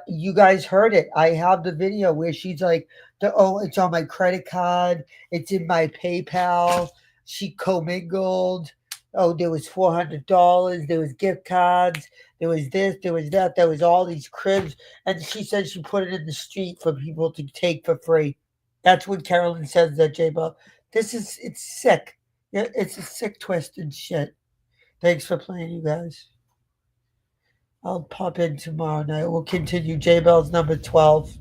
C: You guys heard it. I have the video where she's like, it's on my credit card, it's in my PayPal. She commingled. Oh, there was $400. There was gift cards. There was this. There was that. There was all these cribs, and she said she put it in the street for people to take for free. That's what Carolyn says that, J-Bo. It's sick. Yeah, it's a sick, twisted shit. Thanks for playing, you guys. I'll pop in tomorrow night. We'll continue J-Bell's number 12.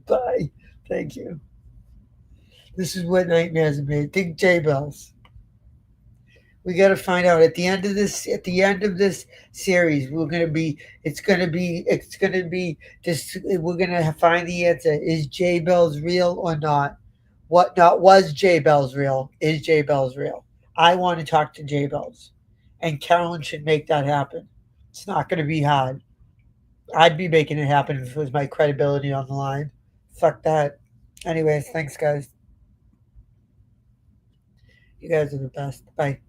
C: Bye. Thank you. This is what nightmares are made. Think J-Bells. We got to find out at the end of this series. We're gonna be this. We're gonna find the answer. Is J Bells real or not? Was J Bells real? Is J Bells real? I want to talk to J Bells, and Carolyn should make that happen. It's not gonna be hard. I'd be making it happen if it was my credibility on the line. Fuck that. Anyways, thanks guys. You guys are the best. Bye.